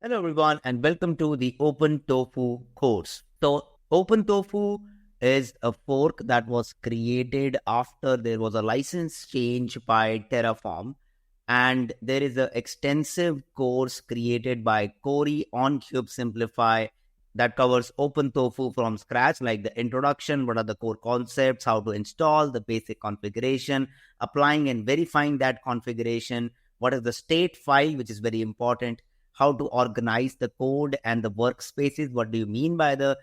Hello, everyone, and welcome to the OpenTofu course. So, OpenTofu is a fork that was created after there was a license change by Terraform. And there is an extensive course created by Cory on Cube Simplify that covers OpenTofu from scratch, like the introduction, what are the core concepts, how to install, the basic configuration, applying and verifying that configuration, what is the state file, which is very important, how to organize the code and the workspaces. What do you mean by the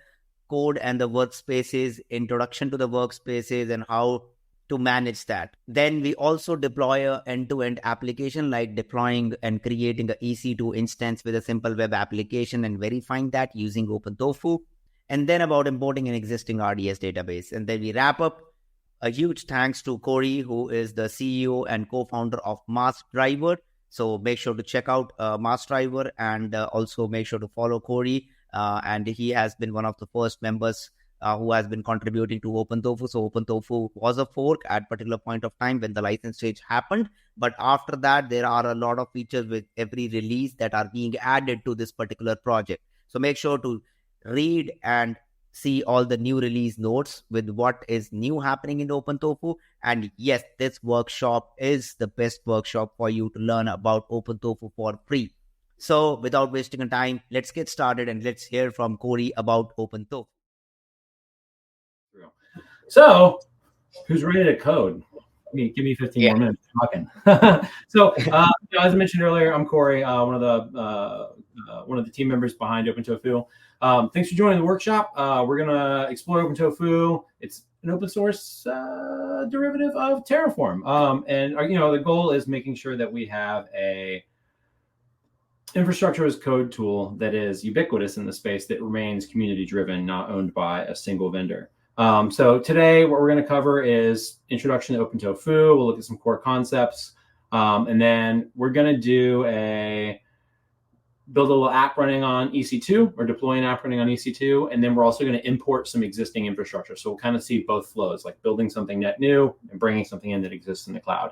code and the workspaces, introduction to the workspaces, and how to manage that. Then we also deploy a end-to-end application, like deploying and creating a EC2 instance with a simple web application and verifying that using OpenTofu. And then about importing an existing RDS database. And then we wrap up. A huge thanks to Cory, who is the CEO and co-founder of Mass Driver. So make sure to check out Mass Driver, and also make sure to follow Cory. And he has been one of the first members who has been contributing to OpenTofu. So OpenTofu was a fork at a particular point of time when the license change happened. But after that, there are a lot of features with every release that are being added to this particular project. So make sure to read and see all the new release notes with what is new happening in OpenTofu. And yes, this workshop is the best workshop for you to learn about OpenTofu for free. So without wasting time, let's get started and let's hear from Cory about OpenTofu. So who's ready to code? Give me 15 more minutes talking. So as I mentioned earlier, I'm Cory, one of the team members behind OpenTofu. Thanks for joining the workshop. We're gonna explore OpenTofu. It's an open source derivative of Terraform, and the goal is making sure that we have a infrastructure as code tool that is ubiquitous in the space, that remains community driven, not owned by a single vendor. So today, what we're going to cover is introduction to OpenTofu. We'll look at some core concepts, and then we're going to build a little app running on EC2, or deploy an app running on EC2, and then we're also going to import some existing infrastructure. So we'll kind of see both flows, like building something net new and bringing something in that exists in the cloud.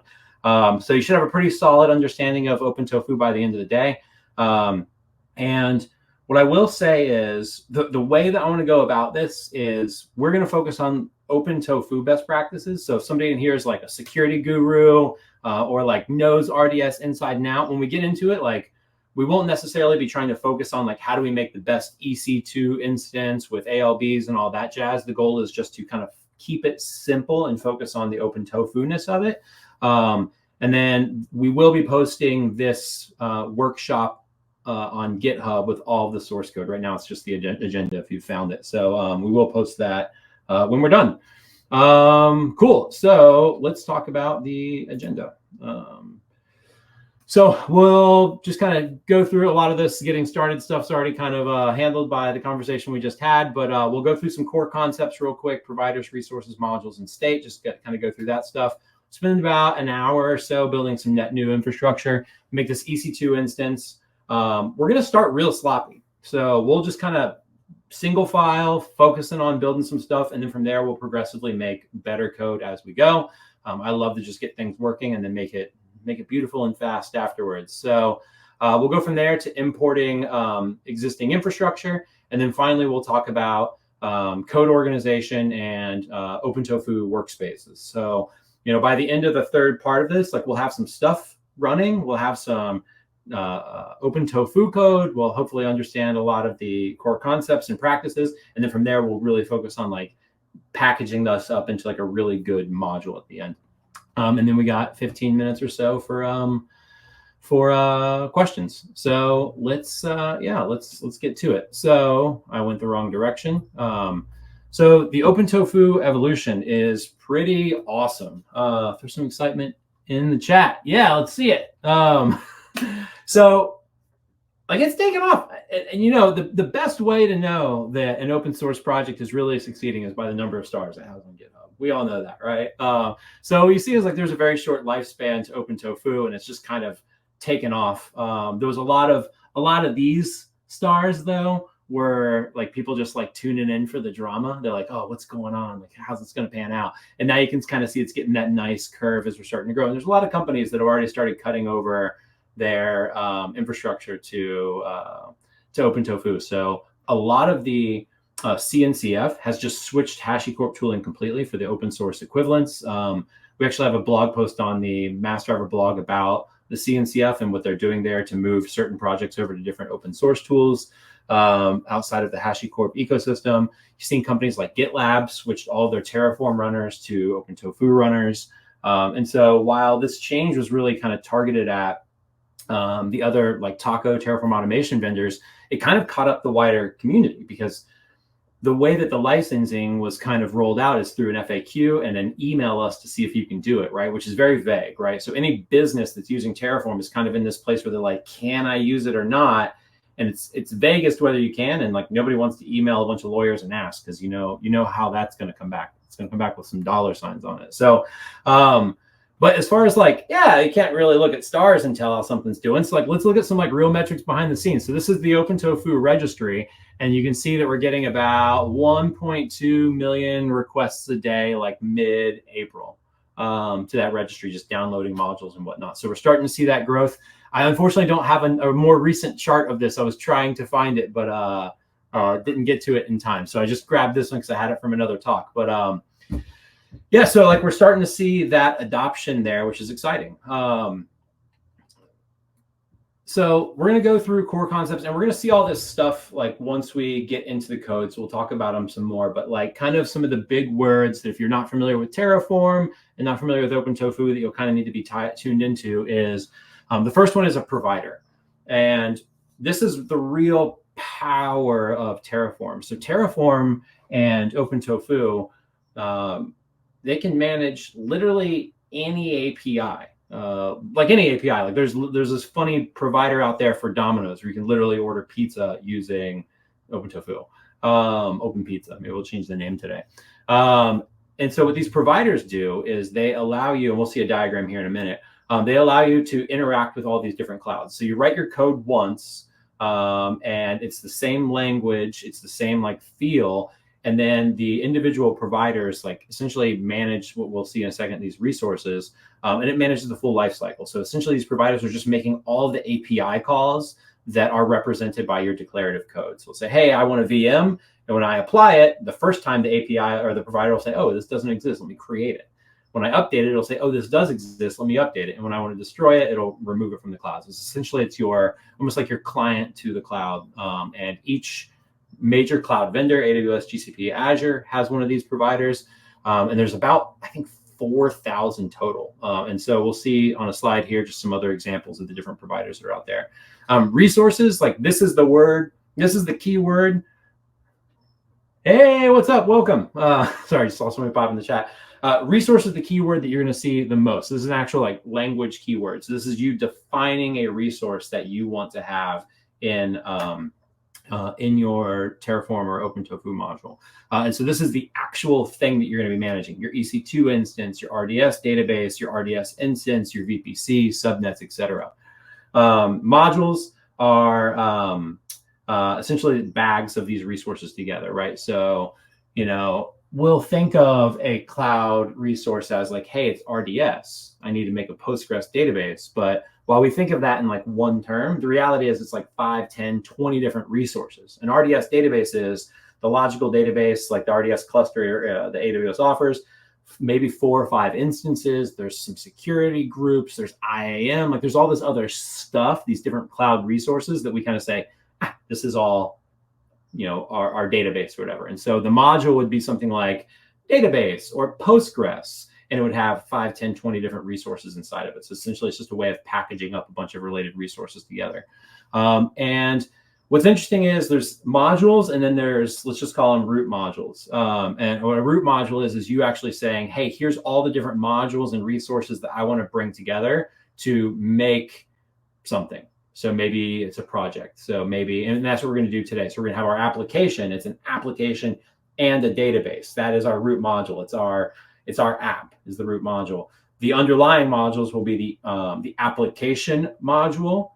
So you should have a pretty solid understanding of OpenTofu by the end of the day. And what I will say is the way that I want to go about this is we're going to focus on OpenTofu best practices. So if somebody in here is like a security guru or like knows RDS inside and out, when we get into it, like we won't necessarily be trying to focus on like how do we make the best EC2 instance with ALBs and all that jazz. The goal is just to kind of keep it simple and focus on the OpenTofu-ness of it. And then we will be posting this workshop on GitHub with all of the source code. Right now, it's just the agenda if you found it. So we will post that when we're done. Cool. So let's talk about the agenda. So we'll just kind of go through a lot of this getting started stuff's already kind of handled by the conversation we just had, but we'll go through some core concepts real quick: providers, resources, modules, and state. Just kind of go through that stuff. Spend about an hour or so building some net new infrastructure, make this EC2 instance. We're going to start real sloppy. So we'll just kind of single file, focusing on building some stuff. And then from there, we'll progressively make better code as we go. I love to just get things working and then make it beautiful and fast afterwards. So we'll go from there to importing existing infrastructure. And then finally, we'll talk about code organization and OpenTofu workspaces. So, by the end of the third part of this, like we'll have some stuff running. We'll have some OpenTofu code. We'll hopefully understand a lot of the core concepts and practices. And then from there, we'll really focus on like packaging this up into like a really good module at the end. And then we got 15 minutes or so for questions. So let's get to it. So I went the wrong direction. So the OpenTofu evolution is pretty awesome. There's some excitement in the chat. Yeah, let's see it. So like it's taken off. And the best way to know that an open source project is really succeeding is by the number of stars it has on GitHub. We all know that, right? So you see is like there's a very short lifespan to OpenTofu, and it's just kind of taken off. There was a lot of these stars though, were like people just like tuning in for the drama. They're like, oh, what's going on? Like, how's this going to pan out? And now you can kind of see it's getting that nice curve as we're starting to grow. And there's a lot of companies that have already started cutting over their infrastructure to OpenTofu. So a lot of the CNCF has just switched HashiCorp tooling completely for the open source equivalents. We actually have a blog post on the MassDriver blog about the CNCF and what they're doing there to move certain projects over to different open source tools outside of the HashiCorp ecosystem. You've seen companies like GitLab switched all their Terraform runners to OpenTofu runners. And so while this change was really kind of targeted at the other like Taco, Terraform automation vendors, it kind of caught up the wider community, because the way that the licensing was kind of rolled out is through an FAQ and then email us to see if you can do it, right? Which is very vague, right? So any business that's using Terraform is kind of in this place where they're like, can I use it or not? And it's vague as to whether you can, and like nobody wants to email a bunch of lawyers and ask, because you know how that's going to come back. It's going to come back with some dollar signs on it. So, but as far as like, yeah, you can't really look at stars and tell how something's doing. So like, let's look at some like real metrics behind the scenes. So this is the OpenTofu registry, and you can see that we're getting about 1.2 million requests a day, like mid-April, to that registry, just downloading modules and whatnot. So we're starting to see that growth. I unfortunately don't have a more recent chart of this. I was trying to find it, but didn't get to it in time. So I just grabbed this one because I had it from another talk. But yeah, so like we're starting to see that adoption there, which is exciting. So we're going to go through core concepts, and we're going to see all this stuff like once we get into the code. So we'll talk about them some more, but like kind of some of the big words that if you're not familiar with Terraform and not familiar with OpenTofu, that you'll kind of need to be tuned into is the first one is a provider. And this is the real power of Terraform. So Terraform and OpenTofu, they can manage literally any API. Like any API, like there's this funny provider out there for Domino's where you can literally order pizza using OpenTofu, Open Pizza. Maybe we'll change the name today. And so what these providers do is they allow you, and we'll see a diagram here in a minute, they allow you to interact with all these different clouds. So you write your code once, and it's the same language, it's the same like feel, and then the individual providers like essentially manage what we'll see in a second, these resources, and it manages the full life cycle. So essentially these providers are just making all of the API calls that are represented by your declarative code. So we'll say, hey, I want a VM. And when I apply it, the first time the API or the provider will say, oh, this doesn't exist, let me create it. When I update it, it'll say, oh, this does exist, let me update it. And when I want to destroy it, it'll remove it from the cloud. So essentially it's your, almost like your client to the cloud. And each major cloud vendor, AWS, GCP, Azure, has one of these providers. And there's about, I think, 4,000 total. And so we'll see on a slide here just some other examples of the different providers that are out there. Resources, like this is the word, this is the keyword. Hey, what's up? Welcome. Sorry, just saw somebody pop in the chat. Resource is the keyword that you're going to see the most. This is an actual like language keyword. So this is you defining a resource that you want to have in your Terraform or OpenTofu module. And so this is the actual thing that you're going to be managing: your EC2 instance, your RDS database, your RDS instance, your VPC, subnets, etc. Modules are essentially bags of these resources together, right? So, we'll think of a cloud resource as like, hey, it's RDS. I need to make a Postgres database. But while we think of that in like one term, the reality is it's like 5, 10, 20 different resources. An RDS database is the logical database, like the RDS cluster the AWS offers, maybe 4 or 5 instances. There's some security groups, there's IAM, like there's all this other stuff, these different cloud resources that we kind of say, this is all our database or whatever. And so the module would be something like database or Postgres, and it would have 5, 10, 20 different resources inside of it. So essentially it's just a way of packaging up a bunch of related resources together. And what's interesting is there's modules, and then there's, let's just call them root modules. And what a root module is you actually saying, hey, here's all the different modules and resources that I want to bring together to make something. So maybe it's a project. So maybe, and that's what we're going to do today. So we're going to have our application. It's an application and a database. That is our root module. It's our app is the root module. The underlying modules will be the application module,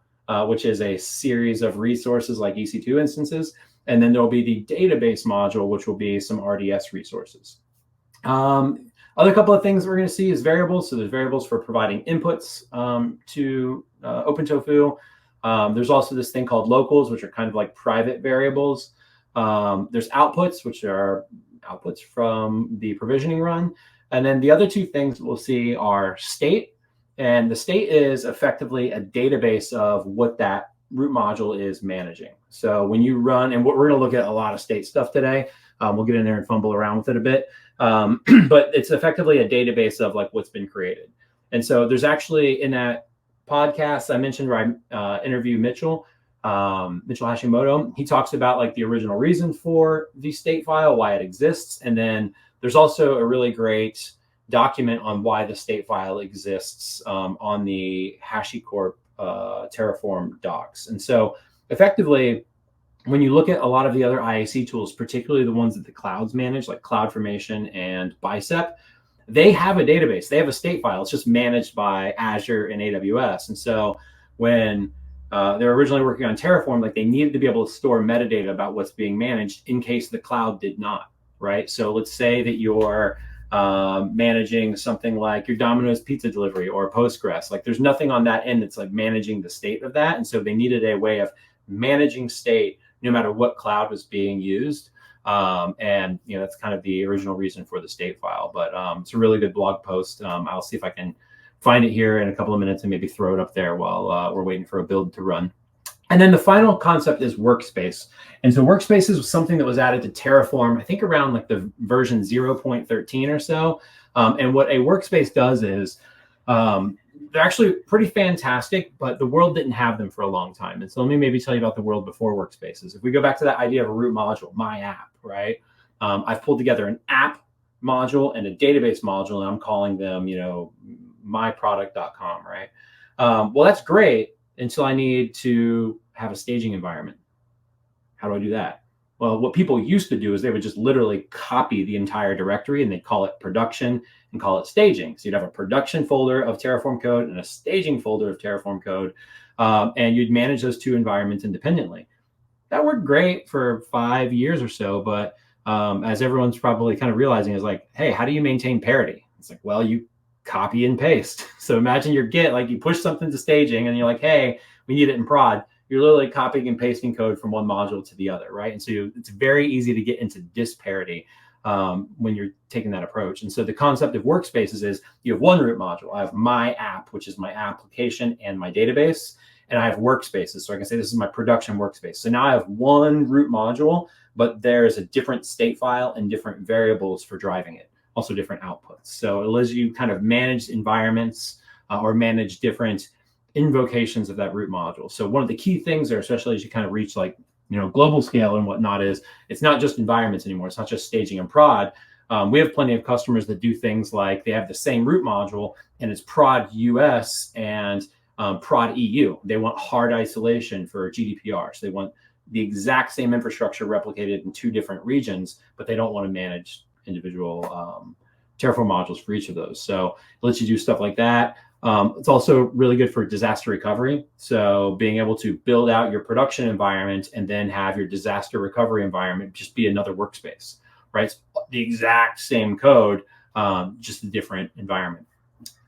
which is a series of resources like EC2 instances. And then there'll be the database module, which will be some RDS resources. Other couple of things we're going to see is variables. So there's variables for providing inputs to OpenTofu. There's also this thing called locals, which are kind of like private variables. There's outputs, which are outputs from the provisioning run. And then the other two things we'll see are state. And the state is effectively a database of what that root module is managing. So when you run, and we're going to look at a lot of state stuff today. We'll get in there and fumble around with it a bit. But it's effectively a database of like what's been created. And so there's actually in that podcast I mentioned where I interview Mitchell Hashimoto, he talks about like the original reason for the state file, why it exists. And then there's also a really great document on why the state file exists on the HashiCorp Terraform docs. And so effectively, when you look at a lot of the other IAC tools, particularly the ones that the clouds manage, like CloudFormation and Bicep, they have a database. They have a state file. It's just managed by Azure and AWS. And so when they're originally working on Terraform, like they needed to be able to store metadata about what's being managed in case the cloud did not, right? So let's say that you're managing something like your Domino's pizza delivery or Postgres. Like there's nothing on that end that's like managing the state of that. And so they needed a way of managing state no matter what cloud was being used. And that's kind of the original reason for the state file. But it's a really good blog post. I'll see if I can find it here in a couple of minutes and maybe throw it up there while we're waiting for a build to run. And then the final concept is workspace. And so workspaces was something that was added to Terraform, I think around like the version 0.13 or so. And what a workspace does is they're actually pretty fantastic, but the world didn't have them for a long time. And so let me maybe tell you about the world before workspaces. If we go back to that idea of a root module, my app, right? I've pulled together an app module and a database module, and I'm calling them, myproduct.com, right? Well, that's great until I need to have a staging environment. How do I do that? Well, what people used to do is they would just literally copy the entire directory and they'd call it production and call it staging. So you'd have a production folder of Terraform code and a staging folder of Terraform code, and you'd manage those two environments independently. That worked great for 5 years or so, but as everyone's probably kind of realizing is like, hey, how do you maintain parity? It's like, well, you copy and paste. So imagine your Git, like you push something to staging and you're like, hey, we need it in prod. You're literally copying and pasting code from one module to the other, right? And so it's very easy to get into disparity when you're taking that approach. And so the concept of workspaces is you have one root module. I have my app, which is my application and my database, and I have workspaces. So I can say this is my production workspace. So now I have one root module, but there's a different state file and different variables for driving it, also different outputs. So it allows you kind of manage environments or manage different invocations of that root module. So one of the key things there, especially as you kind of reach like, global scale and whatnot, is it's not just environments anymore. It's not just staging and prod. We have plenty of customers that do things like they have the same root module and it's prod US and prod EU. They want hard isolation for GDPR. So they want the exact same infrastructure replicated in two different regions, but they don't want to manage individual Terraform modules for each of those. So it lets you do stuff like that. It's also really good for disaster recovery. So being able to build out your production environment and then have your disaster recovery environment just be another workspace, right? It's the exact same code, just a different environment.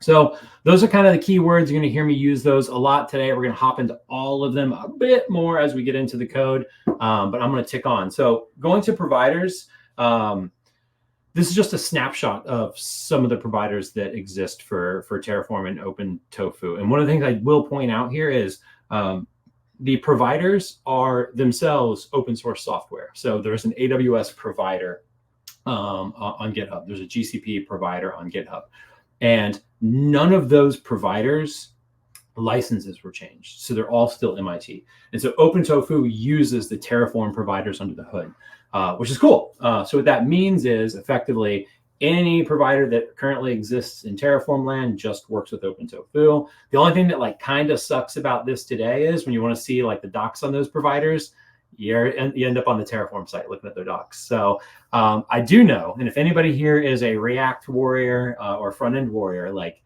So those are kind of the key words. You're going to hear me use those a lot today. We're going to hop into all of them a bit more as we get into the code, but I'm going to tick on. So going to providers, this is just a snapshot of some of the providers that exist for Terraform and OpenTofu. And one of the things I will point out here is the providers are themselves open source software. So there's an AWS provider on GitHub. There's a GCP provider on GitHub. And none of those providers' licenses were changed. So they're all still MIT. And so OpenTofu uses the Terraform providers under the hood. Which is cool. So what that means is effectively any provider that currently exists in Terraform land just works with OpenTofu. The only thing that like kind of sucks about this today is when you want to see like the docs on those providers, you end up on the Terraform site looking at their docs. So I do know, and if anybody here is a React warrior or front-end warrior, like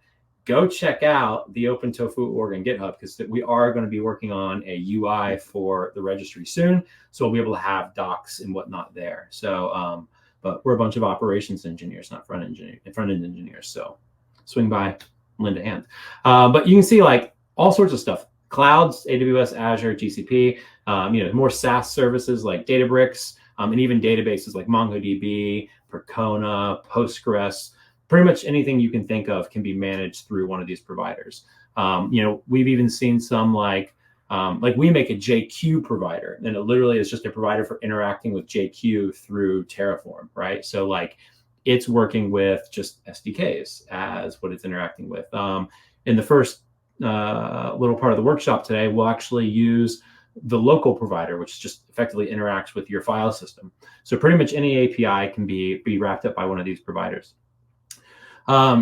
go check out the OpenTofu org on GitHub, because we are going to be working on a UI for the registry soon. So we'll be able to have docs and whatnot there. So but we're a bunch of operations engineers, not front end engineers. So swing by, lend a hand. But you can see like all sorts of stuff: clouds, AWS, Azure, GCP. More SaaS services like Databricks, and even databases like MongoDB, Percona, Postgres. Pretty much anything you can think of can be managed through one of these providers. We've even seen some like we make a JQ provider, and it literally is just a provider for interacting with JQ through Terraform, right? So like it's working with just SDKs as what it's interacting with. In the first little part of the workshop today, we'll actually use the local provider, which just effectively interacts with your file system. So pretty much any API can be wrapped up by one of these providers.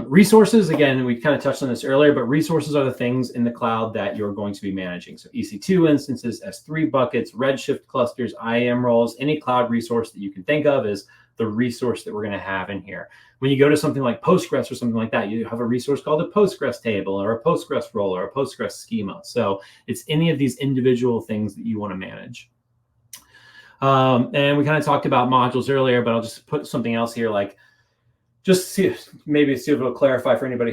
Resources, again, we kind of touched on this earlier, but resources are the things in the cloud that you're going to be managing. So EC2 instances, S3 buckets, Redshift clusters, IAM roles, any cloud resource that you can think of is the resource that we're going to have in here. When you go to something like Postgres or something like that, you have a resource called a Postgres table or a Postgres role or a Postgres schema. So it's any of these individual things that you want to manage. And we kind of talked about modules earlier, but I'll just put something else here, like just see if it'll clarify for anybody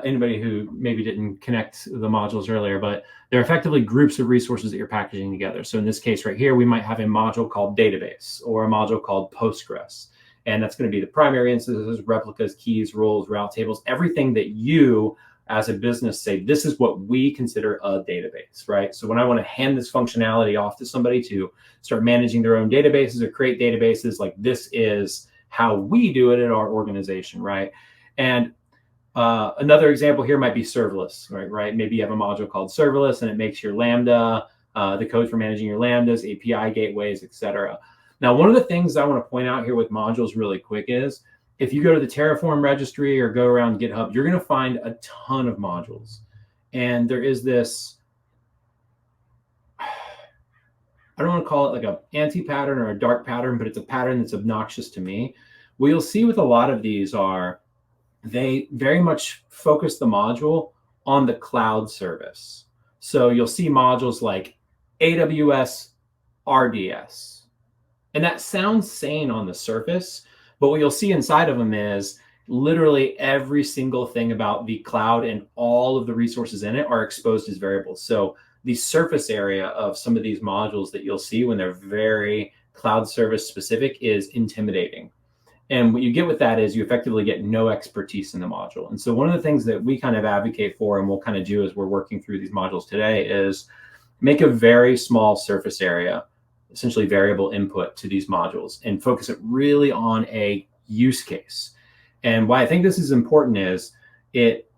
anybody who maybe didn't connect the modules earlier, but they're effectively groups of resources that you're packaging together. So in this case right here, we might have a module called database or a module called Postgres. And that's going to be the primary instances, replicas, keys, roles, route tables, everything that you as a business say, this is what we consider a database, right? So when I want to hand this functionality off to somebody to start managing their own databases or create databases, like this is how we do it in our organization, right? And another example here might be serverless, right? Maybe you have a module called serverless and it makes your Lambda, the code for managing your Lambdas, API gateways, etc. Now, one of the things I want to point out here with modules really quick is if you go to the Terraform registry or go around GitHub, you're going to find a ton of modules. And there is this, I don't want to call it like an anti-pattern or a dark pattern, but it's a pattern that's obnoxious to me. What you'll see with a lot of these are they very much focus the module on the cloud service. So you'll see modules like AWS RDS. And that sounds sane on the surface, but what you'll see inside of them is literally every single thing about the cloud and all of the resources in it are exposed as variables. So the surface area of some of these modules that you'll see when they're very cloud service specific is intimidating. And what you get with that is you effectively get no expertise in the module. And so one of the things that we kind of advocate for and we'll kind of do as we're working through these modules today is make a very small surface area, essentially variable input to these modules, and focus it really on a use case. And why I think this is important is it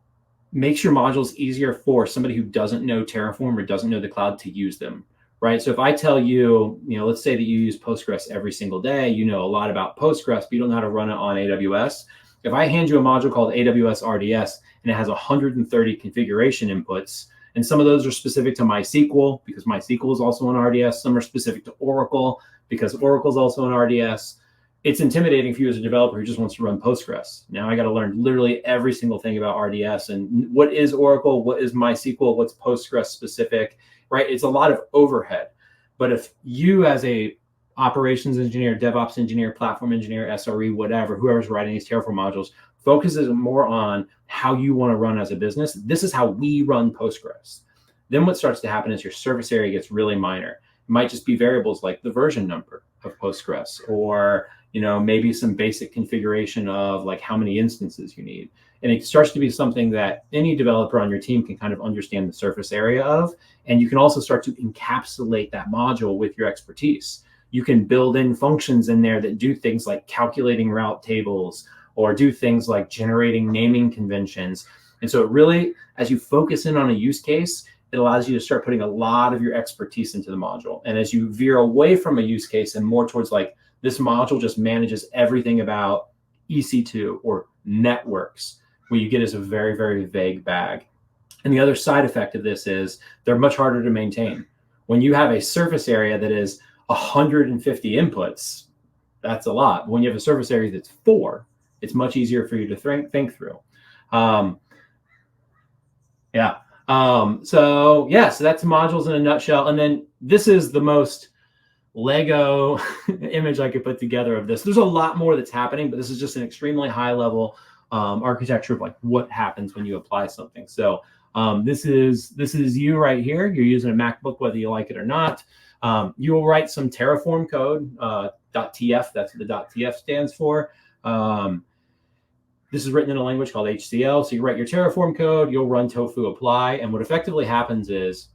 makes your modules easier for somebody who doesn't know Terraform or doesn't know the cloud to use them, right? So if I tell you, let's say that you use Postgres every single day, you know a lot about Postgres, but you don't know how to run it on AWS. If I hand you a module called AWS RDS and it has 130 configuration inputs, and some of those are specific to MySQL because MySQL is also an RDS. Some are specific to Oracle because Oracle is also an RDS. It's intimidating for you as a developer who just wants to run Postgres. Now I got to learn literally every single thing about RDS and what is Oracle, what is MySQL, what's Postgres specific, right? It's a lot of overhead. But if you as a operations engineer, DevOps engineer, platform engineer, SRE, whatever, whoever's writing these Terraform modules, focuses more on how you want to run as a business. This is how we run Postgres. Then what starts to happen is your service area gets really minor. It might just be variables like the version number of Postgres, or maybe some basic configuration of like how many instances you need. And it starts to be something that any developer on your team can kind of understand the surface area of. And you can also start to encapsulate that module with your expertise. You can build in functions in there that do things like calculating route tables, or do things like generating naming conventions. And so it really, as you focus in on a use case, it allows you to start putting a lot of your expertise into the module. And as you veer away from a use case and more towards like, this module just manages everything about EC2 or networks, what you get is a very, very vague bag. And the other side effect of this is they're much harder to maintain. When you have a surface area that is 150 inputs, that's a lot. When you have a surface area that's 4, it's much easier for you to think through. So that's modules in a nutshell. And then this is the most, Lego image I could put together of this. There's a lot more that's happening, but this is just an extremely high level architecture of like what happens when you apply something. So this is you right here. You're using a MacBook, whether you like it or not. You will write some Terraform code, .tf. That's what the .tf stands for. This is written in a language called HCL. So you write your Terraform code, you'll run tofu apply. And what effectively happens is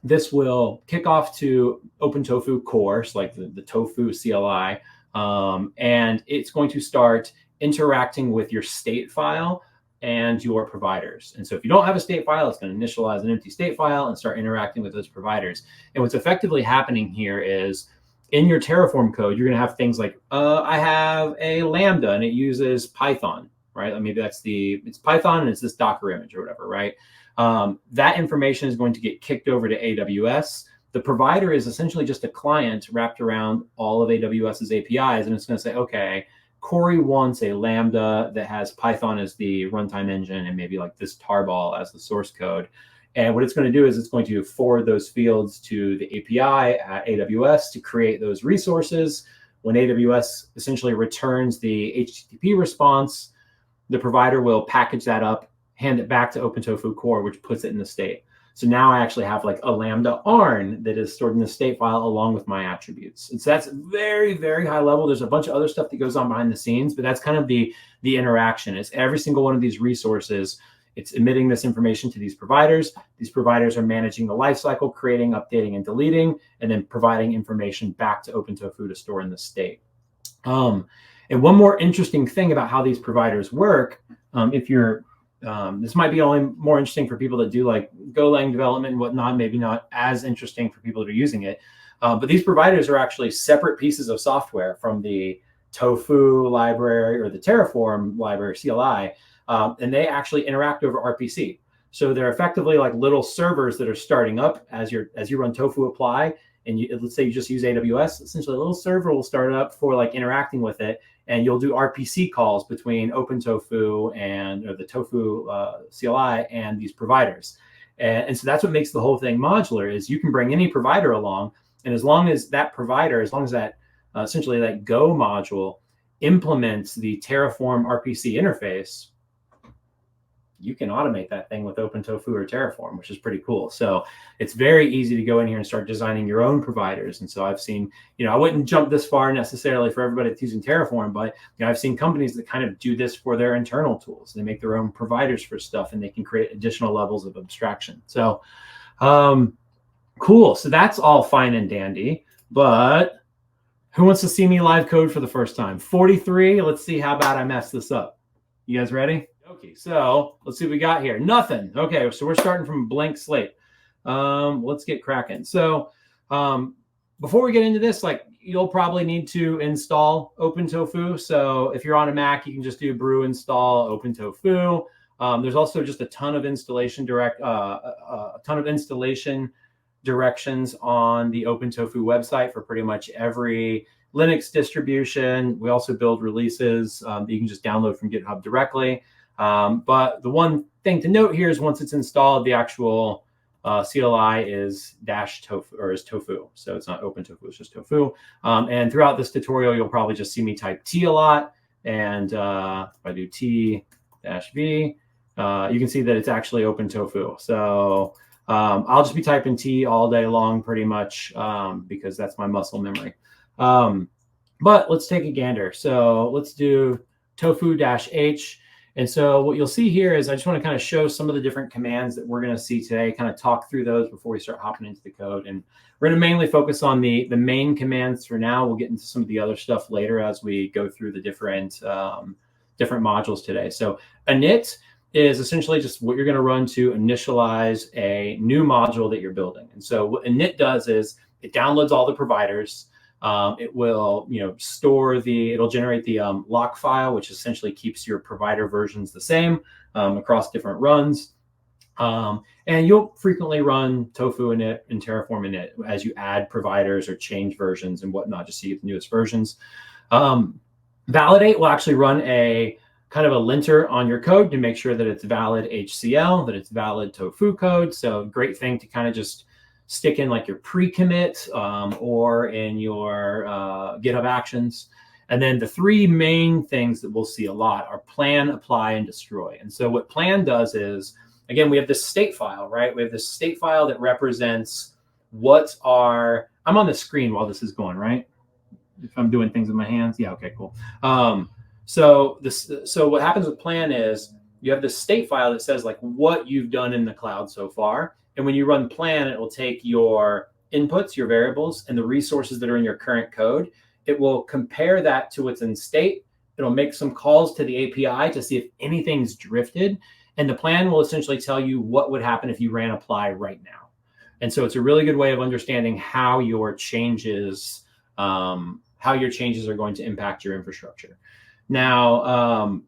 this will kick off to OpenTofu core, so like the tofu CLI. And it's going to start interacting with your state file and your providers. And so if you don't have a state file, it's going to initialize an empty state file and start interacting with those providers. And what's effectively happening here is in your Terraform code, you're going to have things like, I have a Lambda and it uses Python, right? Maybe it's Python and it's this Docker image or whatever, right? That information is going to get kicked over to AWS. The provider is essentially just a client wrapped around all of AWS's APIs. And it's going to say, okay, Cory wants a Lambda that has Python as the runtime engine and maybe like this tarball as the source code. And what it's going to do is it's going to forward those fields to the API at AWS to create those resources. When AWS essentially returns the HTTP response, the provider will package that up, hand it back to OpenTofu core, which puts it in the state. So now I actually have like a Lambda ARN that is stored in the state file along with my attributes. And so that's very, very high level. There's a bunch of other stuff that goes on behind the scenes, but that's kind of the interaction. It's every single one of these resources. It's emitting this information to these providers. These providers are managing the lifecycle, creating, updating, and deleting, and then providing information back to OpenTofu to store in the state. And one more interesting thing about how these providers work, if you're this might be only more interesting for people that do like Golang development and whatnot, maybe not as interesting for people that are using it. But these providers are actually separate pieces of software from the Tofu library or the Terraform library, CLI, and they actually interact over RPC. So they're effectively like little servers that are starting up as you run Tofu apply. And let's say you just use AWS, essentially a little server will start up for like interacting with it. And you'll do RPC calls between OpenTofu or the Tofu CLI and these providers. And so that's what makes the whole thing modular is you can bring any provider along. And as long as that essentially that Go module implements the Terraform RPC interface, you can automate that thing with OpenTofu or Terraform, which is pretty cool. So it's very easy to go in here and start designing your own providers. And so I've seen, I wouldn't jump this far necessarily for everybody that's using Terraform, but I've seen companies that kind of do this for their internal tools. They make their own providers for stuff and they can create additional levels of abstraction. So cool. So that's all fine and dandy, but who wants to see me live code for the first time? 43. Let's see how bad I messed this up. You guys ready? Okay, so let's see what we got here. Nothing. Okay, so we're starting from a blank slate. Let's get cracking. So before we get into this, like you'll probably need to install OpenTofu. So if you're on a Mac, you can just do brew install OpenTofu. There's also just a ton of installation directions on the OpenTofu website for pretty much every Linux distribution. We also build releases that you can just download from GitHub directly. But the one thing to note here is once it's installed, the actual CLI is -tofu or is tofu. So it's not OpenTofu, it's just tofu. And throughout this tutorial, you'll probably just see me type T a lot. And if I do T-V, you can see that it's actually OpenTofu. So I'll just be typing T all day long pretty much because that's my muscle memory. But let's take a gander. So let's do tofu-h. And so what you'll see here is I just want to kind of show some of the different commands that we're going to see today, kind of talk through those before we start hopping into the code. And we're going to mainly focus on the main commands for now. We'll get into some of the other stuff later as we go through the different modules today. So init is essentially just what you're going to run to initialize a new module that you're building. And so what init does is it downloads all the providers. It will, it'll generate the lock file, which essentially keeps your provider versions the same across different runs. And you'll frequently run tofu init and Terraform init as you add providers or change versions and whatnot, just so you get the newest versions. Validate will actually run a kind of a linter on your code to make sure that it's valid HCL, that it's valid tofu code. So great thing to kind of just stick in like your pre-commit or in your GitHub Actions. And then the three main things that we'll see a lot are plan, apply, and destroy. And so what plan does is, again, we have this state file, right? We have this state file that represents what are, I'm on the screen while this is going, right? If I'm doing things with my hands. Yeah, okay, cool. So what happens with plan is you have this state file that says like what you've done in the cloud so far. And when you run plan, it will take your inputs, your variables, and the resources that are in your current code. It will compare that to what's in state. It'll make some calls to the API to see if anything's drifted. And the plan will essentially tell you what would happen if you ran apply right now. And so it's a really good way of understanding how your changes are going to impact your infrastructure. Now,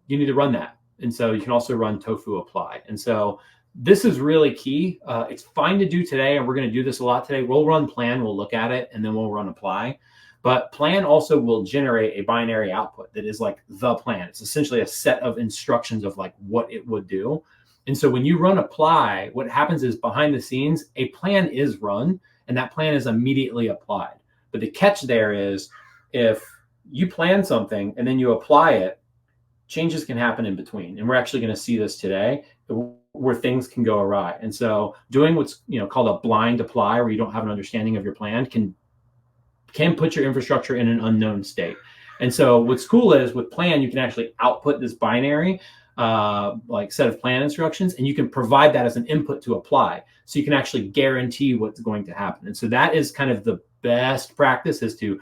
you need to run that. And so you can also run tofu apply. And so this is really key. It's fine to do today, and we're going to do this a lot today. We'll run plan, we'll look at it, and then we'll run apply. But plan also will generate a binary output that is like the plan. It's essentially a set of instructions of like what it would do. And so when you run apply, what happens is behind the scenes, a plan is run and that plan is immediately applied. But the catch there is if you plan something and then you apply it, changes can happen in between. And we're actually going to see this today where things can go awry. And so doing what's called a blind apply, where you don't have an understanding of your plan, can put your infrastructure in an unknown state. And so what's cool is with plan, you can actually output this binary like set of plan instructions, and you can provide that as an input to apply. So you can actually guarantee what's going to happen. And so that is kind of the best practice, is to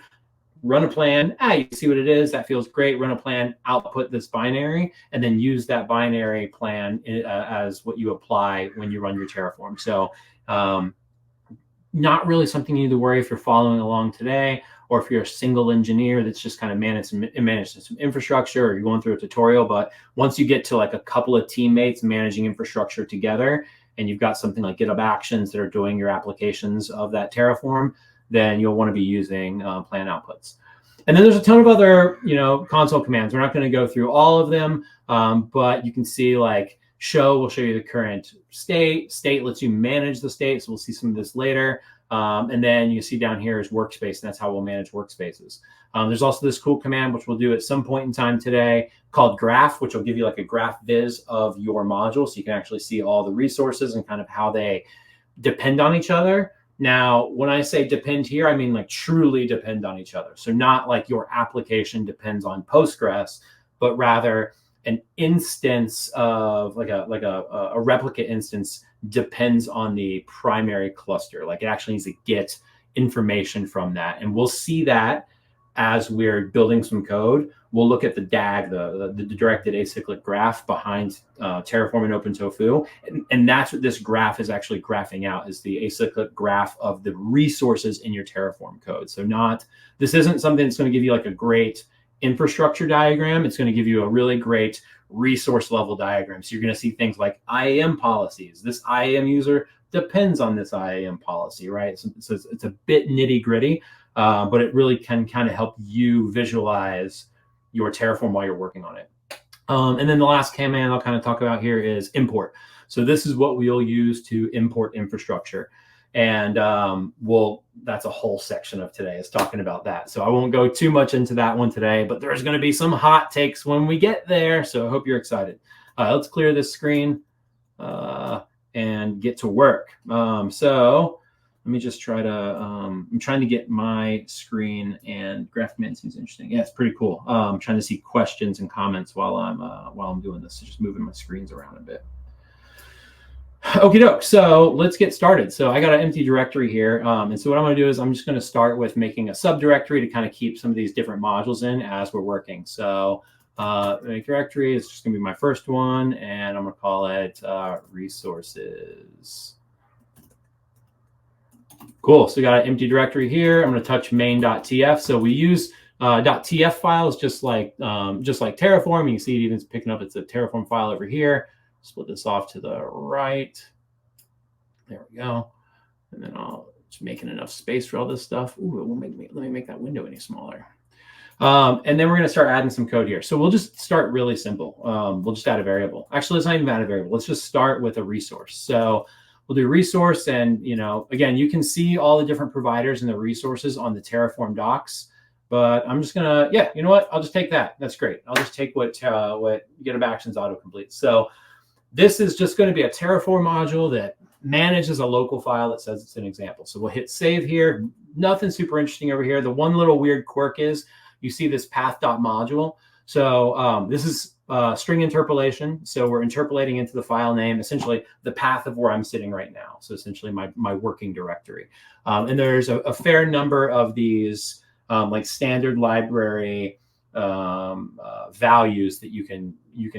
run a plan. You see what it is. That feels great. Run a plan, output this binary, and then use that binary plan as what you apply when you run your Terraform. So not really something you need to worry if you're following along today, or if you're a single engineer that's just kind of managing some infrastructure, or you're going through a tutorial. But once you get to like a couple of teammates managing infrastructure together, and you've got something like GitHub Actions that are doing your applications of that Terraform, then you'll want to be using plan outputs. And then there's a ton of other, console commands. We're not going to go through all of them, but you can see like show will show you the current state. State lets you manage the state. So we'll see some of this later. And then you see down here is workspace, and that's how we'll manage workspaces. There's also this cool command, which we'll do at some point in time today, called graph, which will give you like a graph viz of your module. So you can actually see all the resources and kind of how they depend on each other. Now, when I say depend here, I mean like truly depend on each other. So not like your application depends on Postgres, but rather an instance of like a replicate instance depends on the primary cluster. Like it actually needs to get information from that. And we'll see that as we're building some code. We'll look at the DAG, the directed acyclic graph behind Terraform and OpenTofu. And that's what this graph is actually graphing out, is the acyclic graph of the resources in your Terraform code. So this isn't something that's going to give you like a great infrastructure diagram. It's going to give you a really great resource level diagram. So you're going to see things like IAM policies. This IAM user depends on this IAM policy, right? So it's a bit nitty gritty, but it really can kind of help you visualize your Terraform while you're working on it. And then the last command I'll kind of talk about here is import. So this is what we'll use to import infrastructure. And that's a whole section of today is talking about that. So I won't go too much into that one today, but there's going to be some hot takes when we get there. So I hope you're excited. Let's clear this screen and get to work. So let me just try to, I'm trying to get my screen, and graph command seems interesting. Yeah, it's pretty cool. I'm trying to see questions and comments while I'm doing this. So just moving my screens around a bit. Okie doke. So let's get started. So I got an empty directory here. And so what I'm going to do is I'm just going to start with making a subdirectory to kind of keep some of these different modules in as we're working. So make directory is just going to be my first one, and I'm going to call it resources. Cool. So we got an empty directory here. I'm going to touch main.tf. So we use .tf files just like Terraform. You can see it even picking up. It's a Terraform file over here. Split this off to the right. There we go. And then I'll just making enough space for all this stuff. Ooh, let me make that window any smaller. And then we're going to start adding some code here. So we'll just start really simple. We'll just add a variable. Actually, let's not even add a variable. Let's just start with a resource. So we'll do resource. And, again, you can see all the different providers and the resources on the Terraform docs. But I'm just gonna, you know what? I'll just take that. That's great. I'll just take what GitHub Actions autocomplete. So this is just going to be a Terraform module that manages a local file that says it's an example. So we'll hit save here. Nothing super interesting over here. The one little weird quirk is you see this path.module. So this is string interpolation. So we're interpolating into the file name, essentially the path of where I'm sitting right now. So essentially my working directory. And there's a fair number of these like standard library values that you can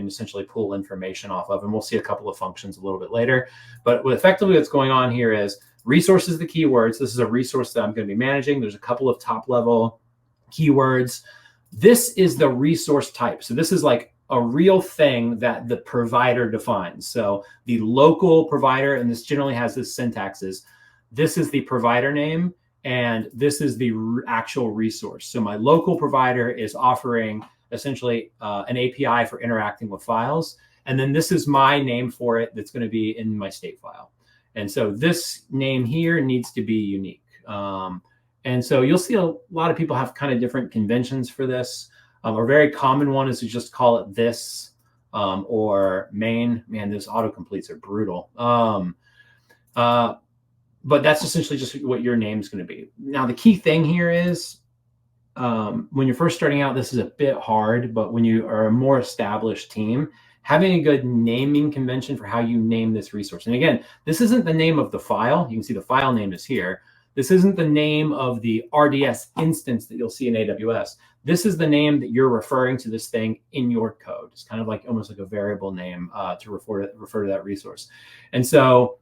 essentially pull information off of. And we'll see a couple of functions a little bit later. But effectively what's going on here is resources, the keywords. This is a resource that I'm going to be managing. There's a couple of top level keywords. This is the resource type. So this is like a real thing that the provider defines. So the local provider, and this generally has this syntax, is this is the provider name and this is the actual resource. So my local provider is offering essentially an API for interacting with files. And then this is my name for it that's going to be in my state file. And so this name here needs to be unique. And so you'll see a lot of people have kind of different conventions for this. A very common one is to just call it this or main. Man, those autocompletes are brutal. But that's essentially just what your name's going to be. Now, the key thing here is when you're first starting out, this is a bit hard, but when you are a more established team, having a good naming convention for how you name this resource. And again, this isn't the name of the file. You can see the file name is here. This isn't the name of the RDS instance that you'll see in AWS. This is the name that you're referring to this thing in your code. It's kind of like almost like a variable name to refer to that resource. And so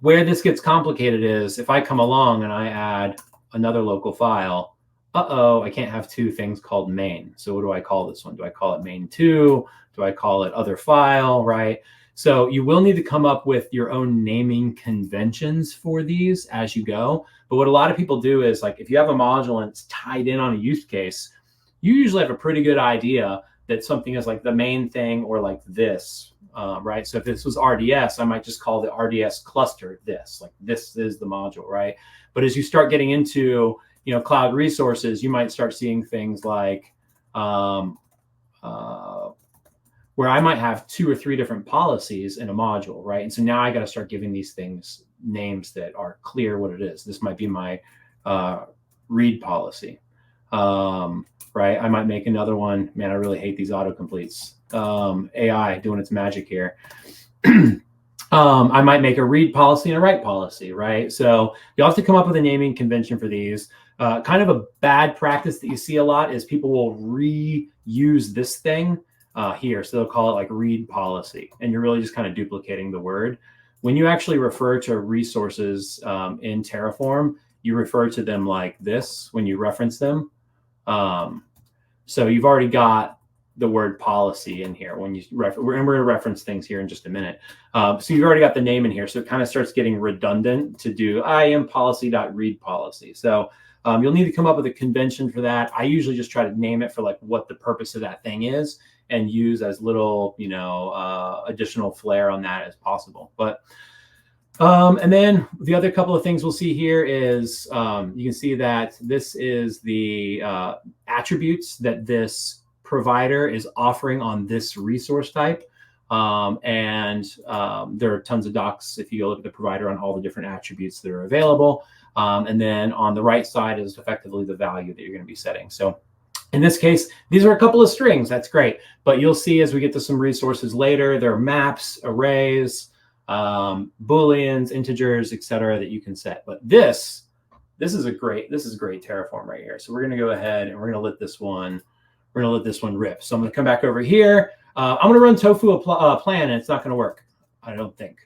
where this gets complicated is if I come along and I add another local file, I can't have two things called main. So what do I call this one? Do I call it main2? Do I call it other file, right? So you will need to come up with your own naming conventions for these as you go. But what a lot of people do is, like, if you have a module and it's tied in on a use case, you usually have a pretty good idea that something is like the main thing or like this, right? So if this was RDS, I might just call the RDS cluster this, like this is the module, right? But as you start getting into, cloud resources, you might start seeing things like where I might have 2 or 3 different policies in a module, right? And so now I got to start giving these things names that are clear what it is. This might be my read policy, right? I might make another one. Man, I really hate these autocompletes. AI doing its magic here. I might make a read policy and a write policy, right? So you'll have to come up with a naming convention for these. Kind of a bad practice that you see a lot is people will reuse this thing here. So they'll call it like read policy, and you're really just kind of duplicating the word. When you actually refer to resources in Terraform, you refer to them like this when you reference them. So you've already got the word policy in here when you and we're going to reference things here in just a minute. So you've already got the name in here. So it kind of starts getting redundant to do IAM policy.read policy. So you'll need to come up with a convention for that. I usually just try to name it for like what the purpose of that thing is and use as little, additional flair on that as possible. But and then the other couple of things we'll see here is you can see that this is the attributes that this provider is offering on this resource type. And there are tons of docs if you go look at the provider on all the different attributes that are available. And then on the right side is effectively the value that you're going to be setting. So in this case, these are a couple of strings. That's great. But you'll see as we get to some resources later, there are maps, arrays, Booleans, integers, etc. that you can set. But this is great Terraform right here. So we're going to go ahead and we're going to let this one rip. So I'm going to come back over here. I'm going to run tofu plan, and it's not going to work, I don't think.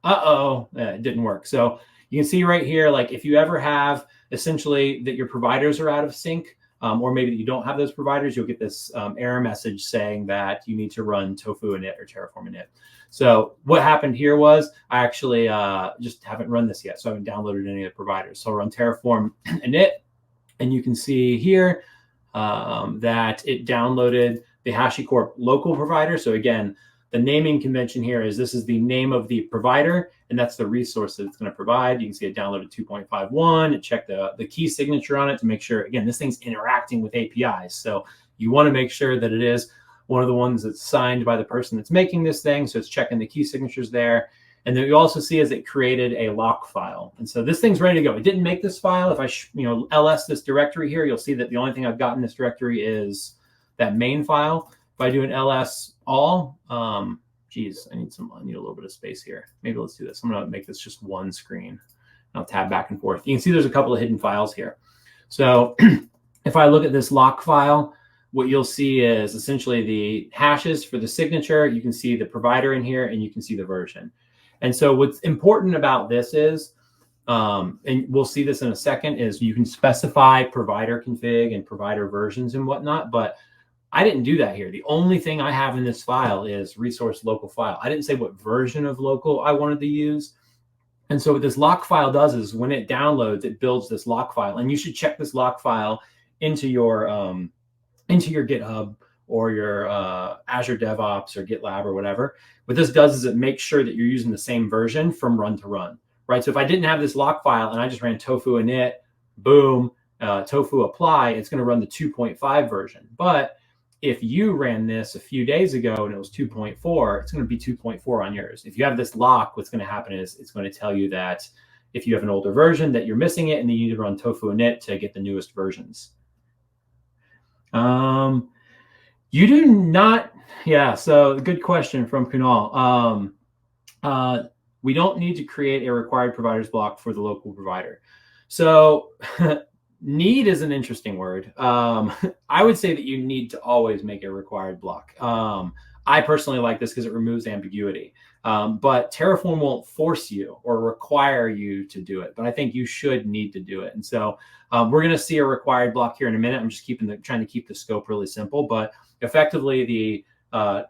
It didn't work. So you can see right here, like if you ever have essentially that your providers are out of sync, or maybe that you don't have those providers, you'll get this error message saying that you need to run tofu init or Terraform init. So what happened here was I actually just haven't run this yet. So I haven't downloaded any of the providers. So I'll run Terraform init, and you can see here that it downloaded the HashiCorp local provider. So again, The naming convention here is this is the name of the provider, and that's the resource that it's going to provide. You can see it downloaded 2.51 and check the key signature on it to make sure, again, this thing's interacting with APIs. So you want to make sure that it is one of the ones that's signed by the person that's making this thing. So it's checking the key signatures there. And then you also see is it created a lock file. And so this thing's ready to go. It didn't make this file. If I ls this directory here, you'll see that the only thing I've got in this directory is that main file. If I do an ls all, geez, I need a little bit of space here. Maybe let's do this. I'm going to make this just one screen. I'll tab back and forth. You can see there's a couple of hidden files here. So if I look at this lock file, what you'll see is essentially the hashes for the signature. You can see the provider in here, and you can see the version. And so what's important about this is, and we'll see this in a second, is you can specify provider config and provider versions and whatnot, but I didn't do that here. The only thing I have in this file is resource local file. I didn't say what version of local I wanted to use. And so what this lock file does is when it downloads, it builds this lock file, and you should check this lock file into your GitHub or your Azure DevOps or GitLab or whatever. What this does is it makes sure that you're using the same version from run to run, right? So if I didn't have this lock file and I just ran tofu init, boom, tofu apply, it's going to run the 2.5 version. But if you ran this a few days ago and it was 2.4, it's going to be 2.4 on yours. If you have this lock, what's going to happen is it's going to tell you that if you have an older version that you're missing it, and then you need to run tofu init to get the newest versions. You do not, yeah, so good question from Kunal. We don't need to create a required providers block for the local provider. So need is an interesting word. I would say that you need to always make a required block. I personally like this because it removes ambiguity. But Terraform won't force you or require you to do it, but I think you should need to do it. And so we're going to see a required block here in a minute. I'm just trying to keep the scope really simple, but effectively the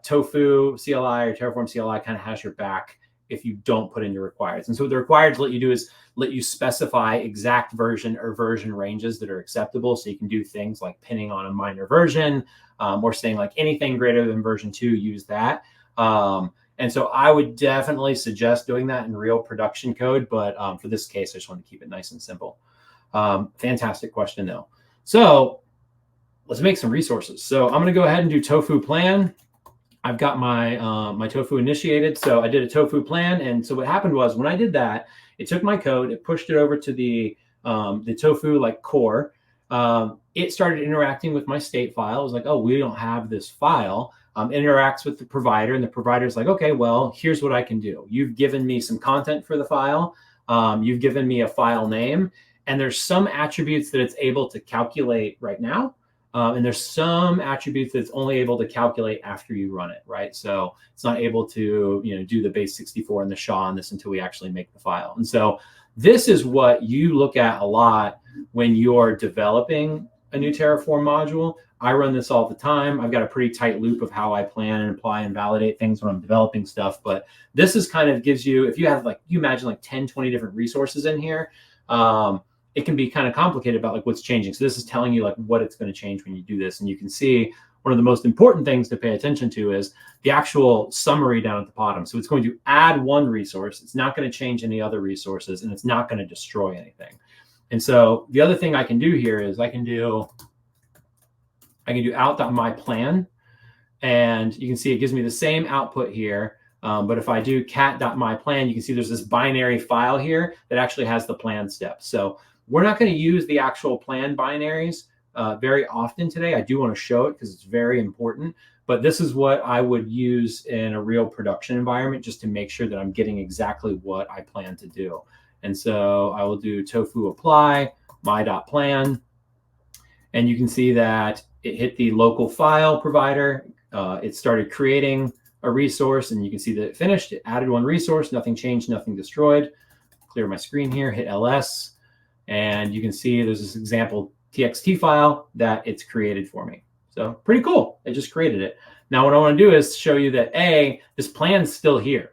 Tofu CLI or Terraform CLI kind of has your back if you don't put in your requireds. And so what the requireds let you do is let you specify exact version or version ranges that are acceptable. So you can do things like pinning on a minor version or saying like anything greater than version 2, use that. And so I would definitely suggest doing that in real production code. But for this case, I just want to keep it nice and simple. Fantastic question, though. So let's make some resources. So I'm going to go ahead and do tofu plan. I've got my my tofu initiated. So I did a tofu plan. And so what happened was when I did that, it took my code, it pushed it over to the tofu like core. It started interacting with my state file. It was like, oh, we don't have this file. Interacts with the provider, and the provider's like, okay, well, here's what I can do. You've given me some content for the file. You've given me a file name, and there's some attributes that it's able to calculate right now. And there's some attributes that it's only able to calculate after you run it, right? So it's not able to, do the base 64 and the SHA on this until we actually make the file. And so this is what you look at a lot when you're developing a new Terraform module. I run this all the time. I've got a pretty tight loop of how I plan and apply and validate things when I'm developing stuff. But this is kind of gives you, if you have you imagine like 10, 20 different resources in here, it can be kind of complicated about like what's changing. So this is telling you like what it's going to change when you do this. And you can see one of the most important things to pay attention to is the actual summary down at the bottom. So it's going to add one resource. It's not going to change any other resources, and it's not going to destroy anything. And so the other thing I can do here is I can do out.myPlan, and you can see it gives me the same output here. But if I do cat.myPlan, you can see there's this binary file here that actually has the plan steps. So we're not going to use the actual plan binaries very often today. I do want to show it because it's very important. But this is what I would use in a real production environment just to make sure that I'm getting exactly what I plan to do. And so I will do tofu apply, my.plan. And you can see that it hit the local file provider. It started creating a resource, and you can see that it finished. It added one resource, nothing changed, nothing destroyed. Clear my screen here, hit ls, and you can see there's this example txt file that it's created for me. So pretty cool. It just created it. Now what I want to do is show you that this plan's still here.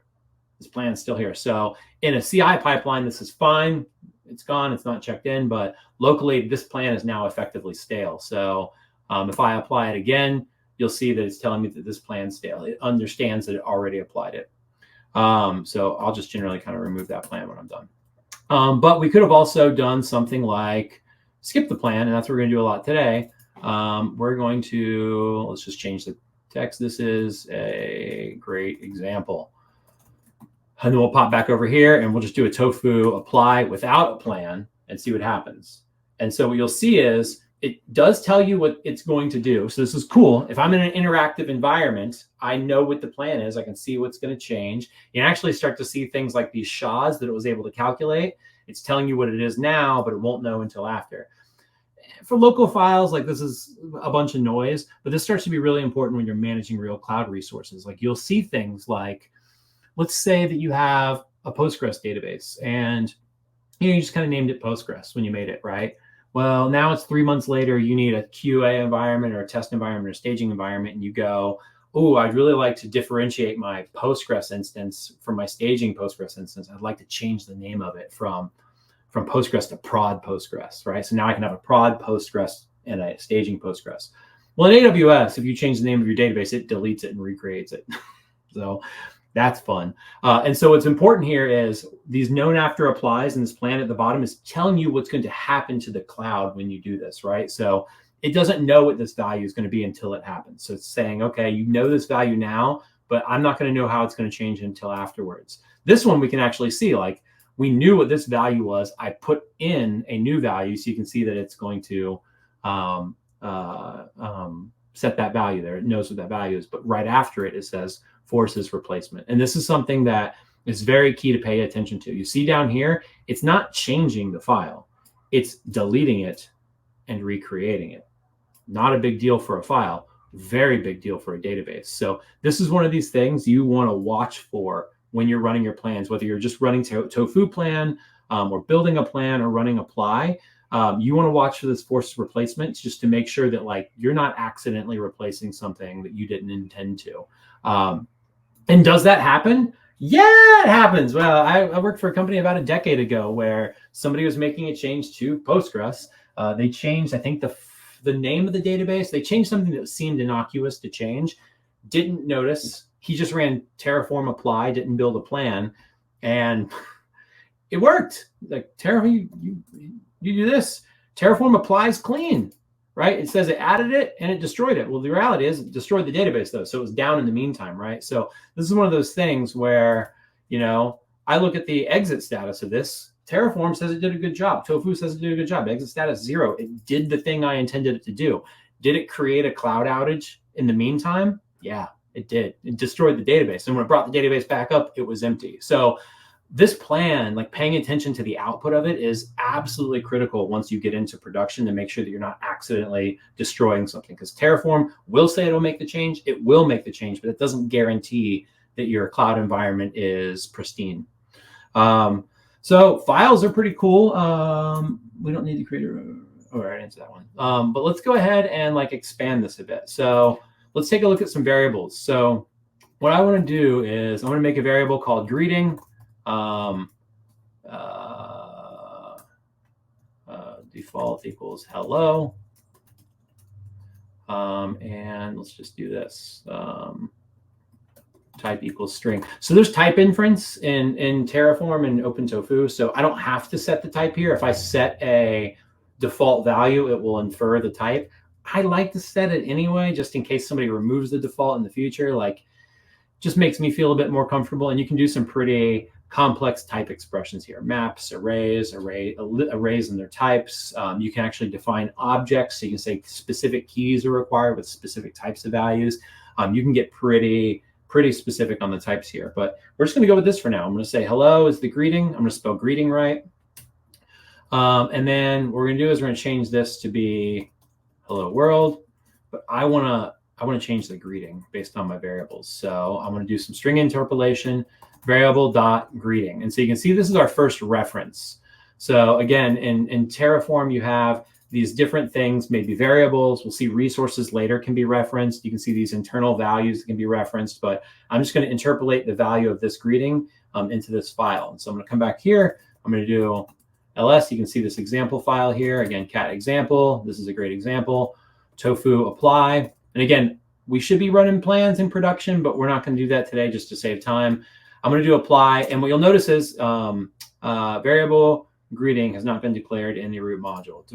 This plan's still here. So in a CI pipeline, this is fine. It's gone. It's not checked in, but locally, this plan is now effectively stale. So if I apply it again, you'll see that it's telling me that this plan's stale. It understands that it already applied it. So I'll just generally kind of remove that plan when I'm done. But we could have also done something like skip the plan, and that's what we're going to do a lot today. We're going to, let's just change the text. This is a great example. And then we'll pop back over here and we'll just do a tofu apply without a plan and see what happens. And so what you'll see is it does tell you what it's going to do. So this is cool. If I'm in an interactive environment, I know what the plan is. I can see what's going to change. You actually start to see things like these SHAs that it was able to calculate. It's telling you what it is now, but it won't know until after. For local files, like this is a bunch of noise, but this starts to be really important when you're managing real cloud resources. Like you'll see things like, let's say that you have a Postgres database and you just kind of named it Postgres when you made it, right? Well, now it's 3 months later, you need a QA environment or a test environment or a staging environment, and you go, oh, I'd really like to differentiate my Postgres instance from my staging Postgres instance. I'd like to change the name of it from Postgres to prod Postgres, right? So now I can have a prod Postgres and a staging Postgres. Well, in AWS, if you change the name of your database, it deletes it and recreates it. So that's fun. And so what's important here is these known after applies, and this plan at the bottom is telling you what's going to happen to the cloud when you do this, right? So it doesn't know what this value is going to be until it happens. So it's saying, okay, you know this value now, but I'm not going to know how it's going to change until afterwards. This one we can actually see, like we knew what this value was. I put in a new value, so you can see that it's going to set that value there. It knows what that value is, but right after it, it says forces replacement. And this is something that is very key to pay attention to. You see down here, it's not changing the file. It's deleting it and recreating it. Not a big deal for a file, very big deal for a database. So this is one of these things you want to watch for when you're running your plans, whether you're just running tofu plan or building a plan or running apply. You want to watch for this force replacement just to make sure that like you're not accidentally replacing something that you didn't intend to. And does that happen? Yeah, it happens. Well, I worked for a company about a decade ago where somebody was making a change to Postgres. They changed, I think, the name of the database. They changed something that seemed innocuous to change. Didn't notice. He just ran Terraform apply, didn't build a plan, and it worked. Like Terraform, you do this. Terraform applies clean, right? It says it added it and it destroyed it. Well, the reality is it destroyed the database though. So it was down in the meantime, right? So this is one of those things where, you know, I look at the exit status of this. Terraform says it did a good job. Tofu says it did a good job. Exit status 0. It did the thing I intended it to do. Did it create a cloud outage in the meantime? Yeah, it did. It destroyed the database. And when it brought the database back up, it was empty. So this plan, like paying attention to the output of it, is absolutely critical once you get into production to make sure that you're not accidentally destroying something. Because Terraform will say it'll make the change. It will make the change, but it doesn't guarantee that your cloud environment is pristine. So files are pretty cool. We don't need to create all right, answer that one. But let's go ahead and like expand this a bit. So let's take a look at some variables. So what I want to do is I want to make a variable called greeting. Default equals hello. And let's just do this. Type equals string. So there's type inference in Terraform and OpenTofu. So I don't have to set the type here. If I set a default value, it will infer the type. I like to set it anyway, just in case somebody removes the default in the future. Like, just makes me feel a bit more comfortable. And you can do some pretty complex type expressions here. Maps, arrays and their types. You can actually define objects. So you can say specific keys are required with specific types of values. You can get pretty specific on the types here, but we're just going to go with this for now. I'm going to say hello is the greeting. I'm going to spell greeting right. And then what we're going to do is we're going to change this to be hello world, but I want to change the greeting based on my variables. So I'm going to do some string interpolation, variable dot greeting. And so you can see this is our first reference. So again, in Terraform, you have these different things, maybe variables. We'll see resources later can be referenced. You can see these internal values that can be referenced, but I'm just going to interpolate the value of this greeting into this file. And so I'm going to come back here. I'm going to do ls. You can see this example file here. Again, cat example. This is a great example. Tofu apply. And again, we should be running plans in production, but we're not going to do that today just to save time. I'm going to do apply. And what you'll notice is variable greeting has not been declared in the root module.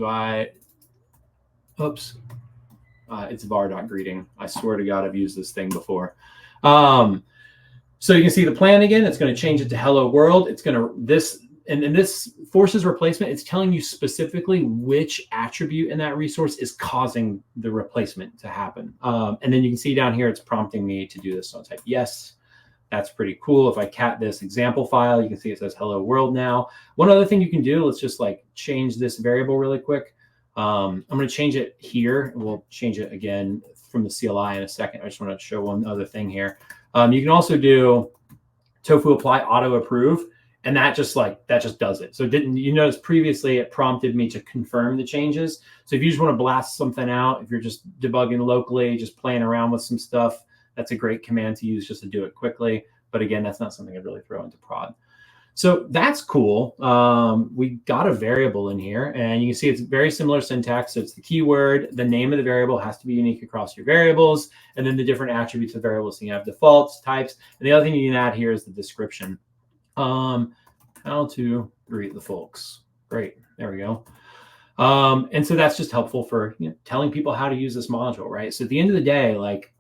Oops. It's var.greeting. I swear to God, I've used this thing before. So you can see the plan again. It's going to change it to hello world. It's going to this forces replacement. It's telling you specifically which attribute in that resource is causing the replacement to happen. And then you can see down here, it's prompting me to do this. So I'll type yes. That's pretty cool. If I cat this example file, you can see it says hello world now. One other thing you can do, let's just like change this variable really quick. I'm going to change it here. We'll change it again from the CLI in a second. I just want to show one other thing here. You can also do tofu apply auto approve, and that just does it. So you notice previously it prompted me to confirm the changes. So if you just want to blast something out, if you're just debugging locally, just playing around with some stuff, that's a great command to use just to do it quickly. But again, that's not something I'd really throw into prod. So that's cool. We got a variable in here, and you can see it's very similar syntax. So it's the keyword, the name of the variable has to be unique across your variables, and then the different attributes of variables. So you have defaults, types, and the other thing you can add here is the description. How to greet the folks. Great, there we go. And so that's just helpful for telling people how to use this module, right? So at the end of the day, like,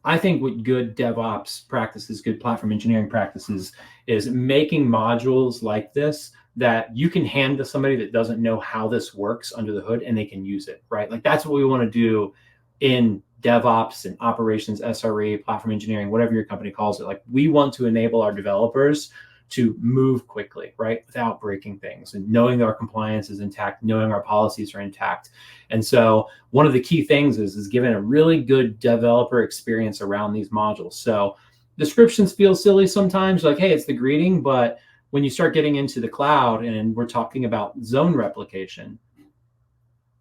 I think what good DevOps practices, good platform engineering practices, is making modules like this that you can hand to somebody that doesn't know how this works under the hood, and they can use it, right? Like that's what we want to do in DevOps and operations, SRE, platform engineering, whatever your company calls it. Like we want to enable our developers to move quickly, right, without breaking things, and knowing that our compliance is intact, knowing our policies are intact. And so one of the key things is giving a really good developer experience around these modules. So descriptions feel silly sometimes, like, hey, it's the greeting, but when you start getting into the cloud and we're talking about zone replication,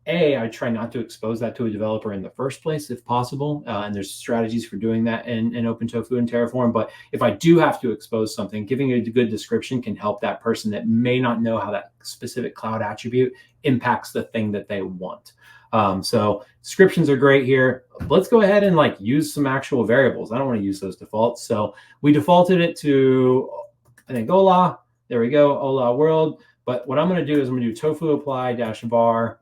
I try not to expose that to a developer in the first place if possible. And there's strategies for doing that in OpenTofu and Terraform. But if I do have to expose something, giving a good description can help that person that may not know how that specific cloud attribute impacts the thing that they want. So descriptions are great here. Let's go ahead and like use some actual variables. I don't want to use those defaults. So we defaulted it to, I think, Ola. There we go, Ola world. But what I'm going to do is I'm going to do tofu apply -var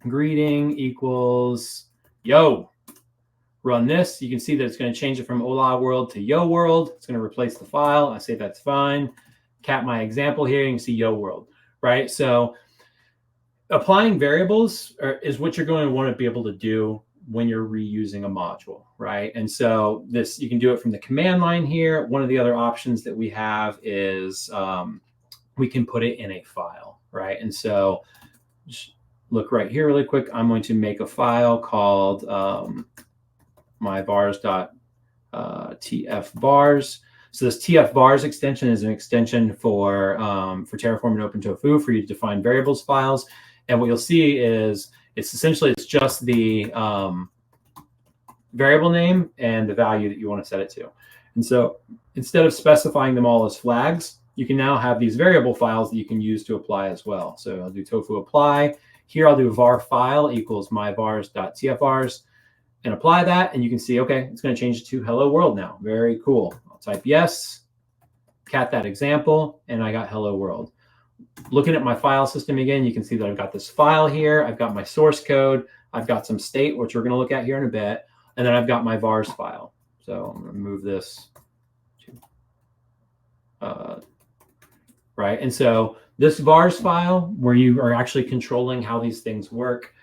greeting equals yo. Run this. You can see that it's going to change it from Ola world to yo world. It's going to replace the file. I say that's fine. Cat my example here. You can see yo world, right? So applying variables is what you're going to want to be able to do when you're reusing a module, right? And so this, you can do it from the command line here. One of the other options that we have is we can put it in a file, right? And so just look right here really quick. I'm going to make a file called myvars.tfvars. So this tfvars extension is an extension for Terraform and OpenTofu for you to define variables files. And what you'll see is it's just the variable name and the value that you want to set it to. And so instead of specifying them all as flags, you can now have these variable files that you can use to apply as well. So I'll do tofu apply. Here I'll do var file equals myvars.tfvars and apply that. And you can see, okay, it's going to change it to hello world now. Very cool. I'll type yes, cat that example, and I got hello world. Looking at my file system again, you can see that I've got this file here. I've got my source code. I've got some state, which we're going to look at here in a bit. And then I've got my vars file. So I'm going to move this to, right. And so this vars file, where you are actually controlling how these things work,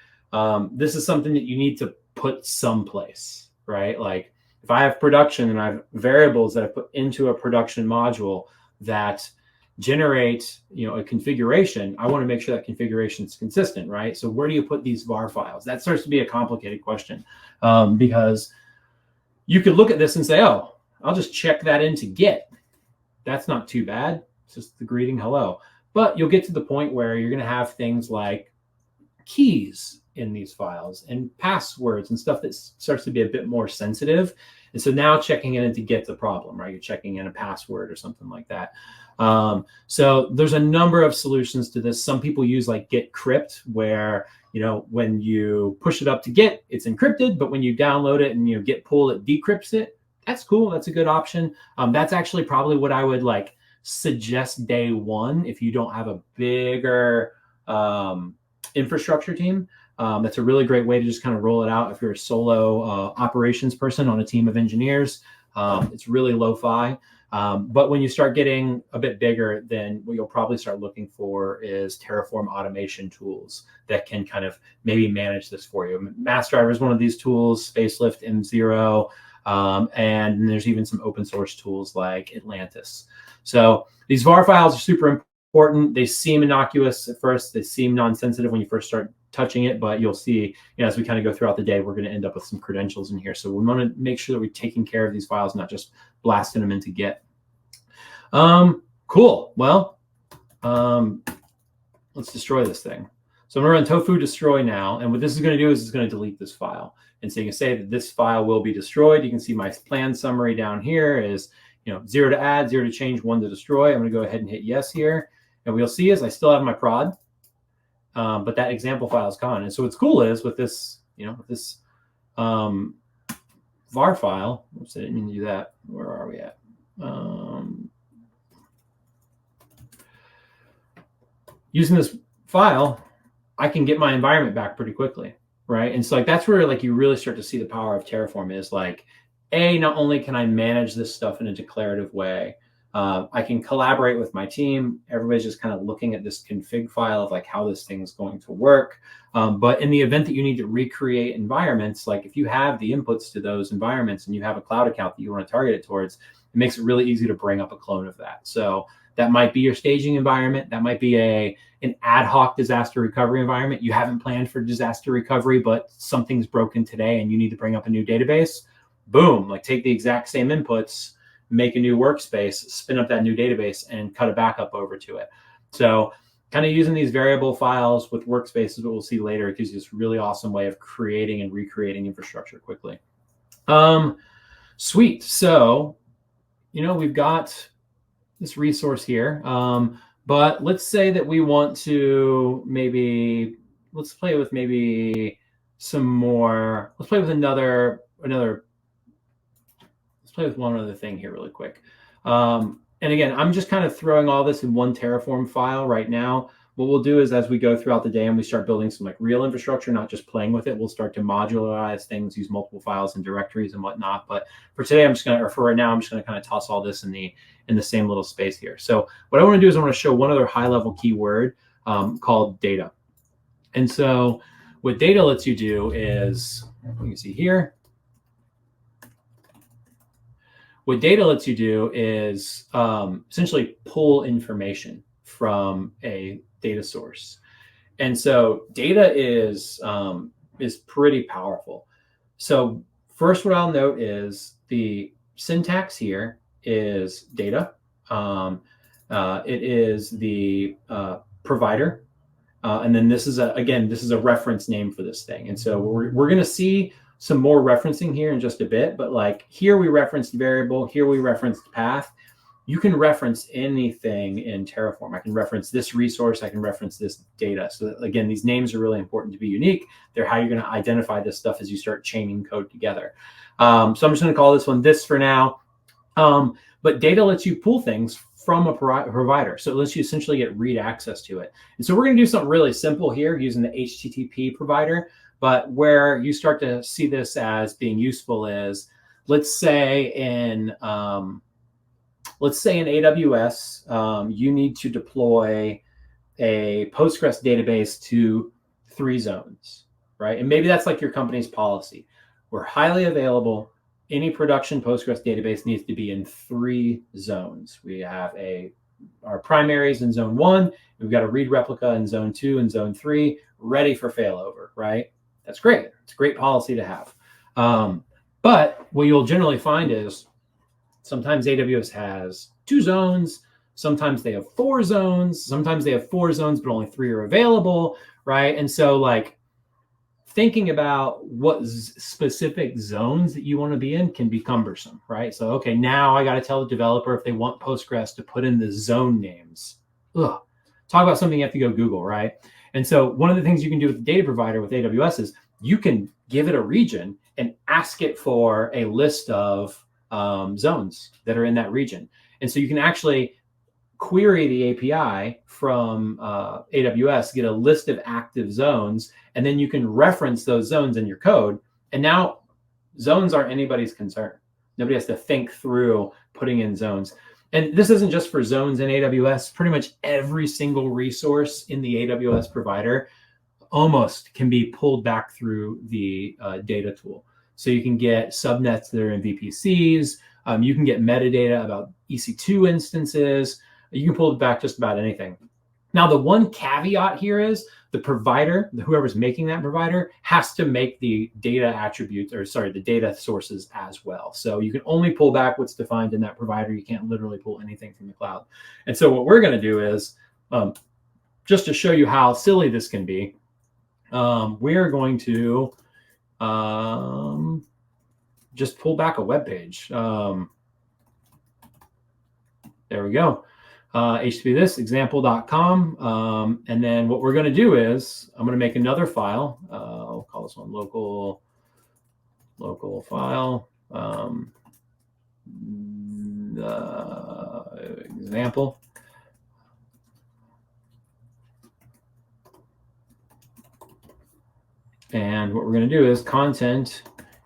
this is something that you need to put someplace, right? Like if I have production and I have variables that I put into a production module that generate, a configuration, I want to make sure that configuration is consistent, right? So where do you put these var files? That starts to be a complicated question because you could look at this and say, oh, I'll just check that into Git. That's not too bad. It's just the greeting hello. But you'll get to the point where you're going to have things like keys in these files and passwords and stuff that starts to be a bit more sensitive. And so now checking in to get the problem, right? You're checking in a password or something like that. So there's a number of solutions to this. Some people use like Git crypt, where, you know, when you push it up to Git, it's encrypted, but when you download it and, you know, Git pull, it decrypts it. That's cool. That's a good option. That's actually probably what I would like suggest day one if you don't have a bigger infrastructure team. That's a really great way to just kind of roll it out if you're a solo operations person on a team of engineers. It's really lo-fi. But when you start getting a bit bigger, then what you'll probably start looking for is Terraform automation tools that can kind of maybe manage this for you. MassDriver is one of these tools, Spacelift, M0, and there's even some open source tools like Atlantis. So these var files are super important. They seem innocuous at first. They seem non-sensitive when you first start touching it, but you'll see, you know, as we kind of go throughout the day, we're going to end up with some credentials in here. So we want to make sure that we're taking care of these files, not just blasting them into Git. Cool. Well, let's destroy this thing. So I'm going to run tofu destroy now. And what this is going to do is it's going to delete this file. And so you can say that this file will be destroyed. You can see my plan summary down here is, you know, 0 to add, 0 to change, 1 to destroy. I'm going to go ahead and hit yes here. And what you'll see is I still have my prod. But that example file is gone. And so what's cool is with this, you know, with this var file, oops, I didn't mean to do that. Where are we at? Using this file, I can get my environment back pretty quickly, right? And so like that's where like you really start to see the power of Terraform is like, not only can I manage this stuff in a declarative way, I can collaborate with my team. Everybody's just kind of looking at this config file of like how this thing's going to work. But in the event that you need to recreate environments, like if you have the inputs to those environments and you have a cloud account that you want to target it towards, it makes it really easy to bring up a clone of that. So that might be your staging environment. That might be an ad hoc disaster recovery environment. You haven't planned for disaster recovery, but something's broken today and you need to bring up a new database. Boom, like take the exact same inputs, make a new workspace, spin up that new database, and cut a backup over to it. So kind of using these variable files with workspaces, what we'll see later, it gives you this really awesome way of creating and recreating infrastructure quickly. Sweet. So, you know, we've got this resource here, but let's say that we want to maybe, let's play with maybe some more, let's play with let's play with one other thing here really quick. And again, I'm just kind of throwing all this in one Terraform file right now. What we'll do is as we go throughout the day and we start building some like real infrastructure, not just playing with it, we'll start to modularize things, use multiple files and directories and whatnot. But for today, for right now, I'm just going to kind of toss all this in the same little space here. So what I want to do is I want to show one other high level keyword called data. And so what data lets you do is, you can see here, what data lets you do is essentially pull information from a data source. And so data is pretty powerful. So first, what I'll note is the syntax here is data. It is the provider. And then this is a reference name for this thing. And so we're going to see some more referencing here in just a bit, but like here we referenced variable, here we referenced path. You can reference anything in Terraform. I can reference this resource, I can reference this data. So again, these names are really important to be unique. They're how you're going to identify this stuff as you start chaining code together. So I'm just going to call this one this for now. But data lets you pull things from a provider. So it lets you essentially get read access to it. And so we're going to do something really simple here using the HTTP provider. But where you start to see this as being useful is, let's say in AWS, you need to deploy a Postgres database to 3 zones, right? And maybe that's like your company's policy. We're highly available. Any production Postgres database needs to be in 3 zones. We have our primaries in zone 1. We've got a read replica in zone 2 and zone 3, ready for failover, right? That's great. It's a great policy to have. But what you'll generally find is sometimes AWS has 2 zones. Sometimes they have 4 zones. Sometimes they have 4 zones, but only 3 are available, right? And so like thinking about what specific zones that you want to be in can be cumbersome, right? So, okay, now I got to tell the developer if they want Postgres to put in the zone names. Ugh. Talk about something you have to go Google, right? And so one of the things you can do with the data provider with AWS is you can give it a region and ask it for a list of zones that are in that region. And so you can actually query the API from AWS, get a list of active zones, and then you can reference those zones in your code. And now zones aren't anybody's concern. Nobody has to think through putting in zones. And this isn't just for zones in AWS. Pretty much every single resource in the AWS provider almost can be pulled back through the data tool. So you can get subnets that are in VPCs. You can get metadata about EC2 instances. You can pull back just about anything. Now, the one caveat here is the provider, whoever's making that provider, has to make the data attributes, or sorry, the data sources as well. So you can only pull back what's defined in that provider. You can't literally pull anything from the cloud. And so what we're going to do is, just to show you how silly this can be, we're going to just pull back a web page. There we go. HTTP this example.com. And then what we're going to do is I'm going to make another file. I'll call this one local file. Example. And what we're going to do is content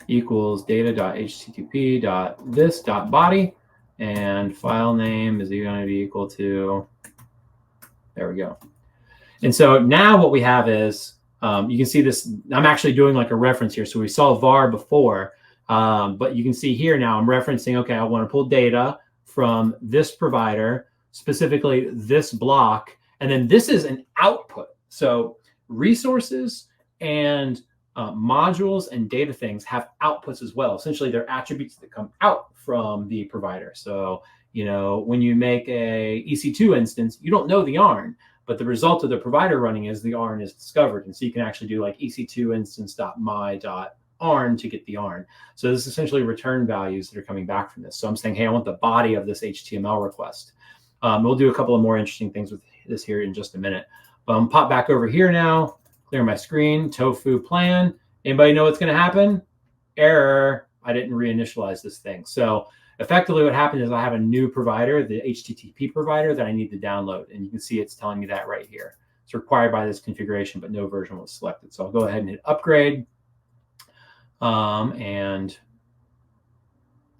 equals data.http.this.body. And file name is going to be equal to, there we go. And so now what we have is, you can see this, I'm actually doing like a reference here. So we saw var before, but you can see here now I'm referencing, okay, I want to pull data from this provider, specifically this block, and then this is an output. So resources and modules and data things have outputs as well. Essentially, they're attributes that come out from the provider. So, when you make a EC2 instance, you don't know the yarn, but the result of the provider running is the yarn is discovered. And so you can actually do like EC2 instance.my.arn to get the yarn. So this is essentially return values that are coming back from this. So I'm saying, hey, I want the body of this HTML request. We'll do a couple of more interesting things with this here in just a minute. Pop back over here now. Clear my screen, tofu plan. Anybody know what's going to happen? Error, I didn't reinitialize this thing. So effectively what happened is I have a new provider, the HTTP provider that I need to download. And you can see it's telling me that right here. It's required by this configuration, but no version was selected. So I'll go ahead and hit upgrade. And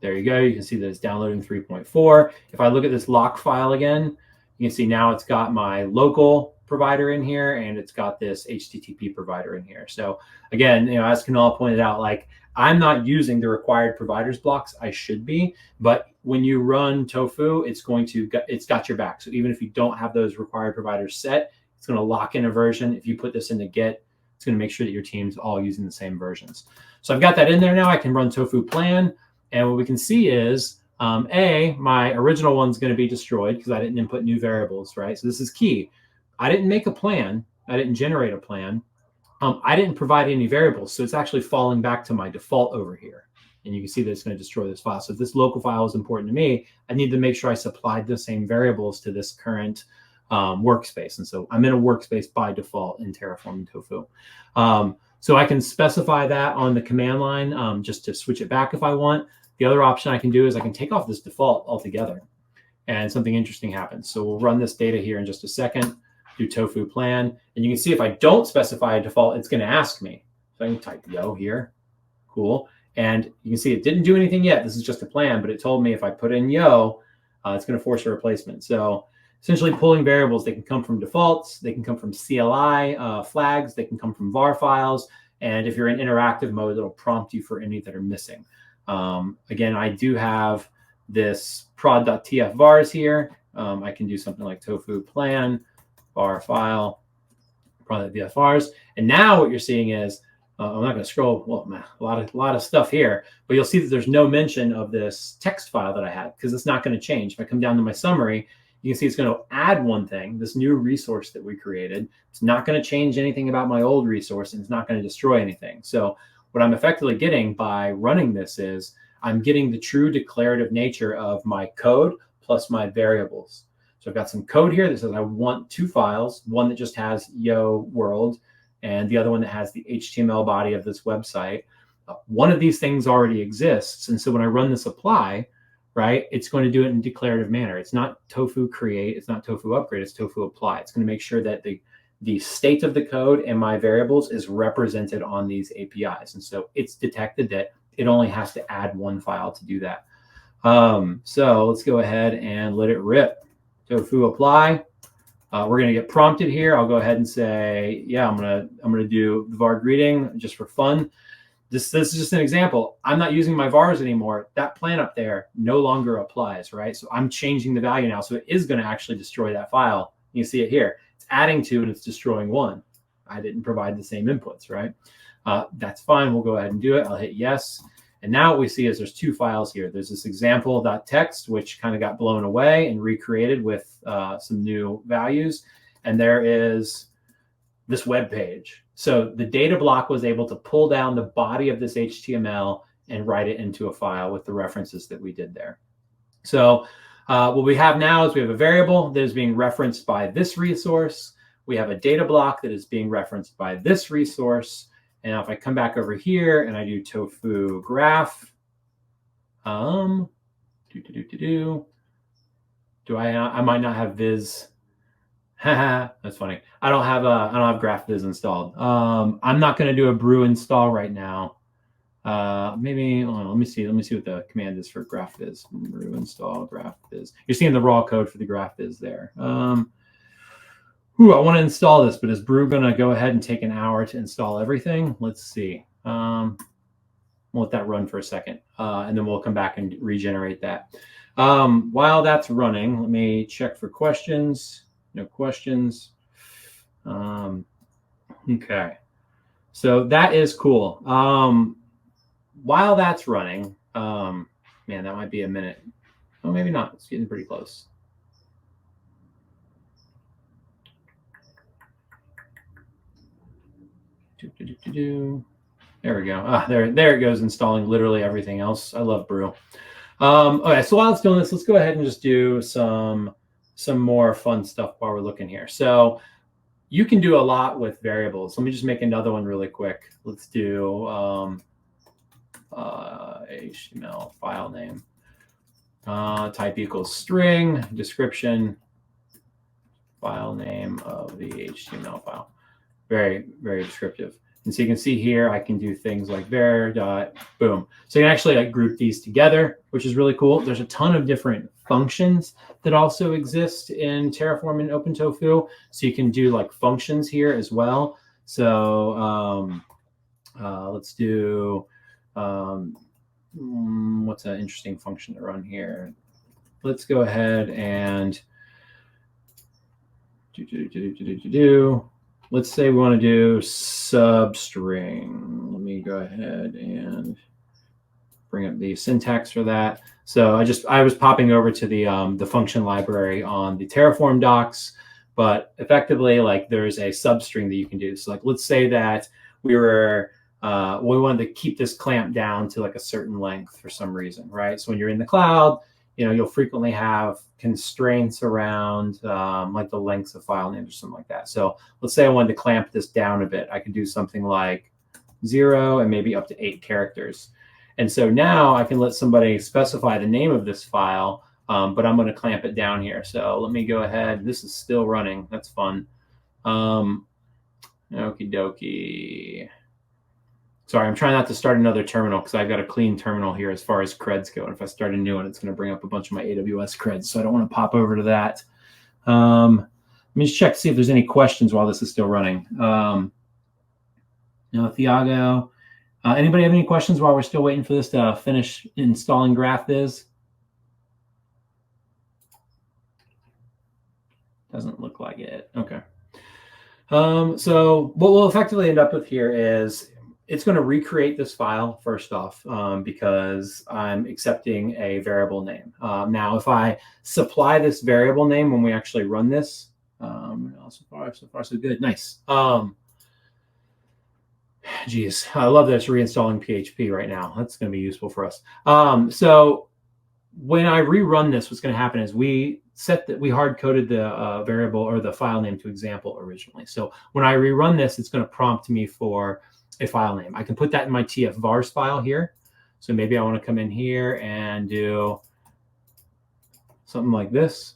there you go. You can see that it's downloading 3.4. If I look at this lock file again, you can see now it's got my local provider in here, and it's got this HTTP provider in here. So again, as Kunal pointed out, like I'm not using the required providers blocks. I should be, but when you run Tofu, it's got your back. So even if you don't have those required providers set, it's going to lock in a version. If you put this into Git, it's going to make sure that your team's all using the same versions. So I've got that in there now. I can run Tofu plan, and what we can see is my original one's going to be destroyed because I didn't input new variables, right? So this is key. I didn't make a plan. I didn't generate a plan. I didn't provide any variables. So it's actually falling back to my default over here. And you can see that it's going to destroy this file. So if this local file is important to me, I need to make sure I supplied the same variables to this current workspace. And so I'm in a workspace by default in Terraform and Tofu. So I can specify that on the command line just to switch it back if I want. The other option I can do is I can take off this default altogether. And something interesting happens. So we'll run this data here in just a second. Do tofu plan, and you can see if I don't specify a default, it's going to ask me. So I can type yo here, cool, and you can see it didn't do anything yet. This is just a plan, but it told me if I put in yo, it's going to force a replacement. So essentially, pulling variables, they can come from defaults, they can come from CLI flags, they can come from var files, and if you're in interactive mode, it'll prompt you for any that are missing. Again, I do have this prod.tf vars here. I can do something like tofu plan. Var file, probably VFRs. And now what you're seeing is, I'm not going to scroll, well, man, a lot of stuff here, but you'll see that there's no mention of this text file that I had because it's not going to change. If I come down to my summary, You can see it's going to add one thing, this new resource that we created. It's not going to change anything about my old resource, and it's not going to destroy anything. So what I'm effectively getting by running this is I'm getting the true declarative nature of my code plus my variables. So I've got some code here that says I want two files, one that just has yo world and the other one that has the HTML body of this website. One of these things already exists. And so when I run this apply, right, it's going to do it in a declarative manner. It's not tofu create, it's not tofu upgrade, it's tofu apply. It's going to make sure that the state of the code and my variables is represented on these APIs. And so it's detected that it only has to add one file to do that. So let's go ahead and let it rip. Tofu apply. We're going to get prompted here. I'll go ahead and say, yeah, I'm going to do the var greeting just for fun. This is just an example. I'm not using my vars anymore. That plan up there no longer applies, right? So I'm changing the value now. So it is going to actually destroy that file. You see it here. It's adding 2 and it's destroying 1. I didn't provide the same inputs, right? That's fine. We'll go ahead and do it. I'll hit yes. And now what we see is there's 2 files here. There's this example.txt, which kind of got blown away and recreated with some new values. And there is this web page. So the data block was able to pull down the body of this HTML and write it into a file with the references that we did there. So what we have now is we have a variable that is being referenced by this resource. We have a data block that is being referenced by this resource. And now if I come back over here and I do tofu graph, I might not have viz. That's funny. I don't have graph viz installed. I'm not going to do a brew install right now. Maybe let me see what the command is for graph viz. Brew install graph viz. You're seeing the raw code for the graph viz there. I want to install this, but is brew going to go ahead and take an hour to install everything? Let's see. We'll let that run for a second, and then we'll come back and regenerate that. While that's running, let me check for questions. No questions. Okay. So that is cool. While that's running, man, that might be a minute. Oh, maybe not. It's getting pretty close. There we go. There it goes, installing literally everything else. I love brew. Okay, so while it's doing this, let's go ahead and just do some more fun stuff while we're looking here. So you can do a lot with variables. Let me just make another one really quick. Let's do HTML file name. Type equals string, description, file name of the HTML file. Very, very descriptive. And so you can see here, I can do things like var dot boom. So you can actually like group these together, which is really cool. There's a ton of different functions that also exist in Terraform and OpenTofu. So you can do like functions here as well. So let's do, what's an interesting function to run here? Let's go ahead and let's say we want to do substring. Let me go ahead and bring up the syntax for that. So I was popping over to the function library on the Terraform docs, but effectively like there's a substring that you can do. So like let's say that we wanted to keep this clamp down to like a certain length for some reason, right? So when you're in the cloud, you'll frequently have constraints around like the lengths of file names or something like that. So let's say I wanted to clamp this down a bit. I could do something like 0 and maybe up to 8 characters. And so now I can let somebody specify the name of this file, but I'm going to clamp it down here. So let me go ahead. This is still running. That's fun. Okie dokie. Sorry, I'm trying not to start another terminal because I've got a clean terminal here as far as creds go. And if I start a new one, it's going to bring up a bunch of my AWS creds. So I don't want to pop over to that. Let me just check to see if there's any questions while this is still running. No, Thiago. Anybody have any questions while we're still waiting for this to finish installing GraphViz? Doesn't look like it. Okay. So what we'll effectively end up with here is it's going to recreate this file first off because I'm accepting a variable name. Now, if I supply this variable name when we actually run this, so far so good. Nice. Geez, I love that it's reinstalling PHP right now. That's going to be useful for us. So when I rerun this, what's going to happen is we hard coded the variable or the file name to example originally. So when I rerun this, it's going to prompt me for a file name. I can put that in my tf-vars file here. So maybe I want to come in here and do something like this.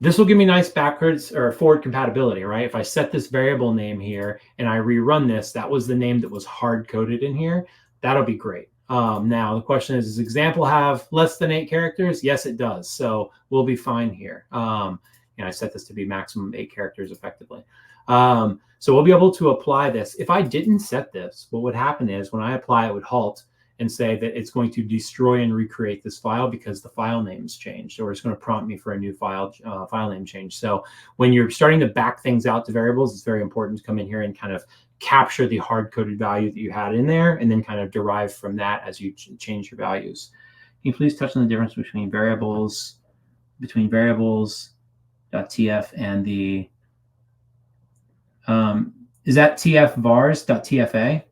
This will give me nice backwards or forward compatibility, right? If I set this variable name here and I rerun this, that was the name that was hard coded in here. That'll be great. Now the question is, does example have less than 8 characters? Yes, it does. So we'll be fine here. And I set this to be maximum 8 characters effectively. So we'll be able to apply this. If I didn't set this, what would happen is when I apply, it would halt and say that it's going to destroy and recreate this file because the file name's changed, or it's going to prompt me for a new file name change. So when you're starting to back things out to variables, it's very important to come in here and kind of capture the hard-coded value that you had in there and then kind of derive from that as you change your values. Can you please touch on the difference between variables.tf and the, is that tf-vars.tfa?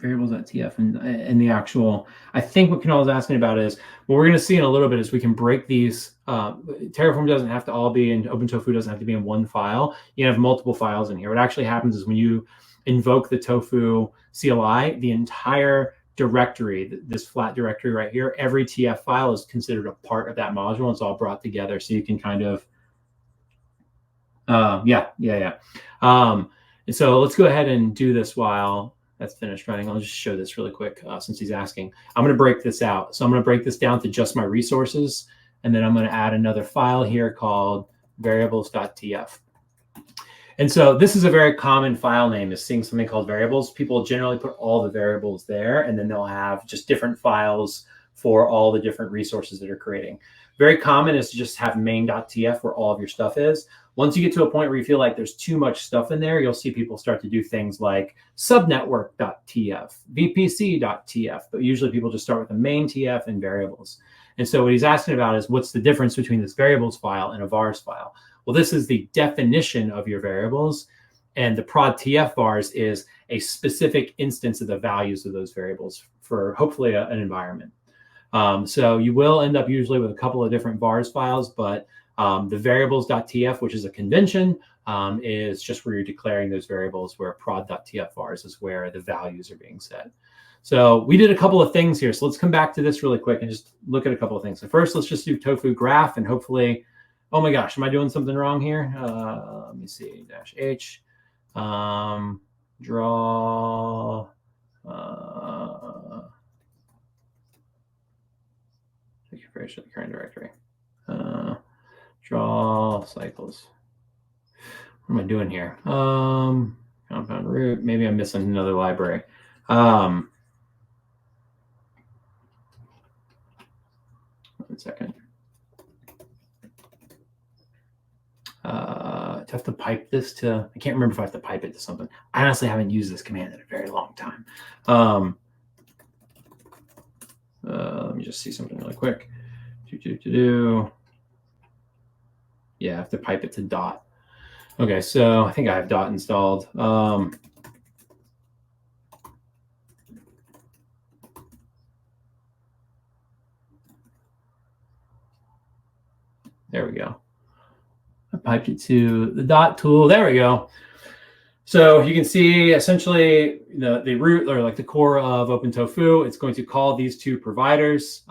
Variables.tf and the actual, I think what Kunal is asking about is, what we're going to see in a little bit is we can break these. Terraform doesn't have to all be in, OpenTofu doesn't have to be in one file. You have multiple files in here. What actually happens is when you invoke the tofu CLI, the entire directory, this flat directory right here, every TF file is considered a part of that module. It's all brought together. So you can kind of, and so let's go ahead and do this while that's finished running. I'll just show this really quick since he's asking. I'm going to break this out. So I'm going to break this down to just my resources. And then I'm going to add another file here called variables.tf. And so this is a very common file name, is seeing something called variables. People generally put all the variables there, and then they'll have just different files for all the different resources that are creating. Very common is to just have main.tf where all of your stuff is. Once you get to a point where you feel like there's too much stuff in there, you'll see people start to do things like subnetwork.tf, vpc.tf, but usually people just start with the main TF and variables. And so what he's asking about is, what's the difference between this variables file and a vars file? Well, this is the definition of your variables, and the prod TF vars is a specific instance of the values of those variables for hopefully an environment. So you will end up usually with a couple of different vars files, but the variables.tf, which is a convention, is just where you're declaring those variables, where prod.tf vars is where the values are being set. So we did a couple of things here. So let's come back to this really quick and just look at a couple of things. So first, let's just do tofu graph, and hopefully, oh my gosh, am I doing something wrong here? Let me see, -h, draw, configuration of the current directory. Draw cycles. What am I doing here? Compound root. Maybe I'm missing another library. 1 second. I have to pipe this to, I can't remember if I have to pipe it to something. I honestly haven't used this command in a very long time. Let me just see something really quick. Yeah, I have to pipe it to dot. Okay, so I think I have dot installed. There we go. I piped it to the dot tool. There we go. So you can see essentially the root, or like the core of OpenTofu, it's going to call these two providers.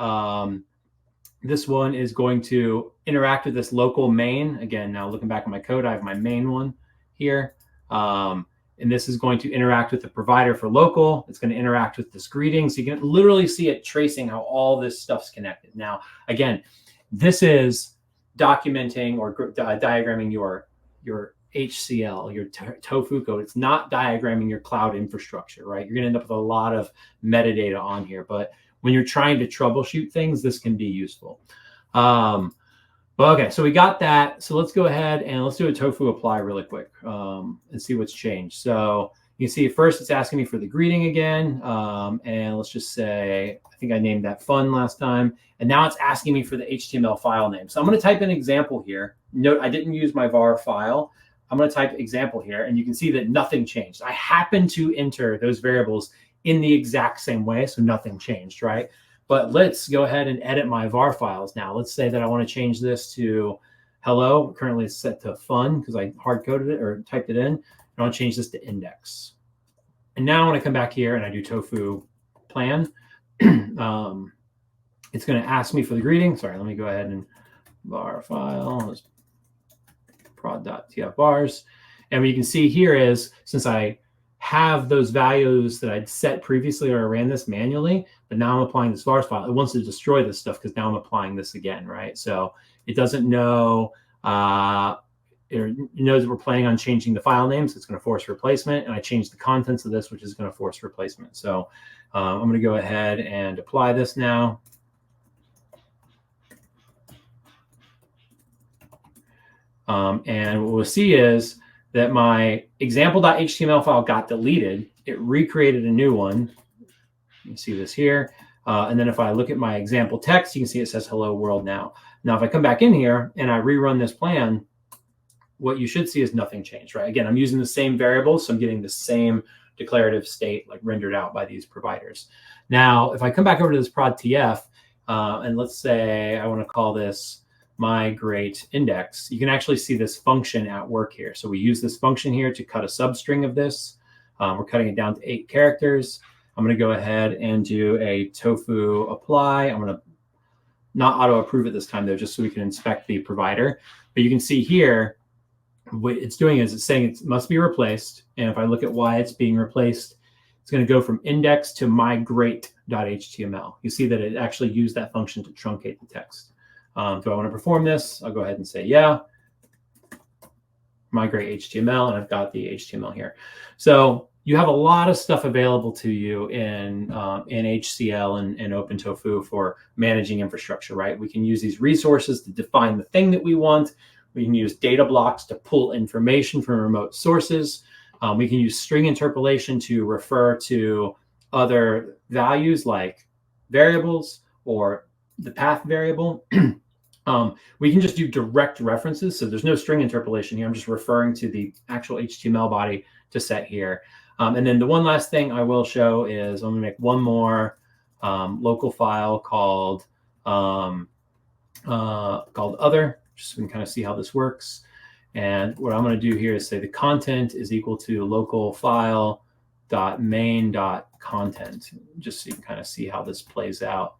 This one is going to interact with this local main. Again, now looking back at my code, I have my main one here. And this is going to interact with the provider for local. It's going to interact with this greeting. So you can literally see it tracing how all this stuff's connected. Now, again, this is documenting or diagramming your HCL, your tofu code. It's not diagramming your cloud infrastructure, right? You're going to end up with a lot of metadata on here, but when you're trying to troubleshoot things, this can be useful. Well, okay, so we got that. So let's go ahead and let's do a tofu apply really quick and see what's changed. So you can see first it's asking me for the greeting again. And let's just say, I think I named that fun last time. And now it's asking me for the HTML file name. So I'm going to type an example here. Note, I didn't use my var file. I'm going to type example here, and you can see that nothing changed. I happen to enter those variables in the exact same way, so nothing changed, right? But let's go ahead and edit my var files now. Let's say that I want to change this to hello. Currently it's set to fun because I hard-coded it or typed it in. I want to change this to index. And now when I come back here and I do tofu plan, it's going to ask me for the greeting. Sorry, let me go ahead and var file, prod.tf bars. And what you can see here is, since I have those values that I'd set previously or I ran this manually, but now I'm applying this vars file, it wants to destroy this stuff because now I'm applying this again, right? So it doesn't know, it knows that we're planning on changing the file names. So it's going to force replacement. And I changed the contents of this, which is going to force replacement. So I'm going to go ahead and apply this now. And what we'll see is that my example.html file got deleted. It recreated a new one. You can see this here. And then if I look at my example text, you can see it says hello world now. Now, if I come back in here and I rerun this plan, what you should see is nothing changed, right? Again, I'm using the same variables, so I'm getting the same declarative state like rendered out by these providers. Now, if I come back over to this prod TF, and let's say I want to call this migrate index, you can actually see this function at work here. So we use this function here to cut a substring of this. We're cutting it down to 8 characters. I'm going to go ahead and do a tofu apply. I'm going to not auto approve it this time though, just so we can inspect the provider. But you can see here, what it's doing is it's saying it must be replaced. And if I look at why it's being replaced, it's going to go from index to migrate.html. You see that it actually used that function to truncate the text. Do I want to perform this? I'll go ahead and say, yeah, migrate HTML, and I've got the HTML here. So you have a lot of stuff available to you in HCL and OpenTofu for managing infrastructure, right? We can use these resources to define the thing that we want. We can use data blocks to pull information from remote sources. We can use string interpolation to refer to other values like variables or the path variable. We can just do direct references. So there's no string interpolation here. I'm just referring to the actual HTML body to set here. And then the one last thing I will show is I'm going to make one more local file called other, just so we can kind of see how this works. And what I'm going to do here is say the content is equal to local file dot main dot content, just so you can kind of see how this plays out.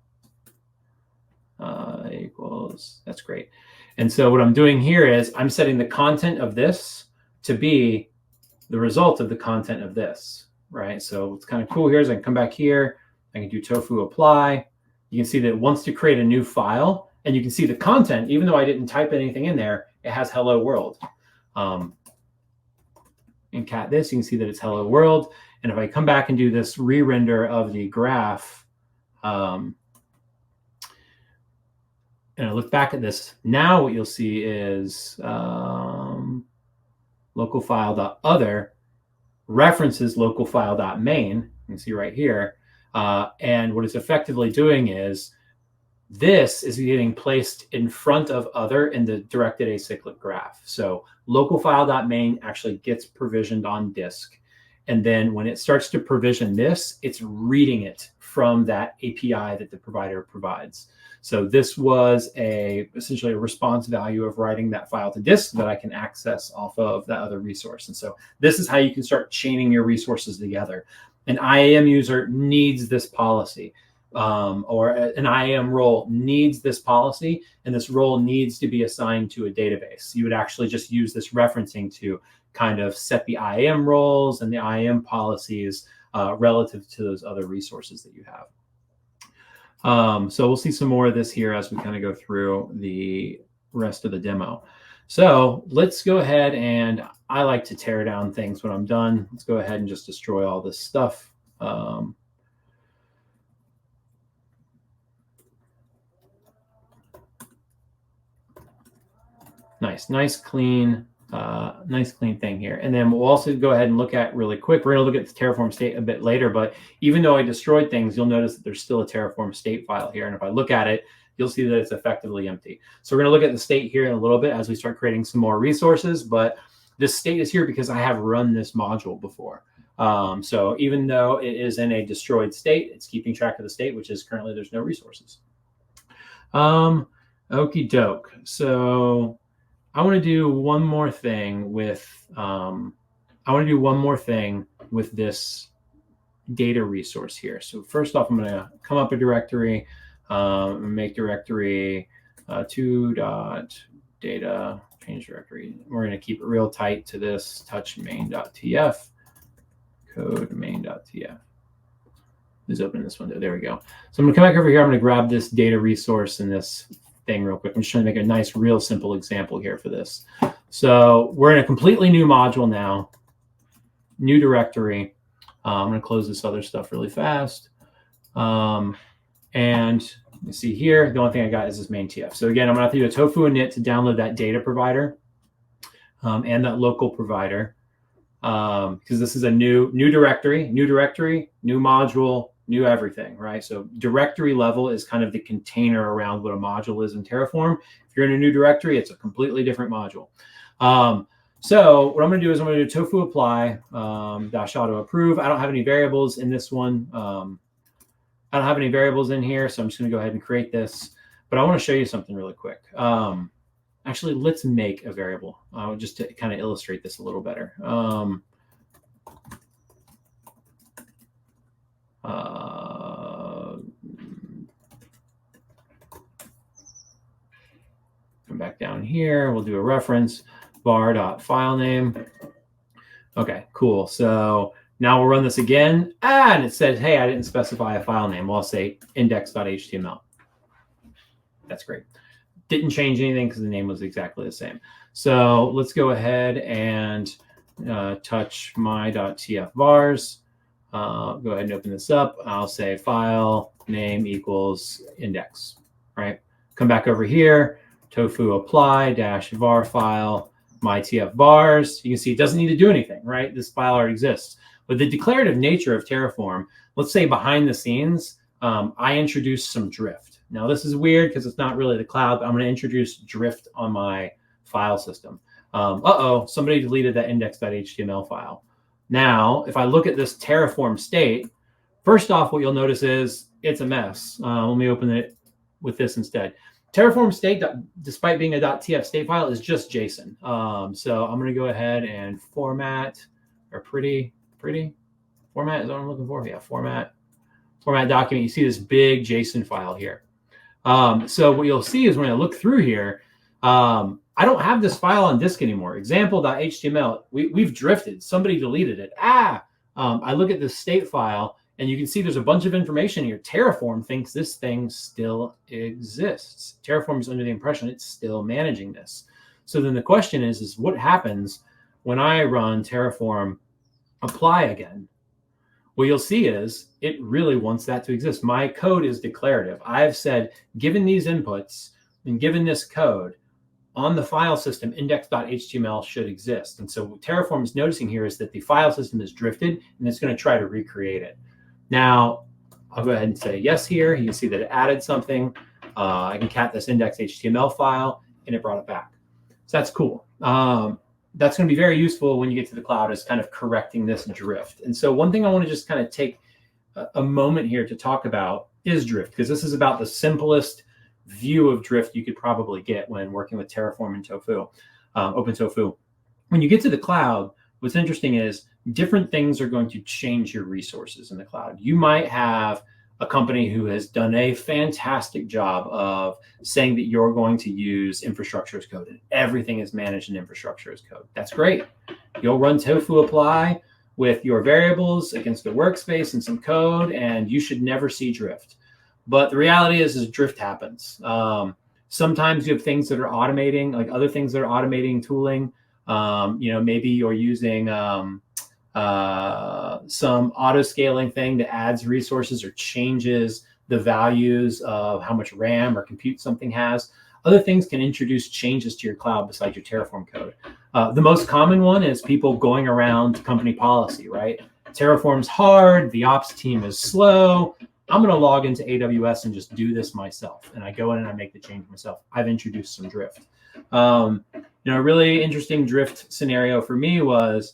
Equals, that's great. And so what I'm doing here is I'm setting the content of this to be the result of the content of this, right? So what's kind of cool here is I can come back here, I can do tofu apply. You can see that it wants to create a new file, and you can see the content, even though I didn't type anything in there, it has hello world. In cat this, you can see that it's hello world. And if I come back and do this re-render of the graph, and I look back at this, now what you'll see is local file.other references local file.main. You can see right here. And what it's effectively doing is this is getting placed in front of other in the directed acyclic graph. So local file.main actually gets provisioned on disk. And then when it starts to provision this, it's reading it from that API that the provider provides. So this was essentially a response value of writing that file to disk that I can access off of that other resource. And so this is how you can start chaining your resources together. An IAM user needs this policy, or an IAM role needs this policy, and this role needs to be assigned to a database. You would actually just use this referencing to kind of set the IAM roles and the IAM policies relative to those other resources that you have. So we'll see some more of this here as we kind of go through the rest of the demo. So let's go ahead, and I like to tear down things when I'm done. Let's go ahead and just destroy all this stuff. Nice clean thing here. And then we'll also go ahead and look at really quick. We're going to look at the Terraform state a bit later, but even though I destroyed things, you'll notice that there's still a Terraform state file here. And if I look at it, you'll see that it's effectively empty. So we're going to look at the state here in a little bit as we start creating some more resources, but this state is here because I have run this module before. So even though it is in a destroyed state, it's keeping track of the state, which is currently there's no resources. Okie doke. So I want to do one more thing with this data resource here. So first off, I'm going to come up a directory, make directory 2.data change directory. We're going to keep it real tight to this touch main.tf code main.tf. Let's open this window. There we go. So I'm going to come back over here. I'm going to grab this data resource and this thing real quick. I'm just trying to make a nice, real simple example here for this. So we're in a completely new module now, new directory. I'm going to close this other stuff really fast. And you see here, the only thing I got is this main TF. So again, I'm going to have to do a tofu init to download that data provider and that local provider because this is a new directory, new module, new everything, right? So directory level is kind of the container around what a module is in Terraform. If you're in a new directory, it's a completely different module. So what I'm going to do is I'm going to do tofu apply dash auto approve. I don't have any variables in this one. I don't have any variables in here, so I'm just going to go ahead and create this. But I want to show you something really quick. Actually, let's make a variable just to kind of illustrate this a little better. Come back down here. We'll do a reference var.filename. Okay, cool. So now we'll run this again. And it says, hey, I didn't specify a file name. Well, I'll say index.html. That's great. Didn't change anything because the name was exactly the same. So let's go ahead and touch my.tf vars. Go ahead and open this up. I'll say file name equals index, right? Come back over here, tofu apply dash var file my tf vars. You can see it doesn't need to do anything, right? This file already exists. But the declarative nature of Terraform, let's say behind the scenes, I introduced some drift. Now this is weird because it's not really the cloud, but I'm going to introduce drift on my file system. Somebody deleted that index.html file. Now, if I look at this Terraform state, first off, what you'll notice is it's a mess. Let me open it with this instead. Terraform state, despite being a .tf state file, is just JSON. So I'm going to go ahead and format, or pretty format is what I'm looking for. Yeah, format document. You see this big JSON file here. So what you'll see is when I look through here, I don't have this file on disk anymore. Example.html, we've drifted. Somebody deleted it. I look at this state file, and you can see there's a bunch of information here. Terraform thinks this thing still exists. Terraform is under the impression it's still managing this. So then the question is what happens when I run Terraform apply again? What you'll see is it really wants that to exist. My code is declarative. I've said, given these inputs and given this code, on the file system, index.html should exist. And so what Terraform is noticing here is that the file system is drifted, and it's going to try to recreate it. Now, I'll go ahead and say yes here. You can see that it added something. I can cat this index.html file, and it brought it back. So that's cool. That's going to be very useful when you get to the cloud, is kind of correcting this drift. And so one thing I want to just kind of take a moment here to talk about is drift, because this is about the simplest view of drift you could probably get when working with Terraform and Tofu, OpenTofu. When you get to the cloud, what's interesting is different things are going to change your resources in the cloud. You might have a company who has done a fantastic job of saying that you're going to use infrastructure as code and everything is managed in infrastructure as code. That's great. You'll run tofu apply with your variables against the workspace and some code, and you should never see drift. But the reality is drift happens. Sometimes you have things that are automating, like other things that are automating tooling. Maybe you're using some auto scaling thing that adds resources or changes the values of how much RAM or compute something has. Other things can introduce changes to your cloud besides your Terraform code. The most common one is people going around company policy, right? Terraform's hard, the ops team is slow. I'm going to log into AWS and just do this myself. And I go in and I make the change myself. I've introduced some drift. A really interesting drift scenario for me was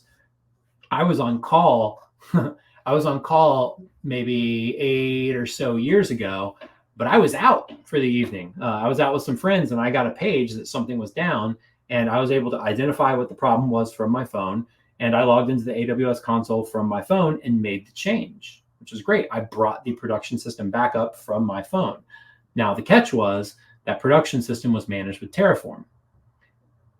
I was on call. I was on call maybe 8 or so years ago, but I was out for the evening. I was out with some friends and I got a page that something was down, and I was able to identify what the problem was from my phone. And I logged into the AWS console from my phone and made the change, which was great. I brought the production system back up from my phone. Now, the catch was that production system was managed with Terraform.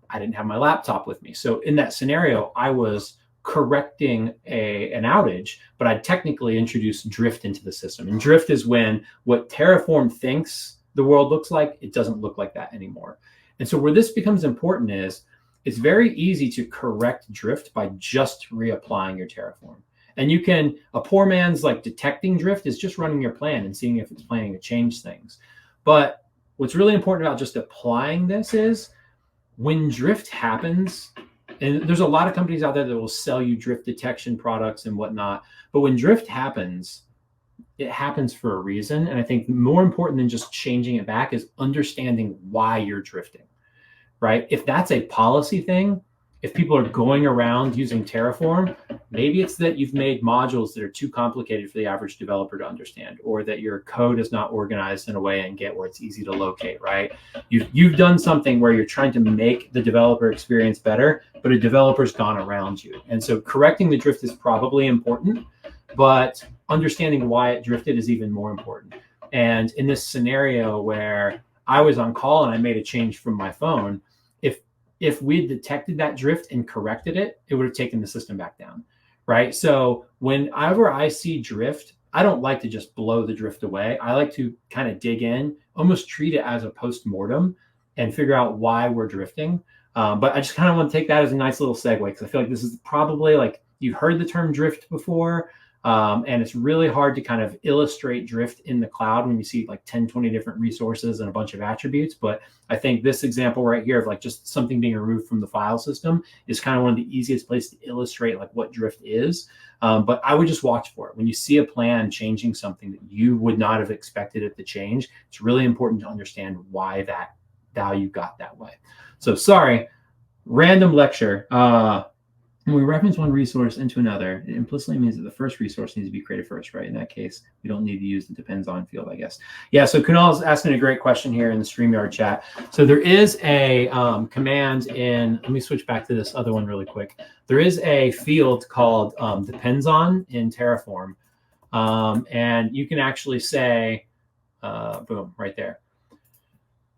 I didn't have my laptop with me. So in that scenario, I was correcting an outage, but I technically introduced drift into the system. And drift is when what Terraform thinks the world looks like, it doesn't look like that anymore. And so where this becomes important is it's very easy to correct drift by just reapplying your Terraform. And you can, a poor man's like detecting drift is just running your plan and seeing if it's planning to change things. But what's really important about just applying this is when drift happens, and there's a lot of companies out there that will sell you drift detection products and whatnot, but when drift happens, it happens for a reason. And I think more important than just changing it back is understanding why you're drifting, right? If that's a policy thing, if people are going around using Terraform, maybe it's that you've made modules that are too complicated for the average developer to understand, or that your code is not organized in a way and Git where it's easy to locate, right? You've done something where you're trying to make the developer experience better, but a developer's gone around you. And so correcting the drift is probably important, but understanding why it drifted is even more important. And in this scenario where I was on call and I made a change from my phone, if we had detected that drift and corrected it, it would have taken the system back down, right? So whenever I see drift, I don't like to just blow the drift away. I like to kind of dig in, almost treat it as a post-mortem and figure out why we're drifting. But I just kind of want to take that as a nice little segue, because I feel like this is probably like you've heard the term drift before. And it's really hard to kind of illustrate drift in the cloud when you see like 10, 20 different resources and a bunch of attributes. But I think this example right here of like just something being removed from the file system is kind of one of the easiest places to illustrate like what drift is. But I would just watch for it. When you see a plan changing something that you would not have expected it to change, it's really important to understand why that value got that way. So sorry, random lecture. When we reference one resource into another, it implicitly means that the first resource needs to be created first, right? In that case, we don't need to use the depends on field, I guess. Yeah, so Kunal is asking a great question here in the StreamYard chat. So there is a command in, let me switch back to this other one really quick. There is a field called depends on in Terraform. And you can actually say, boom, right there.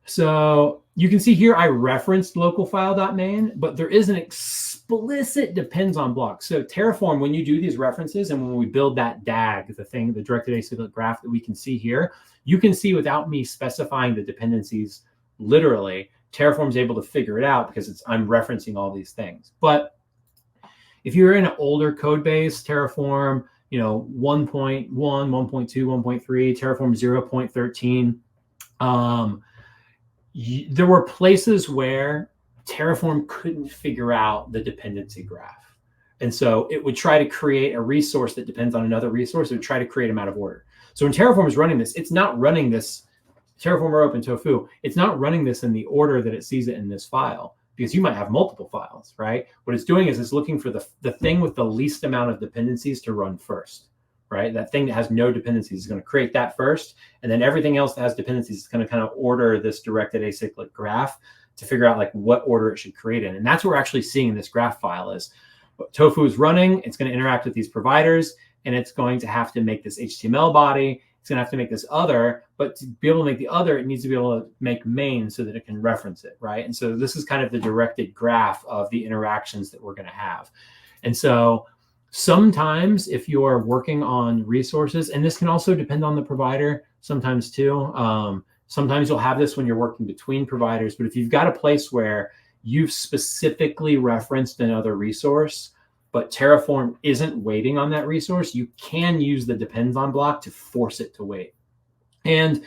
So you can see here I referenced localfile.main, but there is an explicit depends on block. So Terraform, when you do these references and when we build that DAG, the thing, the directed acyclic graph that we can see here, you can see without me specifying the dependencies literally, Terraform's able to figure it out because I'm referencing all these things. But if you're in an older code base, Terraform, 1.1, 1.2, 1.3, Terraform 0.13, there were places where Terraform couldn't figure out the dependency graph. And so it would try to create a resource that depends on another resource. It would try to create them out of order. So when Terraform is running this, it's not running this, Terraform or OpenTofu, it's not running this in the order that it sees it in this file, because you might have multiple files, right? What it's doing is it's looking for the thing with the least amount of dependencies to run first. Right? That thing that has no dependencies is going to create that first. And then everything else that has dependencies is going to kind of order this directed acyclic graph to figure out like what order it should create in. And that's what we're actually seeing in this graph file is Tofu is running. It's going to interact with these providers, and it's going to have to make this HTML body. It's going to have to make this other, but to be able to make the other, it needs to be able to make main so that it can reference it, right? And so this is kind of the directed graph of the interactions that we're going to have. And so sometimes if you're working on resources, and this can also depend on the provider sometimes too. Sometimes you'll have this when you're working between providers, but if you've got a place where you've specifically referenced another resource, but Terraform isn't waiting on that resource, you can use the depends on block to force it to wait. And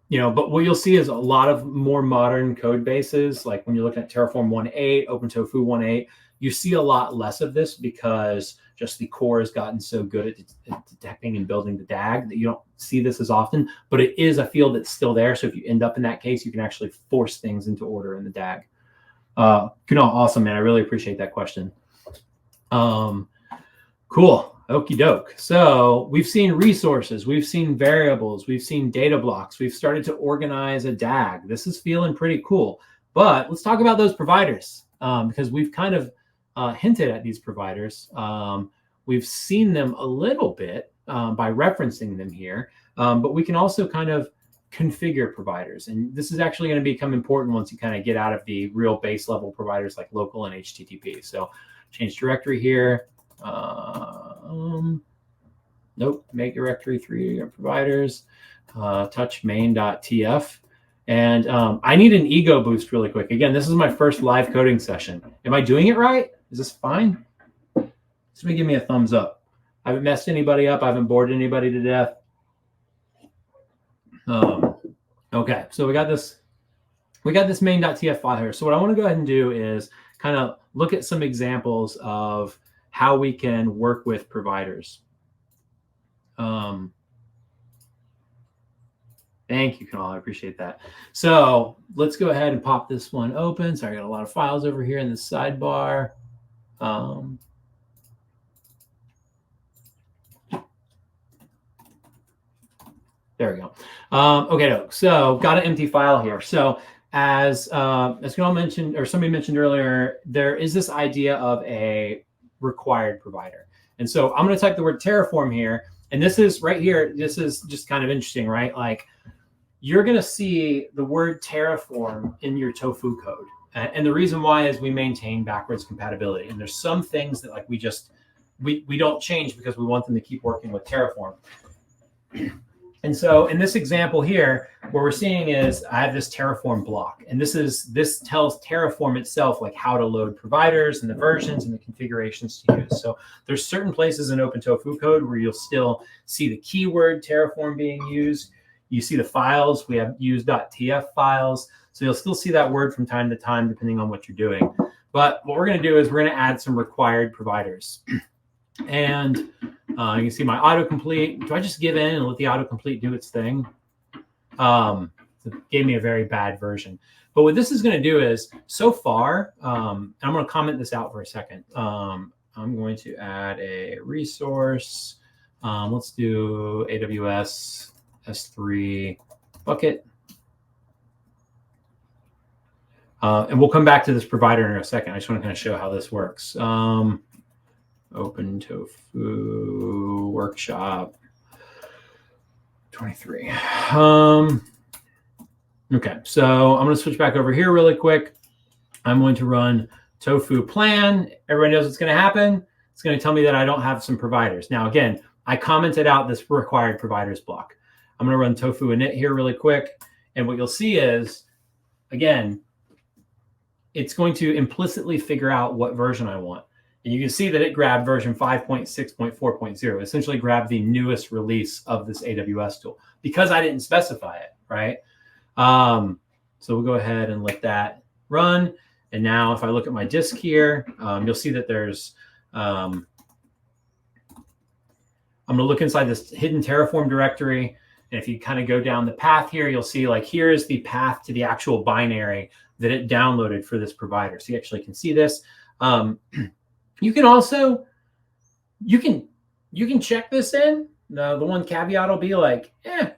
but what you'll see is a lot of more modern code bases. Like when you're looking at Terraform 1.8, OpenTofu 1.8, you see a lot less of this because just the core has gotten so good at detecting and building the DAG that you don't see this as often, but it is a field that's still there. So if you end up in that case, you can actually force things into order in the DAG. Awesome, man. I really appreciate that question. Cool. Okie doke. So we've seen resources, we've seen variables, we've seen data blocks, we've started to organize a DAG. This is feeling pretty cool. But let's talk about those providers because we've kind of hinted at these providers. We've seen them a little bit by referencing them here, but we can also kind of configure providers. And this is actually going to become important once you kind of get out of the real base level providers like local and HTTP. So change directory here. Nope, make directory 3 providers, touch main.tf. And I need an ego boost really quick. Again, this is my first live coding session. Am I doing it right? Is this fine? Somebody give me a thumbs up. I haven't messed anybody up. I haven't bored anybody to death. Okay, so we got this main.tf file here. So what I want to go ahead and do is kind of look at some examples of how we can work with providers. Thank you, Kunal. I appreciate that. So let's go ahead and pop this one open. Sorry, I got a lot of files over here in the sidebar. There we go. Okay, so got an empty file here. So as Kunal mentioned, or somebody mentioned earlier, there is this idea of a required provider. And so I'm going to type the word Terraform here. And this is right here. This is just kind of interesting, right? Like you're going to see the word Terraform in your Tofu code. And the reason why is we maintain backwards compatibility. And there's some things that like we don't change because we want them to keep working with Terraform. And so in this example here, what we're seeing is I have this Terraform block, and this tells Terraform itself like how to load providers and the versions and the configurations to use. So there's certain places in OpenTofu code where you'll still see the keyword Terraform being used. You see the files, we have use.tf files. So you'll still see that word from time to time, depending on what you're doing. But what we're going to do is we're going to add some required providers. And you can see my autocomplete. Do I just give in and let the autocomplete do its thing? It gave me a very bad version. But what this is going to do is, so far, I'm going to comment this out for a second. I'm going to add a resource. Let's do AWS S3 bucket. And we'll come back to this provider in a second. I just want to kind of show how this works. OpenTofu workshop 23. Okay, so I'm going to switch back over here really quick. I'm going to run tofu plan. Everybody knows what's going to happen. It's going to tell me that I don't have some providers. Now, again, I commented out this required providers block. I'm going to run tofu init here really quick. And what you'll see is, again, it's going to implicitly figure out what version I want. And you can see that it grabbed version 5.6.4.0, essentially grabbed the newest release of this AWS tool because I didn't specify it, right? So we'll go ahead and let that run. And now if I look at my disk here, you'll see that there's, I'm going to look inside this hidden Terraform directory. And if you kind of go down the path here, you'll see like here is the path to the actual binary that it downloaded for this provider. So you actually can see this. You can also, you can check this in. The one caveat will be like,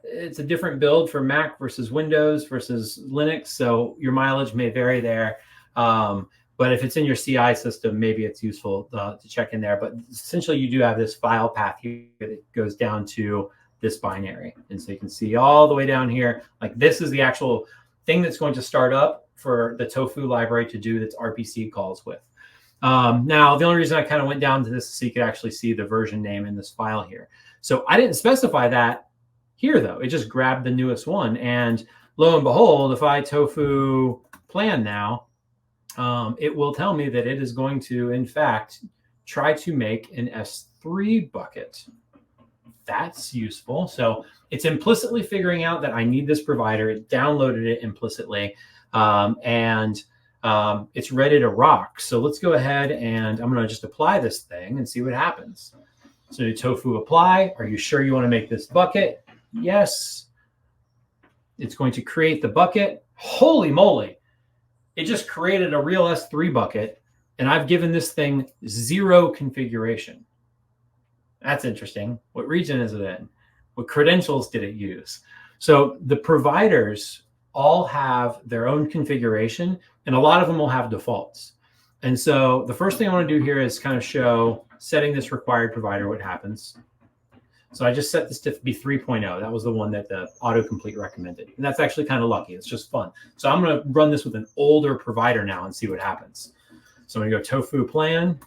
it's a different build for Mac versus Windows versus Linux. So your mileage may vary there. But if it's in your CI system, maybe it's useful to check in there. But essentially you do have this file path here that goes down to this binary. And so you can see all the way down here, like this is the actual thing that's going to start up for the Tofu library to do its RPC calls with. Now, the only reason I kind of went down to this is so you could actually see the version name in this file here. So I didn't specify that here, though. It just grabbed the newest one. And lo and behold, if I tofu plan now, it will tell me that it is going to, in fact, try to make an S3 bucket. that's useful. So it's implicitly figuring out that I need this provider. It downloaded it implicitly, and it's ready to rock. So let's go ahead and I'm going to just apply this thing and see what happens. So tofu apply. Are you sure you want to make this bucket? Yes. It's going to create the bucket. Holy moly. It just created a real S3 bucket, and I've given this thing 0 configuration. That's interesting. What region is it in? What credentials did it use? So the providers all have their own configuration, and a lot of them will have defaults. And so the first thing I want to do here is kind of show setting this required provider what happens. So I just set this to be 3.0. That was the one that the autocomplete recommended. And that's actually kind of lucky. It's just fun. So I'm going to run this with an older provider now and see what happens. So I'm going to go tofu plan.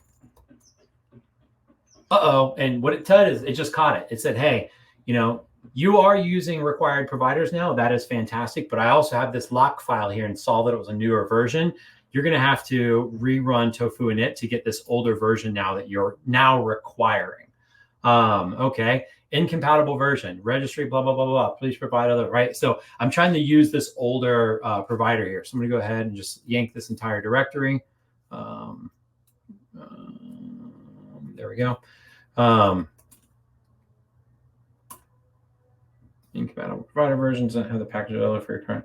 Uh-oh. And what it did is it just caught it. It said, hey, you know, you are using required providers now. That is fantastic. But I also have this lock file here and saw that it was a newer version. You're going to have to rerun tofu init to get this older version now that you're now requiring. Okay. Incompatible version, registry, blah, blah, blah, blah. Please provide other, right? So I'm trying to use this older provider here. So I'm going to go ahead and just yank this entire directory. There we go. Incompatible provider versions don't have the package available for your current.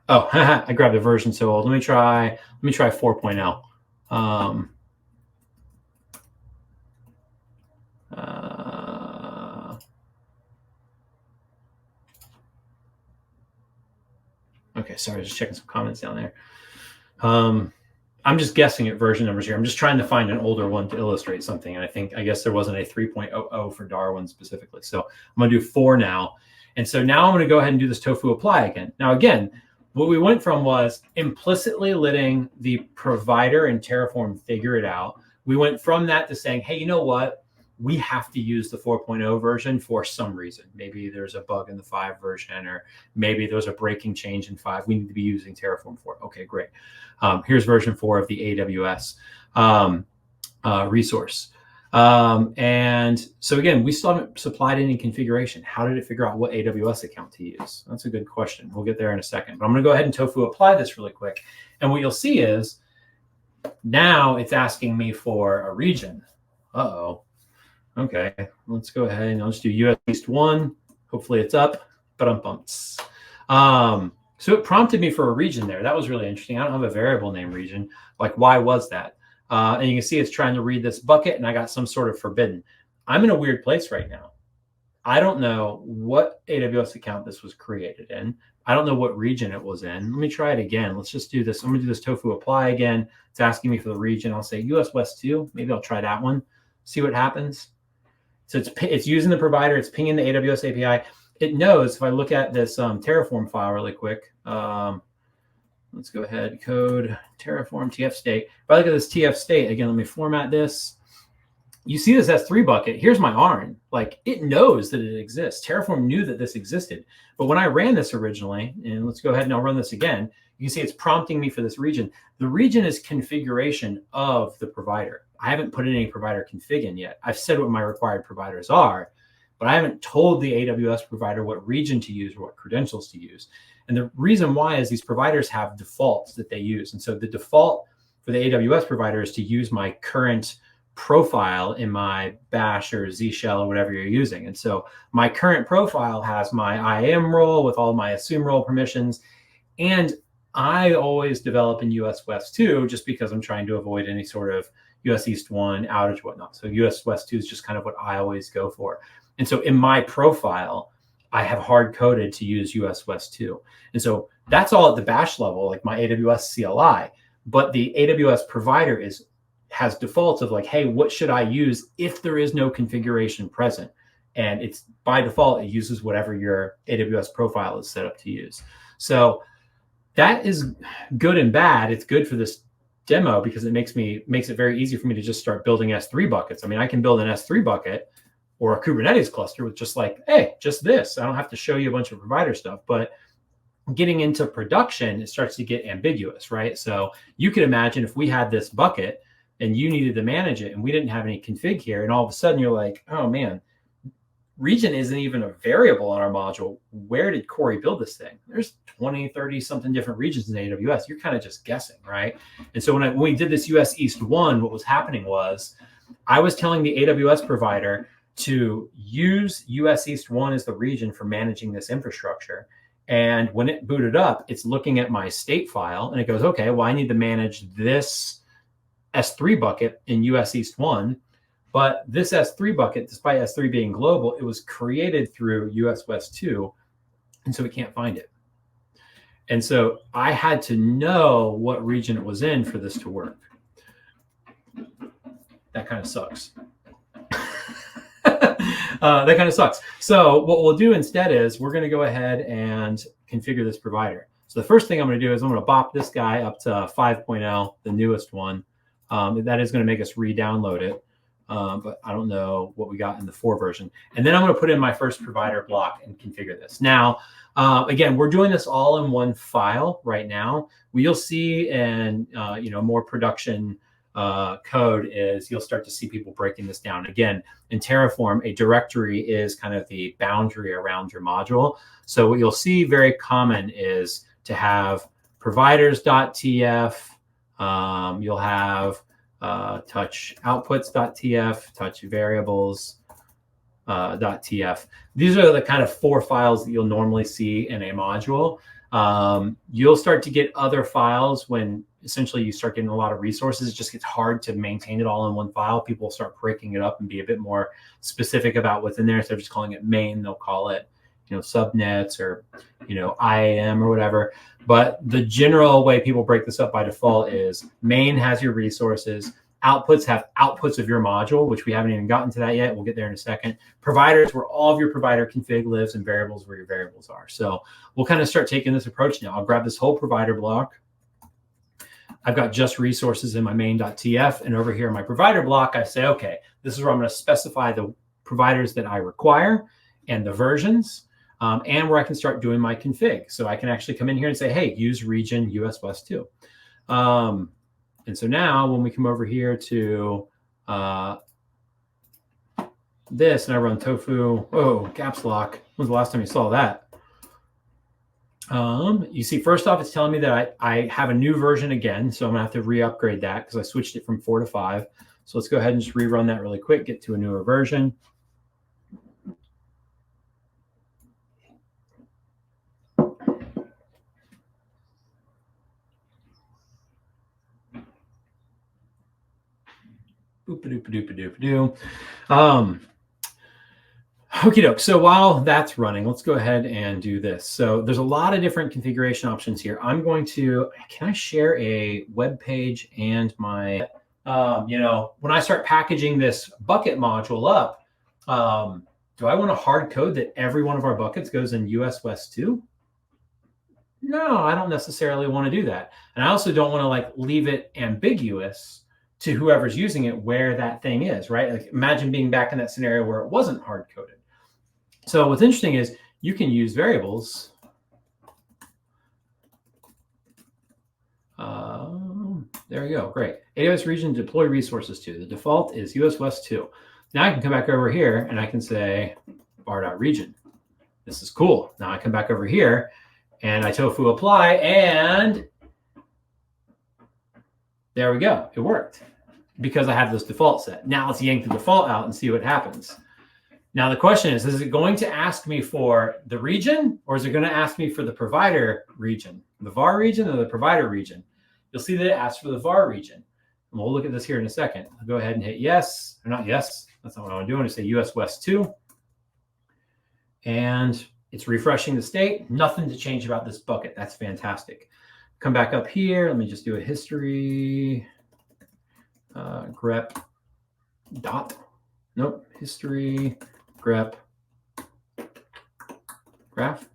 Oh, I grabbed the version so old. Let me try 4.0. Okay, sorry, just checking some comments down there. I'm just guessing at version numbers here. I'm just trying to find an older one to illustrate something. And I guess there wasn't a 3.00 for Darwin specifically. So I'm going to do 4 now. And so now I'm going to go ahead and do this tofu apply again. Now, again, what we went from was implicitly letting the provider in Terraform figure it out. We went from that to saying, hey, you know what? We have to use the 4.0 version for some reason. Maybe there's a bug in the 5 version, or maybe there's a breaking change in 5. We need to be using Terraform 4. Okay, great. Here's version 4 of the AWS resource. And so again, we still haven't supplied any configuration. How did it figure out what AWS account to use? That's a good question. We'll get there in a second. But I'm going to go ahead and tofu apply this really quick. And what you'll see is now it's asking me for a region. Uh-oh. Okay, let's go ahead and I'll just do US East 1. Hopefully it's up, but I'm bumps. So it prompted me for a region there. That was really interesting. I don't have a variable name region. Like, why was that? And you can see it's trying to read this bucket, and I got some sort of forbidden. I'm in a weird place right now. I don't know what AWS account this was created in. I don't know what region it was in. Let me try it again. Let's just do this. I'm going to do this tofu apply again. It's asking me for the region. I'll say US West 2. Maybe I'll try that one. See what happens. So it's using the provider. It's pinging the AWS API. It knows if I look at this Terraform file really quick. Let's go ahead, code Terraform TF state. If I look at this TF state, again, let me format this. You see this S3 bucket. Here's my ARN. Like, it knows that it exists. Terraform knew that this existed. But when I ran this originally, and let's go ahead and I'll run this again, you can see it's prompting me for this region. The region is configuration of the provider. I haven't put in any provider config in yet. I've said what my required providers are, but I haven't told the AWS provider what region to use or what credentials to use. And the reason why is these providers have defaults that they use. And so the default for the AWS provider is to use my current profile in my bash or Z shell or whatever you're using. And so my current profile has my IAM role with all my assume role permissions. And I always develop in US West 2 just because I'm trying to avoid any sort of US East 1 outage, whatnot. So US West 2 is just kind of what I always go for. And so in my profile, I have hard coded to use US West 2. And so that's all at the bash level, like my AWS CLI. But the AWS provider has defaults of like, hey, what should I use if there is no configuration present? And it's by default, it uses whatever your AWS profile is set up to use. So that is good and bad. It's good for this demo because it makes it very easy for me to just start building S3 buckets. I mean, I can build an S3 bucket or a Kubernetes cluster with just like, hey, just this. I don't have to show you a bunch of provider stuff. But getting into production, it starts to get ambiguous, right? So you could imagine if we had this bucket and you needed to manage it and we didn't have any config here, and all of a sudden you're like, oh man, region isn't even a variable on our module. Where did Cory build this thing? There's 20, 30 something different regions in AWS. You're kind of just guessing, right? And so when we did this US East 1, what was happening was I was telling the AWS provider to use US East 1 as the region for managing this infrastructure. And when it booted up, it's looking at my state file and it goes, okay, well, I need to manage this S3 bucket in US East 1. But this S3 bucket, despite S3 being global, it was created through US West 2. And so it can't find it. And so I had to know what region it was in for this to work. That kind of sucks. That kind of sucks. So what we'll do instead is we're going to go ahead and configure this provider. So the first thing I'm going to do is I'm going to bop this guy up to 5.0, the newest one. That is going to make us re-download it. But I don't know what we got in the 4 version. And then I'm going to put in my first provider block and configure this. Now, again, we're doing this all in one file right now. What you'll see in more production code is you'll start to see people breaking this down. Again, in Terraform, a directory is kind of the boundary around your module. So what you'll see very common is to have providers.tf. You'll have touch outputs.tf, touch variables .tf. These are the kind of 4 files that you'll normally see in a module. You'll start to get other files when essentially you start getting a lot of resources. It just gets hard to maintain it all in one file. People will start breaking it up and be a bit more specific about what's in there. Instead of just calling it main, they'll call it, subnets or, IAM or whatever. But the general way people break this up by default is main has your resources. Outputs have outputs of your module, which we haven't even gotten to that yet. We'll get there in a second. Providers, where all of your provider config lives, and variables, where your variables are. So we'll kind of start taking this approach now. I'll grab this whole provider block. I've got just resources in my main.tf. And over here in my provider block, I say, okay, this is where I'm going to specify the providers that I require and the versions, and where I can start doing my config. So I can actually come in here and say, hey, use region US West 2. And so now when we come over here to this and I run tofu, caps lock. When was the last time you saw that? You see, first off, it's telling me that I have a new version again. So I'm gonna have to re-upgrade that because I switched it from 4 to 5. So let's go ahead and just rerun that really quick, get to a newer version. Boop-a-doop-a-doop-a-doop-a-doo. Okie doke. So while that's running, let's go ahead and do this. So there's a lot of different configuration options here. I'm going to, can I share a web page and my, when I start packaging this bucket module up, do I want to hard code that every one of our buckets goes in US West 2? No, I don't necessarily want to do that. And I also don't want to leave it ambiguous to whoever's using it where that thing is, right? Like imagine being back in that scenario where it wasn't hard coded. So what's interesting is you can use variables. There we go, great. AWS region deploy resources to. The default is US West 2. Now I can come back over here and I can say var.region. This is cool. Now I come back over here and I tofu apply and there we go. It worked because I have this default set. Now let's yank the default out and see what happens. Now the question is it going to ask me for the region or is it going to ask me for the provider region, the var region or the provider region? You'll see that it asks for the var region. And we'll look at this here in a second. I'll go ahead and hit yes, or not yes. That's not what I want to do. I want to say US West 2. And it's refreshing the state. Nothing to change about this bucket. That's fantastic. Come back up here. Let me just do a history grep dot. Nope. History grep graph.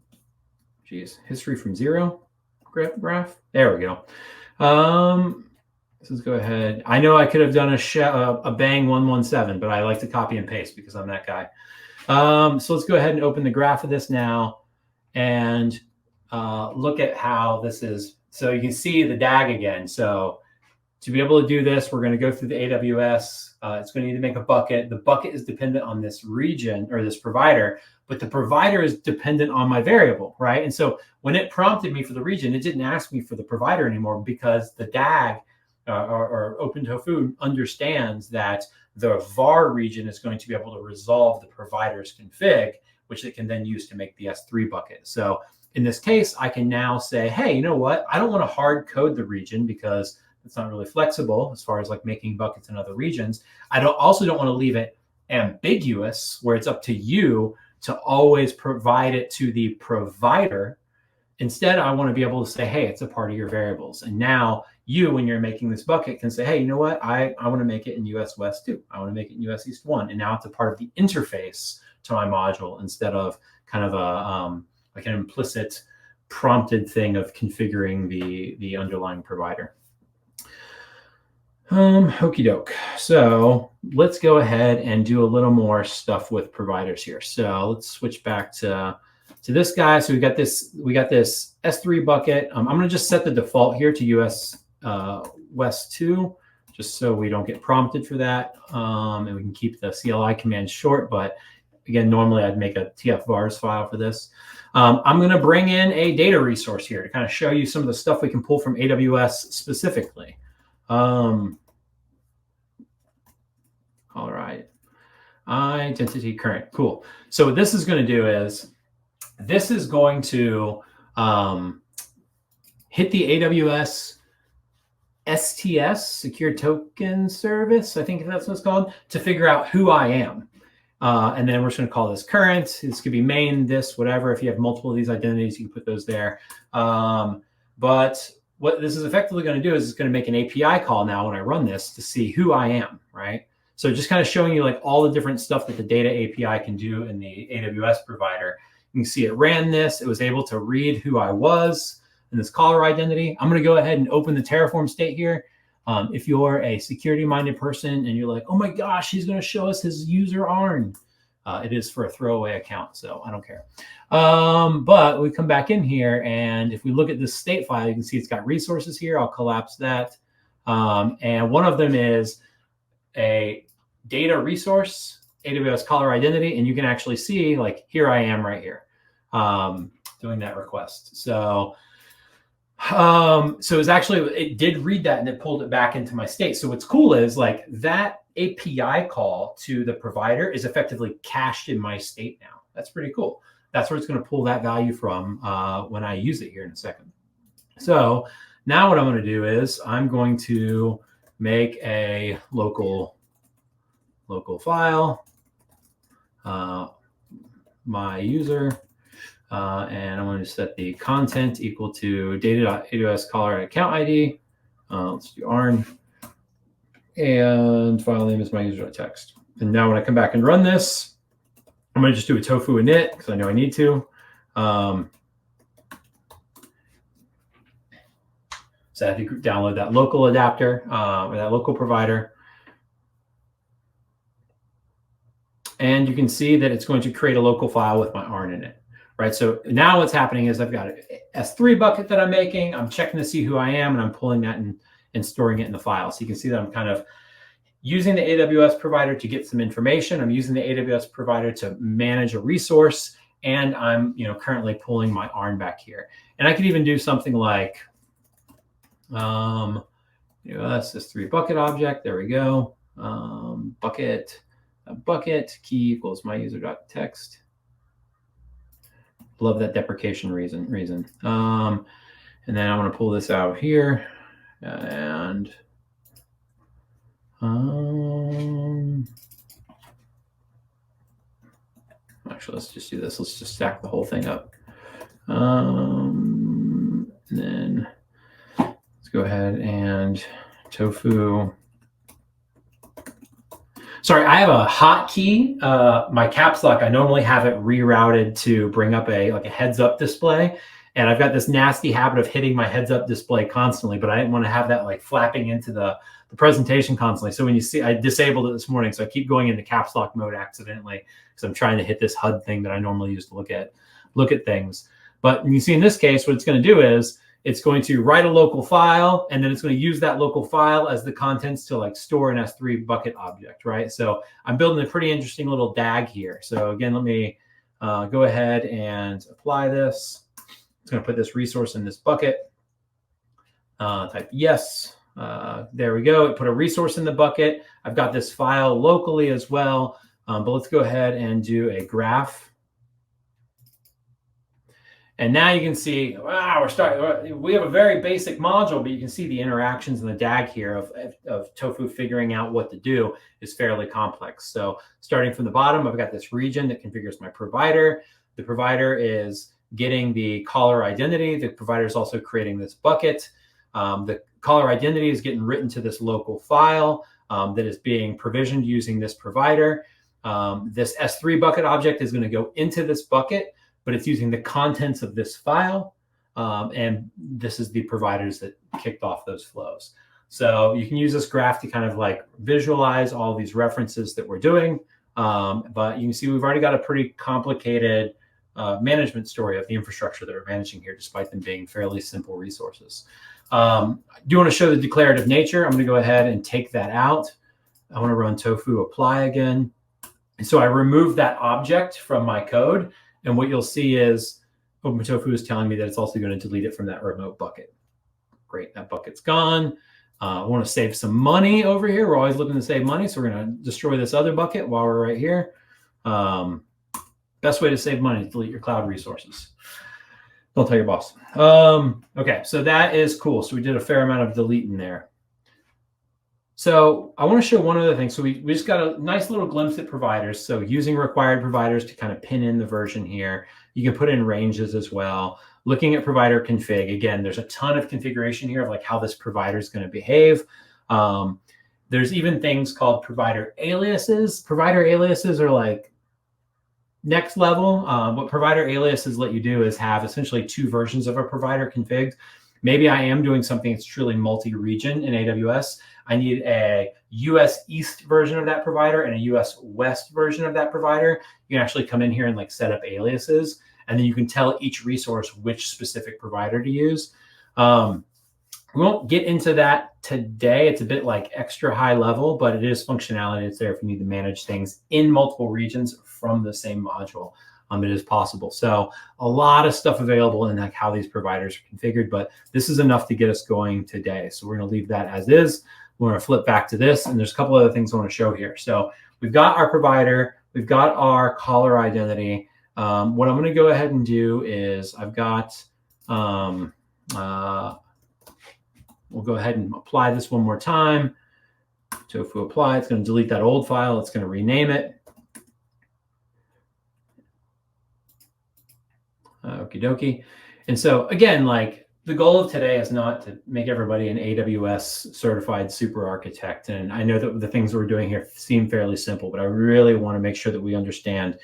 Geez. History from 0 graph. There we go. Let's go ahead. I know I could have done a bang 117, but I like to copy and paste because I'm that guy. So let's go ahead and open the graph of this now and look at how this is. So you can see the DAG again. So to be able to do this, we're going to go through the AWS. It's going to need to make a bucket. The bucket is dependent on this region or this provider, but the provider is dependent on my variable, right? And so when it prompted me for the region, it didn't ask me for the provider anymore because the DAG or OpenTofu understands that the var region is going to be able to resolve the provider's config, which it can then use to make the S3 bucket. So in this case, I can now say, hey, you know what? I don't want to hard code the region because it's not really flexible as far as like making buckets in other regions. I also don't want to leave it ambiguous where it's up to you to always provide it to the provider. Instead, I want to be able to say, hey, it's a part of your variables. And now you, when you're making this bucket, can say, hey, you know what? I want to make it in US West 2. I want to make it in US East 1. And now it's a part of the interface to my module instead of kind of a like an implicit prompted thing of configuring the underlying provider. Okie doke. So let's go ahead and do a little more stuff with providers here. So let's switch back to this guy. So we got this S3 bucket. I'm going to just set the default here to US West 2, just so we don't get prompted for that. And we can keep the CLI command short, but again, normally I'd make a tfvars file for this. I'm going to bring in a data resource here to kind of show you some of the stuff we can pull from AWS specifically. All right. Identity current. Cool. So what this is going to do is this is going to hit the AWS STS, Secure Token Service, I think that's what it's called, to figure out who I am. And then we're just going to call this current. This could be main, this, whatever. If you have multiple of these identities, you can put those there. But what this is effectively going to do is it's going to make an API call now when I run this to see who I am, right? So just kind of showing you like all the different stuff that the data API can do in the AWS provider. You can see it ran this. It was able to read who I was in this caller identity. I'm going to go ahead and open the Terraform state here. If you're a security-minded person and you're like, oh my gosh, he's going to show us his user ARN. It is for a throwaway account, so I don't care. But we come back in here, and if we look at this state file, you can see it's got resources here. I'll collapse that. And one of them is a data resource, AWS caller identity, and you can actually see, like, here I am right here doing that request. So it's actually, it did read that and it pulled it back into my state. So what's cool is like that API call to the provider is effectively cached in my state now. That's pretty cool. That's where it's going to pull that value from when I use it here in a second. So now what I'm going to do is I'm going to make a local file, my user, and I'm going to set the content equal to data.aws caller account ID. Let's do ARN. And file name is my user.text. And now when I come back and run this, I'm going to just do a tofu init because I know I need to. So I have to download that local adapter or that local provider. And you can see that it's going to create a local file with my ARN in it. Right. So now what's happening is I've got an S3 bucket that I'm making. I'm checking to see who I am, and I'm pulling that and storing it in the file. So you can see that I'm kind of using the AWS provider to get some information. I'm using the AWS provider to manage a resource, and I'm currently pulling my ARN back here. And I could even do something like that's S3 bucket object. There we go. Bucket key equals my user.text. Love that deprecation reason. And then I'm going to pull this out here, and actually, let's just do this. Let's just stack the whole thing up. And then let's go ahead and tofu. Sorry, I have a hotkey. My caps lock, I normally have it rerouted to bring up a heads up display. And I've got this nasty habit of hitting my heads up display constantly, but I didn't want to have that like flapping into the presentation constantly. So when you see, I disabled it this morning. So I keep going into caps lock mode accidentally because I'm trying to hit this HUD thing that I normally use to look at things. But you see in this case, what it's going to do is it's going to write a local file, and then it's going to use that local file as the contents to like store an S3 bucket object, right? So I'm building a pretty interesting little DAG here. So again, let me go ahead and apply this. It's going to put this resource in this bucket. Type yes. There we go. It put a resource in the bucket. I've got this file locally as well. But let's go ahead and do a graph. And now you can see, wow, we have a very basic module, but you can see the interactions in the DAG here of Tofu figuring out what to do is fairly complex. So starting from the bottom, I've got this region that configures my provider. The provider is getting the caller identity. The provider is also creating this bucket. The caller identity is getting written to this local file that is being provisioned using this provider. This S3 bucket object is going to go into this bucket, but it's using the contents of this file. And this is the providers that kicked off those flows. So you can use this graph to kind of like visualize all these references that we're doing. But you can see we've already got a pretty complicated management story of the infrastructure that we're managing here, despite them being fairly simple resources. I do want to show the declarative nature. I'm going to go ahead and take that out. I want to run tofu apply again. And so I removed that object from my code. And what you'll see is OpenTofu is telling me that it's also going to delete it from that remote bucket. Great, that bucket's gone. I want to save some money over here. We're always looking to save money. So we're going to destroy this other bucket while we're right here. Best way to save money is delete your cloud resources. Don't tell your boss. Okay, so that is cool. So we did a fair amount of deleting there. So I want to show one other thing. So we just got a nice little glimpse at providers. So using required providers to kind of pin in the version here. You can put in ranges as well. Looking at provider config. Again, there's a ton of configuration here of like how this provider is going to behave. There's even things called provider aliases. Provider aliases are like next level. What provider aliases let you do is have essentially two versions of a provider configured. Maybe I am doing something that's truly multi-region in AWS. I need a US East version of that provider and a US West version of that provider. You can actually come in here and like set up aliases, and then you can tell each resource which specific provider to use. We won't get into that today. It's a bit like extra high level, but it is functionality. It's there if you need to manage things in multiple regions from the same module. It is possible. So a lot of stuff available in like how these providers are configured, but this is enough to get us going today. So we're going to leave that as is. We're going to flip back to this, and there's a couple other things I want to show here. So we've got our provider, we've got our caller identity. What I'm going to go ahead and do is I've got, we'll go ahead and apply this one more time. Tofu apply. It's going to delete that old file. It's going to rename it. Okie dokie. And so again, like the goal of today is not to make everybody an AWS certified super architect. And I know that the things we're doing here seem fairly simple, but I really want to make sure that we understand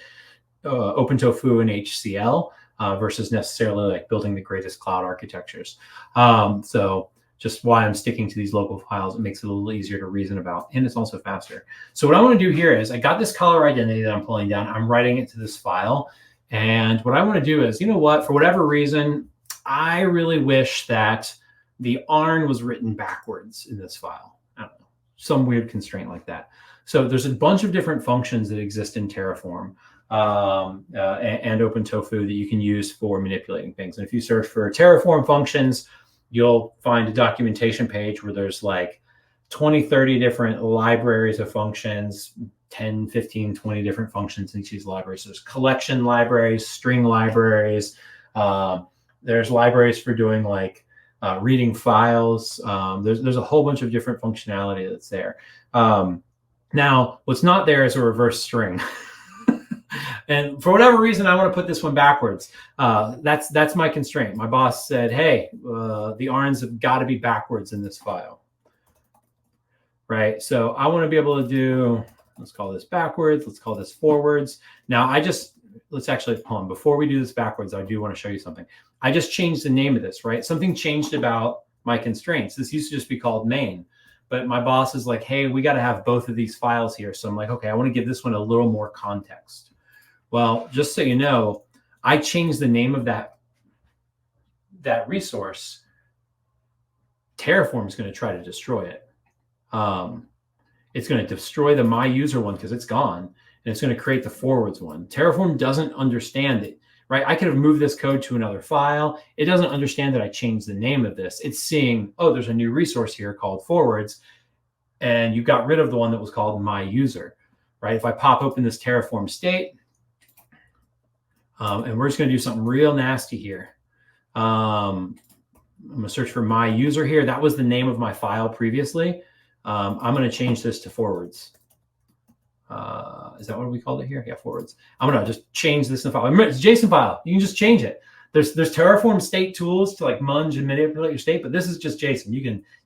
OpenTofu and HCL versus necessarily like building the greatest cloud architectures. So just why I'm sticking to these local files, it makes it a little easier to reason about, and it's also faster. So what I want to do here is I got this caller identity that I'm pulling down. I'm writing it to this file. And what I want to do is, you know what, for whatever reason, I really wish that the ARN was written backwards in this file. I don't know, some weird constraint like that. So there's a bunch of different functions that exist in Terraform and OpenTofu that you can use for manipulating things. And if you search for Terraform functions, you'll find a documentation page where there's like 20, 30 different libraries of functions, 10, 15, 20 different functions in each of these libraries. So there's collection libraries, string libraries. There's libraries for doing like reading files. There's a whole bunch of different functionality that's there. Now, what's not there is a reverse string. And for whatever reason, I want to put this one backwards. That's my constraint. My boss said, hey, the ARNs have got to be backwards in this file. Right? So I want to be able to do, let's call this backwards. Let's call this forwards. Now, let's actually, hold on. Before we do this backwards, I do want to show you something. I just changed the name of this, right? Something changed about my constraints. This used to just be called main. But my boss is like, hey, we got to have both of these files here. So I'm like, okay, I want to give this one a little more context. Well, just so you know, I changed the name of that resource Terraform is going to try to destroy it. It's going to destroy the my user one because it's gone, and it's going to create the forwards one. Terraform doesn't understand it, right? I could have moved this code to another file. It doesn't understand that I changed the name of this. It's seeing, oh, there's a new resource here called forwards, and you got rid of the one that was called my user, right? If I pop open this Terraform state, and we're just going to do something real nasty here. I'm going to search for my user here. That was the name of my file previously. I'm going to change this to forwards. Is that what we called it here? Yeah, forwards. I'm going to just change this in the file. Remember, it's a JSON file. You can just change it. There's Terraform state tools to like munge and manipulate your state, but this is just JSON.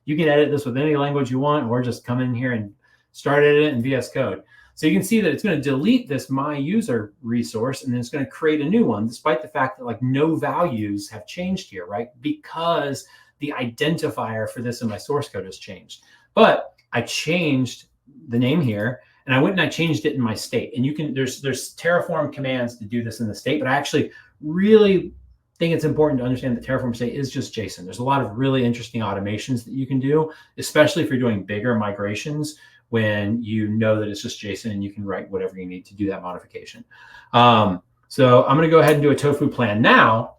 You can edit this with any language you want, or just come in here and start edit it in VS Code. So you can see that it's going to delete this my user resource, and then it's going to create a new one, despite the fact that like no values have changed here, right? Because the identifier for this in my source code has changed. But I changed the name here, and I went and I changed it in my state. And you can, there's Terraform commands to do this in the state, but I actually really think it's important to understand that Terraform state is just JSON. There's a lot of really interesting automations that you can do, especially if you're doing bigger migrations, when you know that it's just JSON and you can write whatever you need to do that modification. So I'm going to go ahead and do a tofu plan now.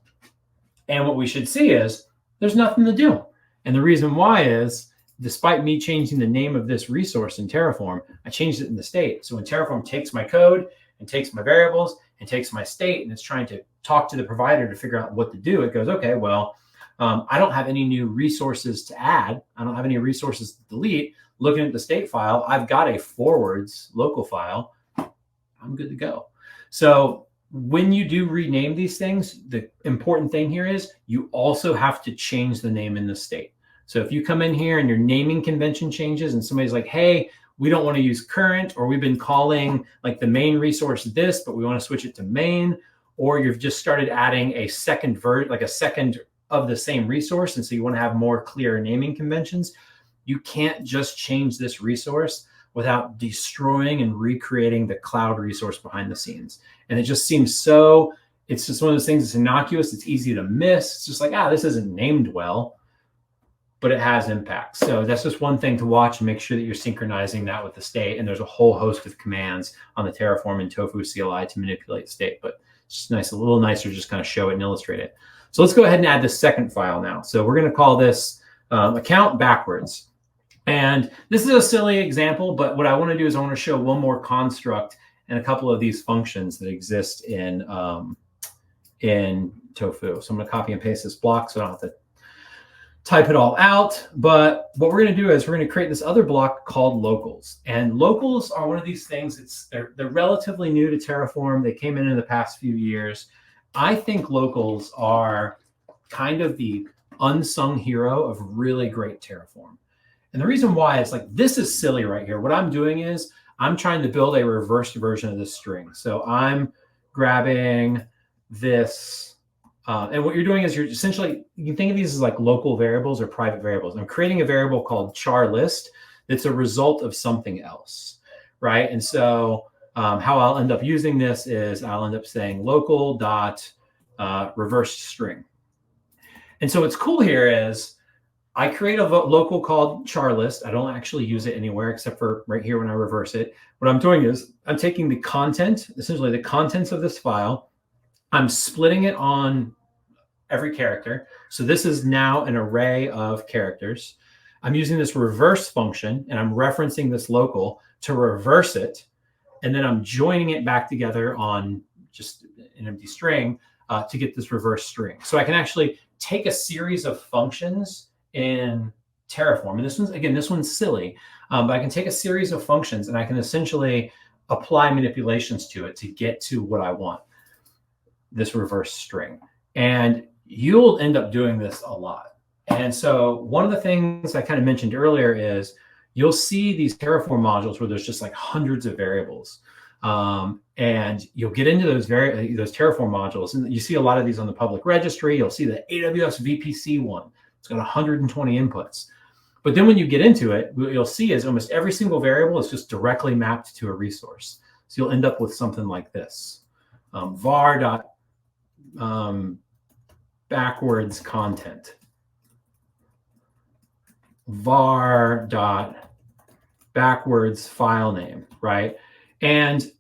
And what we should see is there's nothing to do. And the reason why is, despite me changing the name of this resource in Terraform, I changed it in the state. So when Terraform takes my code and takes my variables and takes my state, and it's trying to talk to the provider to figure out what to do, it goes, okay, well, I don't have any new resources to add. I don't have any resources to delete. Looking at the state file, I've got a forwards local file. I'm good to go. So when you do rename these things, the important thing here is you also have to change the name in the state. So if you come in here and your naming convention changes and somebody's like, hey, we don't want to use current, or we've been calling like the main resource this, but we want to switch it to main, or you've just started adding a second like a second of the same resource, and so you want to have more clear naming conventions, you can't just change this resource without destroying and recreating the cloud resource behind the scenes. And it just seems so, it's just one of those things that's innocuous, it's easy to miss. It's just like, this isn't named well, but it has impact. So that's just one thing to watch, and make sure that you're synchronizing that with the state. And there's a whole host of commands on the Terraform and Tofu CLI to manipulate state, but it's just nice, a little nicer to just kind of show it and illustrate it. So let's go ahead and add this second file now. So we're going to call this account backwards. And this is a silly example, but what I want to do is I want to show one more construct and a couple of these functions that exist in Tofu. So I'm going to copy and paste this block so I don't have to type it all out. But what we're going to do is we're going to create this other block called locals. And locals are one of these things, they're relatively new to Terraform. They came in the past few years. I think locals are kind of the unsung hero of really great Terraform. And the reason why is like, this is silly right here. What I'm doing is I'm trying to build a reversed version of this string. So I'm grabbing this, and what you're doing is you're essentially, you can think of these as like local variables or private variables. I'm creating a variable called char list that's a result of something else, right? And so how I'll end up using this is I'll end up saying local dot reverse string. And so what's cool here is I create a local called char list. I don't actually use it anywhere except for right here when I reverse it. What I'm doing is I'm taking the content, essentially the contents of this file, I'm splitting it on every character. So this is now an array of characters. I'm using this reverse function, and I'm referencing this local to reverse it. And then I'm joining it back together on just an empty string to get this reverse string. So I can actually take a series of functions in Terraform. And this one's, again, this one's silly, but I can take a series of functions and I can essentially apply manipulations to it to get to what I want, this reverse string. And you'll end up doing this a lot. And so one of the things I kind of mentioned earlier is you'll see these Terraform modules where there's just like hundreds of variables. And you'll get into those Terraform modules, and you see a lot of these on the public registry. You'll see the AWS VPC one. It's got 120 inputs. But then when you get into it, what you'll see is almost every single variable is just directly mapped to a resource. So you'll end up with something like this. var backwards content. var dot backwards file name, right? And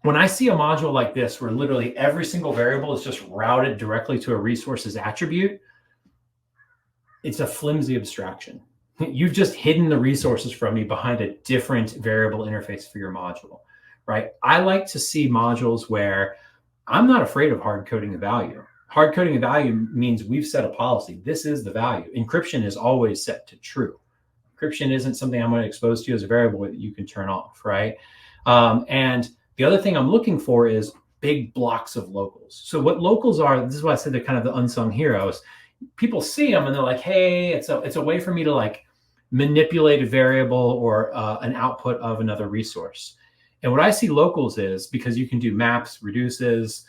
when I see a module like this, where literally every single variable is just routed directly to a resource's attribute, it's a flimsy abstraction. You've just hidden the resources from me behind a different variable interface for your module, right? I like to see modules where I'm not afraid of hard coding a value. Hard coding a value means we've set a policy. This is the value. Encryption is always set to true. Encryption isn't something I'm going to expose to you as a variable that you can turn off, right? And the other thing I'm looking for is big blocks of locals. So what locals are, this is why I said they're kind of the unsung heroes. People see them and they're like, hey, it's a way for me to like manipulate a variable or an output of another resource. And what I see locals is, because you can do maps, reduces,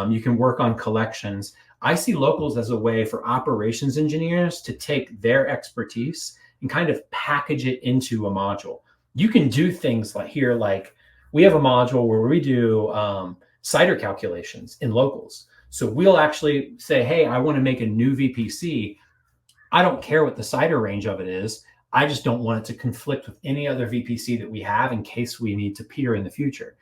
you can work on collections. I see locals as a way for operations engineers to take their expertise and kind of package it into a module. You can do things like here, like we have a module where we do CIDR calculations in locals. So we'll actually say, hey, I want to make a new VPC. I don't care what the CIDR range of it is. I just don't want it to conflict with any other VPC that we have in case we need to peer in the future.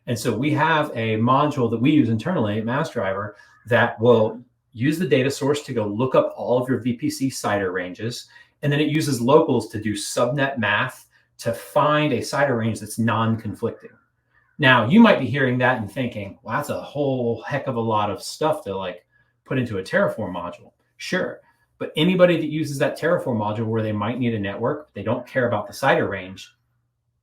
And so we have a module that we use internally at MassDriver that will use the data source to go look up all of your VPC CIDR ranges. And then it uses locals to do subnet math to find a CIDR range that's non-conflicting. Now, you might be hearing that and thinking, well, that's a whole heck of a lot of stuff to like put into a Terraform module. Sure. But anybody that uses that Terraform module where they might need a network, they don't care about the CIDR range,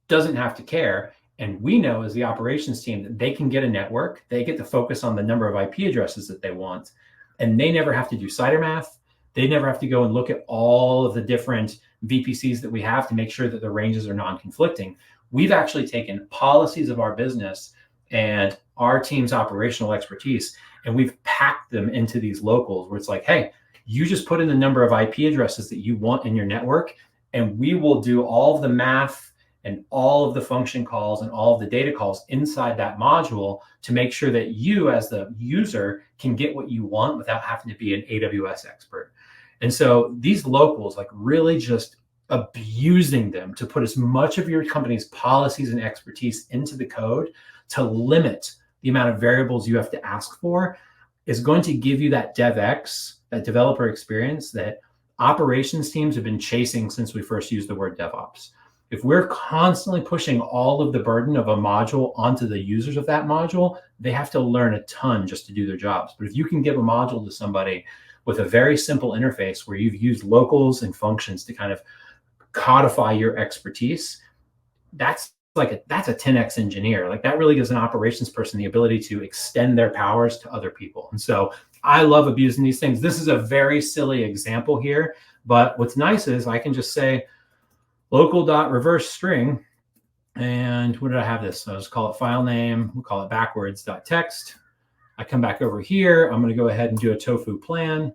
doesn't have to care. And we know as the operations team that they can get a network, they get to focus on the number of IP addresses that they want, and they never have to do CIDR math. They never have to go and look at all of the different VPCs that we have to make sure that the ranges are non-conflicting. We've actually taken policies of our business and our team's operational expertise, and we've packed them into these locals where it's like, hey, you just put in the number of IP addresses that you want in your network, and we will do all of the math and all of the function calls and all of the data calls inside that module to make sure that you as the user can get what you want without having to be an AWS expert. And so these locals, like really just abusing them to put as much of your company's policies and expertise into the code to limit the amount of variables you have to ask for, is going to give you that DevX, that developer experience that operations teams have been chasing since we first used the word DevOps. If we're constantly pushing all of the burden of a module onto the users of that module, they have to learn a ton just to do their jobs. But if you can give a module to somebody with a very simple interface where you've used locals and functions to kind of codify your expertise, that's a 10x engineer. Like that really gives an operations person the ability to extend their powers to other people. And so I love abusing these things. This is a very silly example here, but what's nice is I can just say local.reverse string. And what did I have this? So I'll just call it file name. We'll call it backwards.text. I come back over here. I'm going to go ahead and do a tofu plan.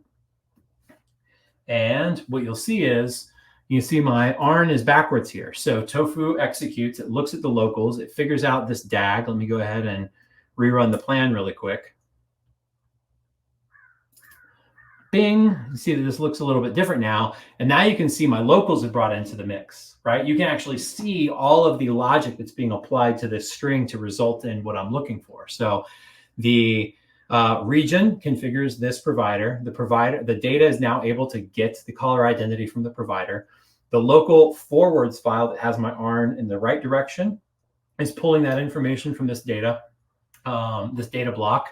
And what you'll see is, you see my ARN is backwards here. So tofu executes, it looks at the locals, it figures out this DAG. Let me go ahead and rerun the plan really quick. Bing, you see that this looks a little bit different now. And now you can see my locals are brought into the mix, right? You can actually see all of the logic that's being applied to this string to result in what I'm looking for. So the region configures this provider. The data is now able to get the caller identity from the provider. The local forwards file that has my ARN in the right direction is pulling that information from this data block.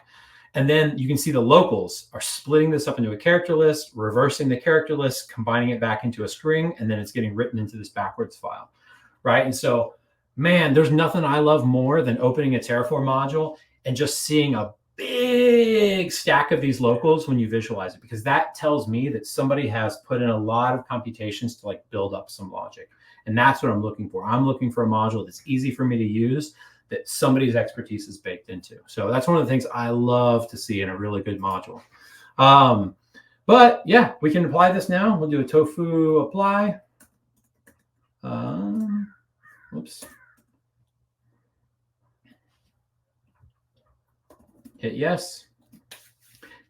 And then you can see the locals are splitting this up into a character list, reversing the character list, combining it back into a string, and then it's getting written into this backwards file, right? And so, man, there's nothing I love more than opening a Terraform module and just seeing a big stack of these locals when you visualize it, because that tells me that somebody has put in a lot of computations to like build up some logic. And that's what I'm looking for. I'm looking for a module that's easy for me to use, that somebody's expertise is baked into. So that's one of the things I love to see in a really good module. But yeah, we can apply this now. We'll do a tofu apply. Oops. Hit yes.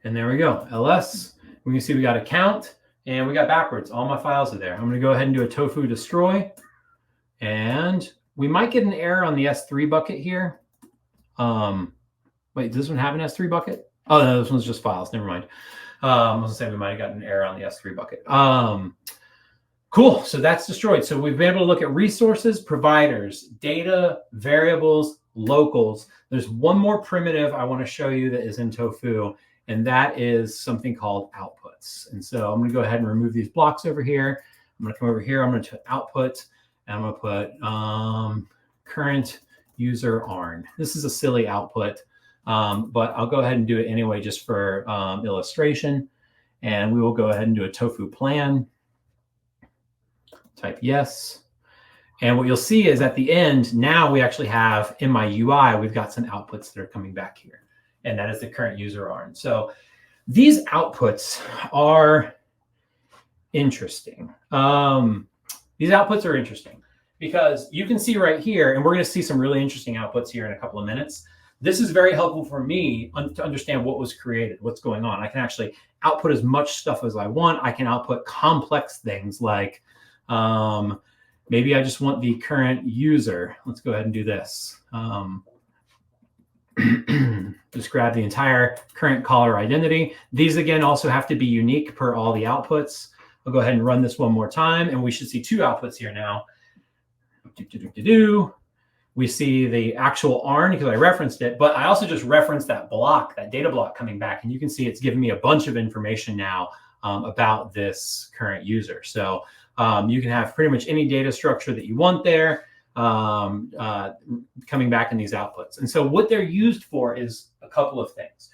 And there we go, LS. We can see we got a count and we got backwards. All my files are there. I'm going to go ahead and do a tofu destroy, and we might get an error on the S3 bucket here. Wait, does this one have an S3 bucket? Oh, no, this one's just files. Never mind. I was going to say we might have gotten an error on the S3 bucket. Cool. So that's destroyed. So we've been able to look at resources, providers, data, variables, locals. There's one more primitive I want to show you that is in Tofu, and that is something called outputs. And so I'm going to go ahead and remove these blocks over here. I'm going to come over here. I'm going to output, and I'm going to put current user ARN. This is a silly output, but I'll go ahead and do it anyway just for illustration. And we will go ahead and do a Tofu plan. Type yes. And what you'll see is at the end, now we actually have in my UI, we've got some outputs that are coming back here. And that is the current user ARN. So these outputs are interesting. These outputs are interesting because you can see right here, and we're going to see some really interesting outputs here in a couple of minutes. This is very helpful for me to understand what was created, what's going on. I can actually output as much stuff as I want. I can output complex things like maybe I just want the current user. Let's go ahead and do this. Just grab the entire current caller identity. These again also have to be unique per all the outputs. I'll go ahead and run this one more time, and we should see two outputs here now. We see the actual ARN because I referenced it, but I also just referenced that block, that data block coming back, and you can see it's giving me a bunch of information now about this current user. So you can have pretty much any data structure that you want there coming back in these outputs. And so what they're used for is a couple of things.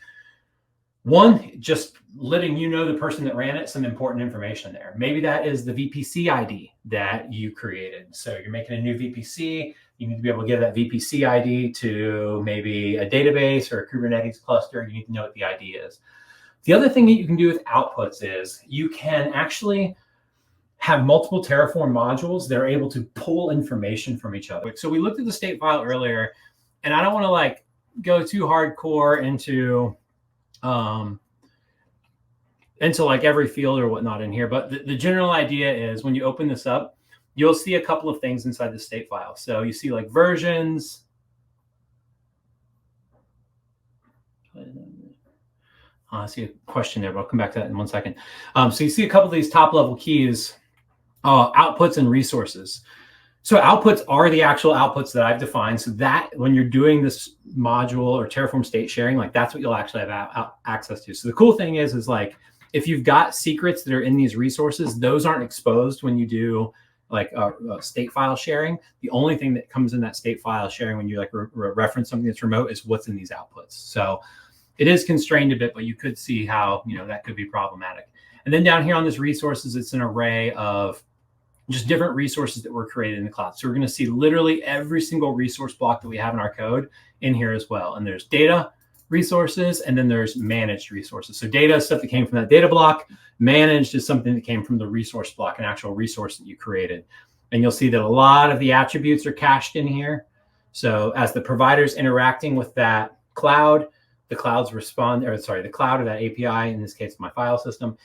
One, just letting you know the person that ran it, some important information there. Maybe that is the VPC ID that you created. So you're making a new VPC. You need to be able to give that VPC ID to maybe a database or a Kubernetes cluster. You need to know what the ID is. The other thing that you can do with outputs is you can actually have multiple Terraform modules that are able to pull information from each other. So we looked at the state file earlier, and I don't want to like go too hardcore into like every field or whatnot in here. But the general idea is when you open this up, you'll see a couple of things inside the state file. So you see like versions. I see a question there, but I'll come back to that in 1 second. So you see a couple of these top level keys, outputs and resources. So outputs are the actual outputs that I've defined. So that when you're doing this module or Terraform state sharing, like that's what you'll actually have access to. So the cool thing is like, if you've got secrets that are in these resources, those aren't exposed when you do like a state file sharing. The only thing that comes in that state file sharing when you like reference something that's remote is what's in these outputs. So it is constrained a bit, but you could see how, that could be problematic. And then down here on this resources, it's an array of just different resources that were created in the cloud. So we're going to see literally every single resource block that we have in our code in here as well. And there's data resources, and then there's managed resources. So data is stuff that came from that data block. Managed is something that came from the resource block, an actual resource that you created. And you'll see that a lot of the attributes are cached in here. So as the provider's interacting with that cloud, the cloud or that API, in this case, my file system,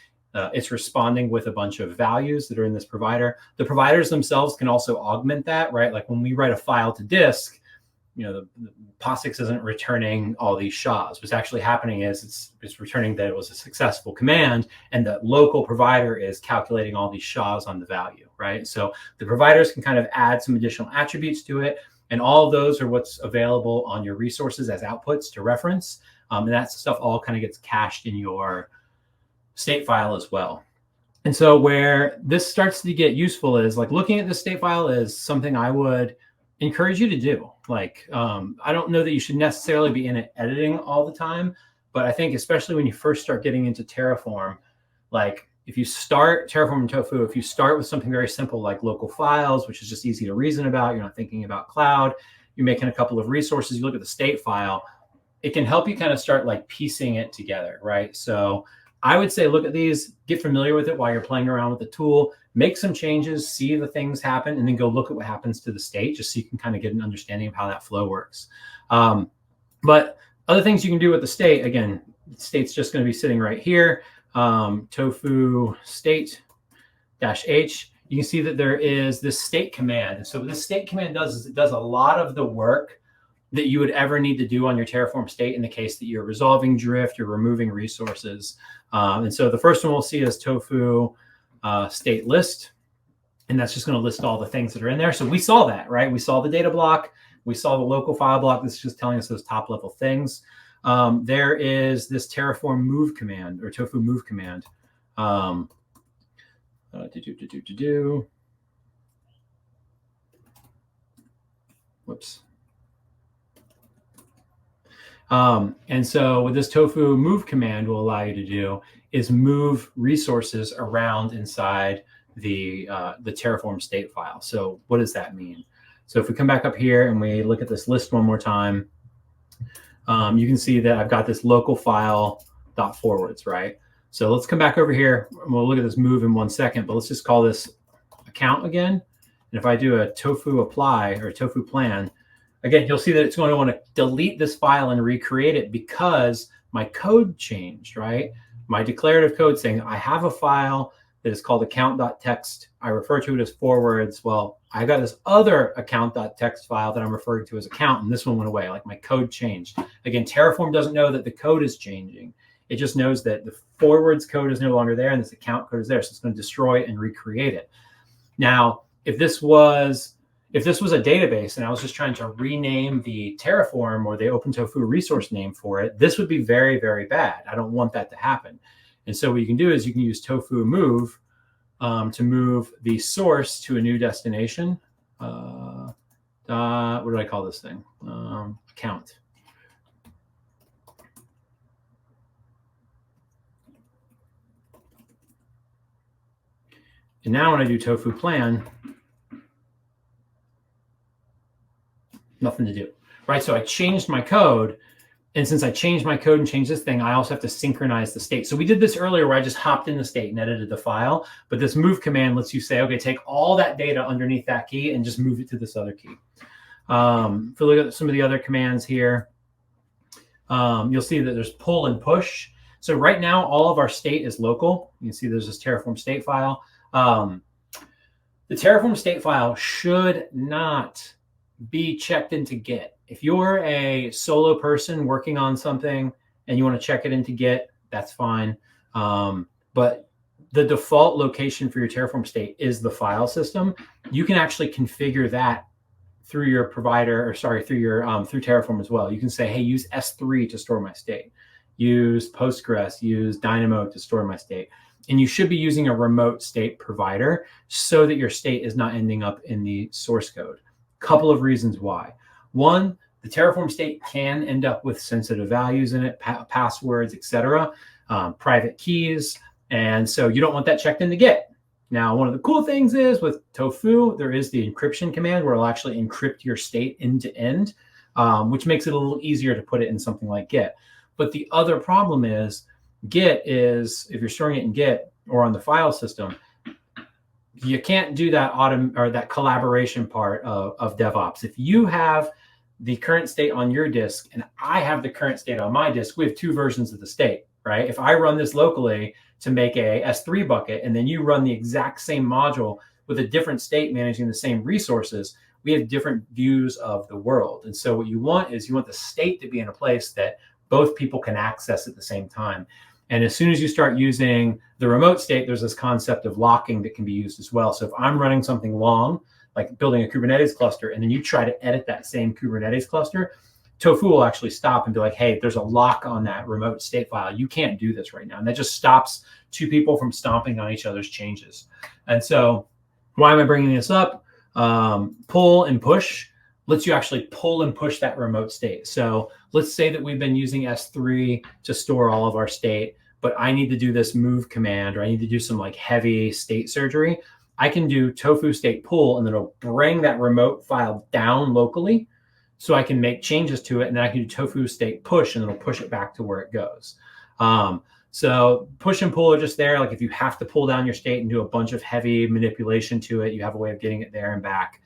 it's responding with a bunch of values that are in this provider. The providers themselves can also augment that, right? Like when we write a file to disk, the POSIX isn't returning all these SHAs. What's actually happening is it's returning that it was a successful command, and the local provider is calculating all these SHAs on the value, right? So the providers can kind of add some additional attributes to it, and all of those are what's available on your resources as outputs to reference. And that stuff all kind of gets cached in your state file as well. And so where this starts to get useful is like looking at the state file is something I would encourage you to do. Like, I don't know that you should necessarily be in it editing all the time, but I think especially when you first start getting into Terraform, like if you start Terraform and Tofu, if you start with something very simple like local files, which is just easy to reason about, you're not thinking about cloud, you're making a couple of resources, you look at the state file, it can help you kind of start like piecing it together, right? So I would say look at these, get familiar with it while you're playing around with the tool, make some changes, see the things happen, and then go look at what happens to the state just so you can kind of get an understanding of how that flow works. But other things you can do with the state, again, the state's just going to be sitting right here. tofu state -h, you can see that there is this state command. So what this state command does is it does a lot of the work that you would ever need to do on your Terraform state in the case that you're resolving drift, you're removing resources. And so the first one we'll see is tofu state list. And that's just going to list all the things that are in there. So we saw that, right? We saw the data block. We saw the local file block. This is just telling us those top level things. There is this Terraform move command or tofu move command. Whoops. And so what this tofu move command will allow you to do is move resources around inside the Terraform state file. So what does that mean? So if we come back up here and we look at this list one more time, you can see that I've got this local file .forwards, right? So let's come back over here and we'll look at this move in 1 second, but let's just call this account again. And if I do a tofu apply or tofu plan, again, you'll see that it's going to want to delete this file and recreate it because my code changed, right? My declarative code saying I have a file that is called account.txt. I refer to it as forwards. Well, I got this other account.txt file that I'm referring to as account, and this one went away, like my code changed. Again, Terraform doesn't know that the code is changing. It just knows that the forwards code is no longer there and this account code is there. So it's going to destroy it and recreate it. Now, if this was a database and I was just trying to rename the Terraform or the OpenTofu resource name for it, this would be very, very bad. I don't want that to happen. And so what you can do is you can use tofu move to move the source to a new destination. What did I call this thing? Account. And now when I do tofu plan, nothing to do, right? So I changed my code. And since I changed my code and changed this thing, I also have to synchronize the state. So we did this earlier where I just hopped in the state and edited the file. But this move command lets you say, okay, take all that data underneath that key and just move it to this other key. If we look at some of the other commands here, you'll see that there's pull and push. So right now, all of our state is local. You can see there's this Terraform state file. The Terraform state file should not be checked into Git. If you're a solo person working on something and you want to check it into Git, that's fine. But the default location for your Terraform state is the file system. You can actually configure that through your provider, or sorry, through Terraform as well. You can say, hey, use S3 to store my state. Use Postgres, use Dynamo to store my state. And you should be using a remote state provider so that your state is not ending up in the source code. Couple of reasons why. One, the Terraform state can end up with sensitive values in it, passwords, etc., private keys. And so you don't want that checked into Git. Now, one of the cool things is with Tofu, there is the encryption command where it'll actually encrypt your state end to end, which makes it a little easier to put it in something like Git. But the other problem is Git is, if you're storing it in Git or on the file system, you can't do that that collaboration part of DevOps. If you have the current state on your disk and I have the current state on my disk, we have two versions of the state, right? If I run this locally to make a S3 bucket and then you run the exact same module with a different state managing the same resources, we have different views of the world. And so what you want is you want the state to be in a place that both people can access at the same time. And as soon as you start using the remote state, there's this concept of locking that can be used as well. So if I'm running something long, like building a Kubernetes cluster, and then you try to edit that same Kubernetes cluster, Tofu will actually stop and be like, hey, there's a lock on that remote state file. You can't do this right now. And that just stops two people from stomping on each other's changes. And so why am I bringing this up? Pull and push lets you actually pull and push that remote state. So let's say that we've been using S3 to store all of our state, but I need to do this move command, or I need to do some like heavy state surgery. I can do tofu state pull, and then it'll bring that remote file down locally so I can make changes to it. And then I can do tofu state push, and it'll push it back to where it goes. So push and pull are just there. Like if you have to pull down your state and do a bunch of heavy manipulation to it, you have a way of getting it there and back.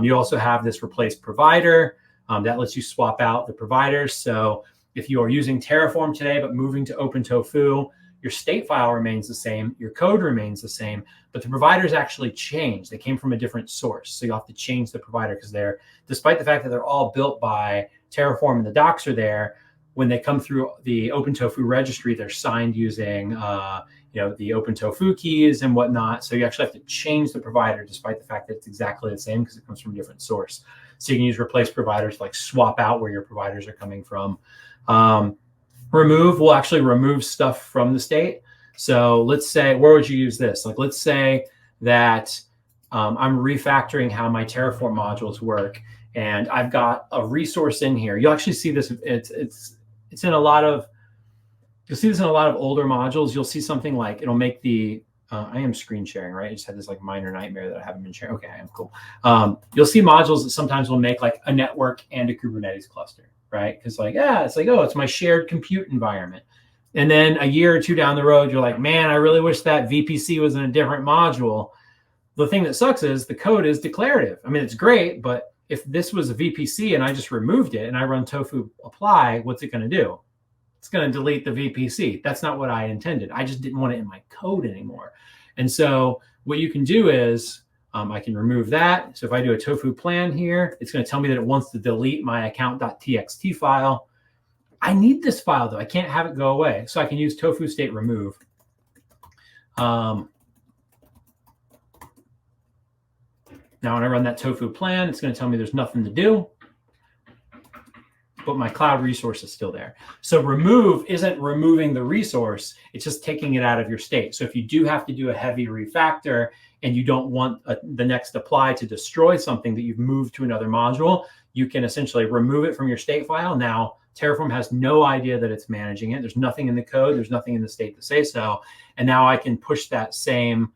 You also have this replace provider that lets you swap out the providers. So if you are using Terraform today, but moving to OpenTofu, Your state file remains the same, your code remains the same, but the providers actually changed. They came from a different source. So you have to change the provider because they're, despite the fact that they're all built by Terraform and the docs are there, when they come through the OpenTofu registry, they're signed using the OpenTofu keys and whatnot. So you actually have to change the provider despite the fact that it's exactly the same because it comes from a different source. So you can use replace providers, like swap out where your providers are coming from. Remove will actually remove stuff from the state. So let's say, where would you use this? Like, let's say that I'm refactoring how my Terraform modules work, and I've got a resource in here. You'll actually see this. It's in a lot of, you'll see this in a lot of older modules. You'll see something like, it'll make the, I am screen sharing, right? I just had this like minor nightmare that I haven't been sharing. Okay, I am cool. You'll see modules that sometimes will make like a network and a Kubernetes cluster, right? Because like, yeah, it's like, oh, it's my shared compute environment. And then a year or two down the road, you're like, man, I really wish that VPC was in a different module. The thing that sucks is the code is declarative. I mean, it's great, but if this was a VPC and I just removed it and I run tofu apply, what's it going to do? It's going to delete the VPC. That's not what I intended. I just didn't want it in my code anymore. And so what you can do is I can remove that. So if I do a tofu plan here, it's going to tell me that it wants to delete my account.txt file. I need this file, though. I can't have it go away. So I can use tofu state remove. Now, when I run that tofu plan, it's going to tell me there's nothing to do, but my cloud resource is still there. So remove isn't removing the resource. It's just taking it out of your state. So if you do have to do a heavy refactor and you don't want the next apply to destroy something that you've moved to another module, you can essentially remove it from your state file. Now, Terraform has no idea that it's managing it. There's nothing in the code. There's nothing in the state to say so. And now I can push that same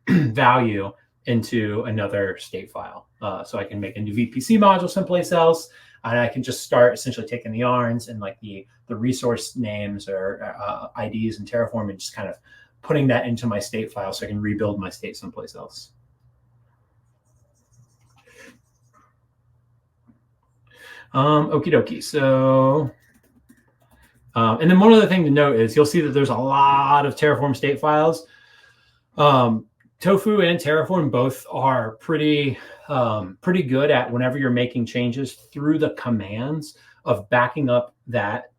value into another state file. So I can make a new VPC module someplace else, and I can just start essentially taking the yarns and like the resource names or IDs in Terraform and just kind of putting that into my state file so I can rebuild my state someplace else. Okie dokie. So, and then one other thing to note is you'll see that there's a lot of Terraform state files. Tofu and Terraform both are pretty good at, whenever you're making changes, through the commands of backing up that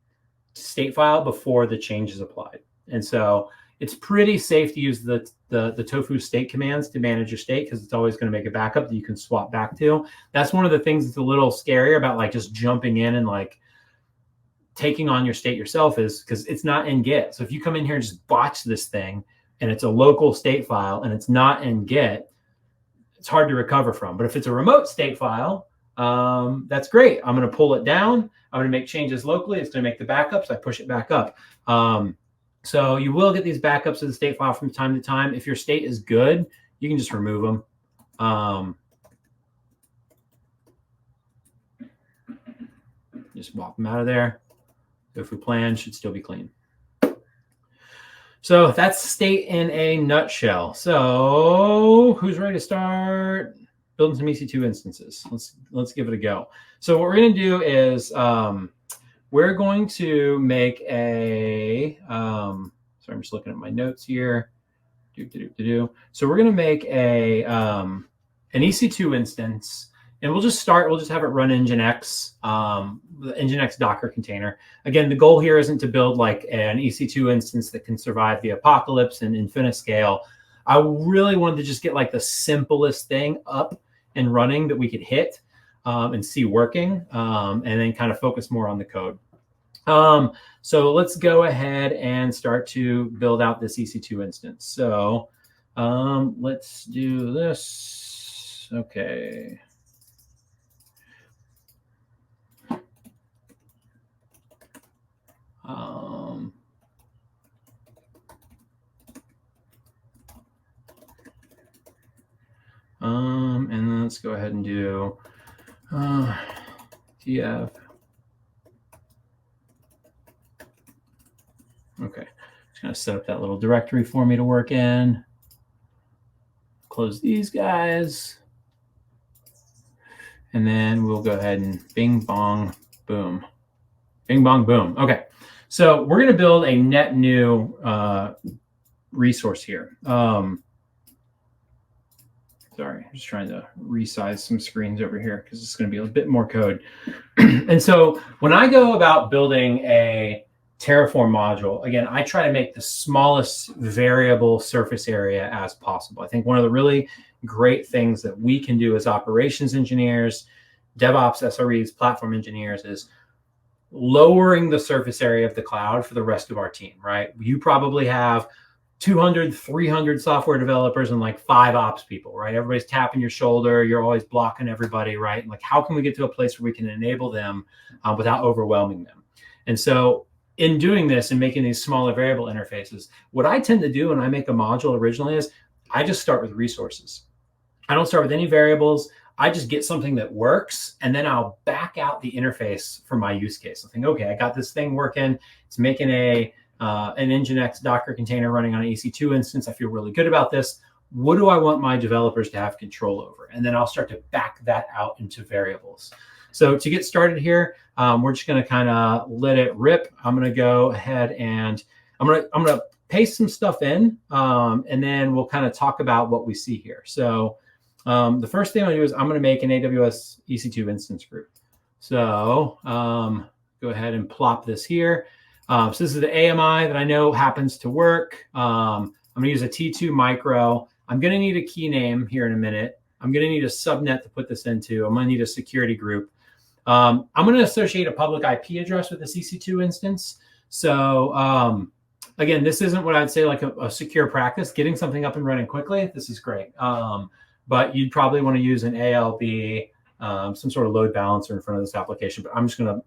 state file before the change is applied. And so it's pretty safe to use the Tofu state commands to manage your state, because it's always going to make a backup that you can swap back to. That's one of the things that's a little scarier about like just jumping in and like taking on your state yourself, is because it's not in Git. So if you come in here and just botch this thing, and it's a local state file and it's not in Git, it's hard to recover from. But if it's a remote state file, that's great. I'm going to pull it down. I'm going to make changes locally. It's going to make the backups. I push it back up. So you will get these backups of the state file from time to time. If your state is good, you can just remove them. Just walk them out of there. Tofu plan should still be clean. So that's state in a nutshell. So who's ready to start building some EC2 instances? Let's give it a go. So what we're going to do is we're going to make a, sorry, I'm just looking at my notes here. So we're going to make a an EC2 instance, and we'll just have it run Nginx, the Nginx Docker container. Again, the goal here isn't to build like an EC2 instance that can survive the apocalypse and InfiniScale. I really wanted to just get like the simplest thing up and running that we could hit and see working, and then kind of focus more on the code. So let's go ahead and start to build out this EC2 instance. So let's do this. Okay. And then let's go ahead and do TF. Okay, just gonna set up that little directory for me to work in. Close these guys. And then we'll go ahead and bing, bong, boom. Bing, bong, boom. Okay, So we're going to build a net new resource here. Sorry, I'm just trying to resize some screens over here because it's going to be a bit more code. And so when I go about building a Terraform module, again, I try to make the smallest variable surface area as possible. I think one of the really great things that we can do as operations engineers, DevOps, SREs, platform engineers is lowering the surface area of the cloud for the rest of our team, right? You probably have 200, 300 software developers and like 5 ops people, right? Everybody's tapping your shoulder. You're always blocking everybody, right? And like, how can we get to a place where we can enable them without overwhelming them? And so in doing this and making these smaller variable interfaces, what I tend to do when I make a module originally is I just start with resources. I don't start with any variables. I just get something that works, and then I'll back out the interface for my use case. I think, okay, I got this thing working. It's making an Nginx Docker container running on an EC2 instance. I feel really good about this. What do I want my developers to have control over? And then I'll start to back that out into variables. So to get started here, we're just going to kind of let it rip. I'm going to go ahead and I'm going to paste some stuff in, and then we'll kind of talk about what we see here. So the first thing I'm going to do is I'm going to make an AWS EC2 instance group. So go ahead and plop this here. So this is the AMI that I know happens to work. I'm going to use a T2 micro. I'm going to need a key name here in a minute. I'm going to need a subnet to put this into. I'm going to need a security group. I'm going to associate a public IP address with this EC2 instance. So again, this isn't what I'd say like a secure practice. Getting something up and running quickly, this is great. But you'd probably want to use an ALB, some sort of load balancer in front of this application. But I'm just going to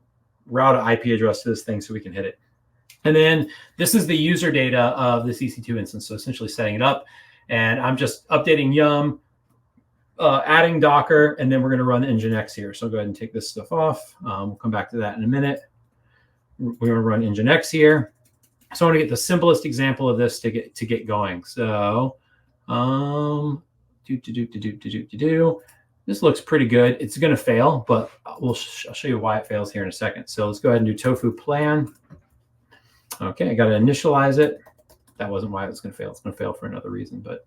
route an IP address to this thing so we can hit it. And then this is the user data of this EC2 instance. So essentially setting it up. And I'm just updating Yum, adding Docker, and then we're going to run Nginx here. So I'll go ahead and take this stuff off. We'll come back to that in a minute. We're going to run Nginx here. So I want to get the simplest example of this to get going. So this looks pretty good. It's going to fail, but I'll show you why it fails here in a second. So let's go ahead and do tofu plan. Okay, I got to initialize it. That wasn't why it was going to fail. It's going to fail for another reason, but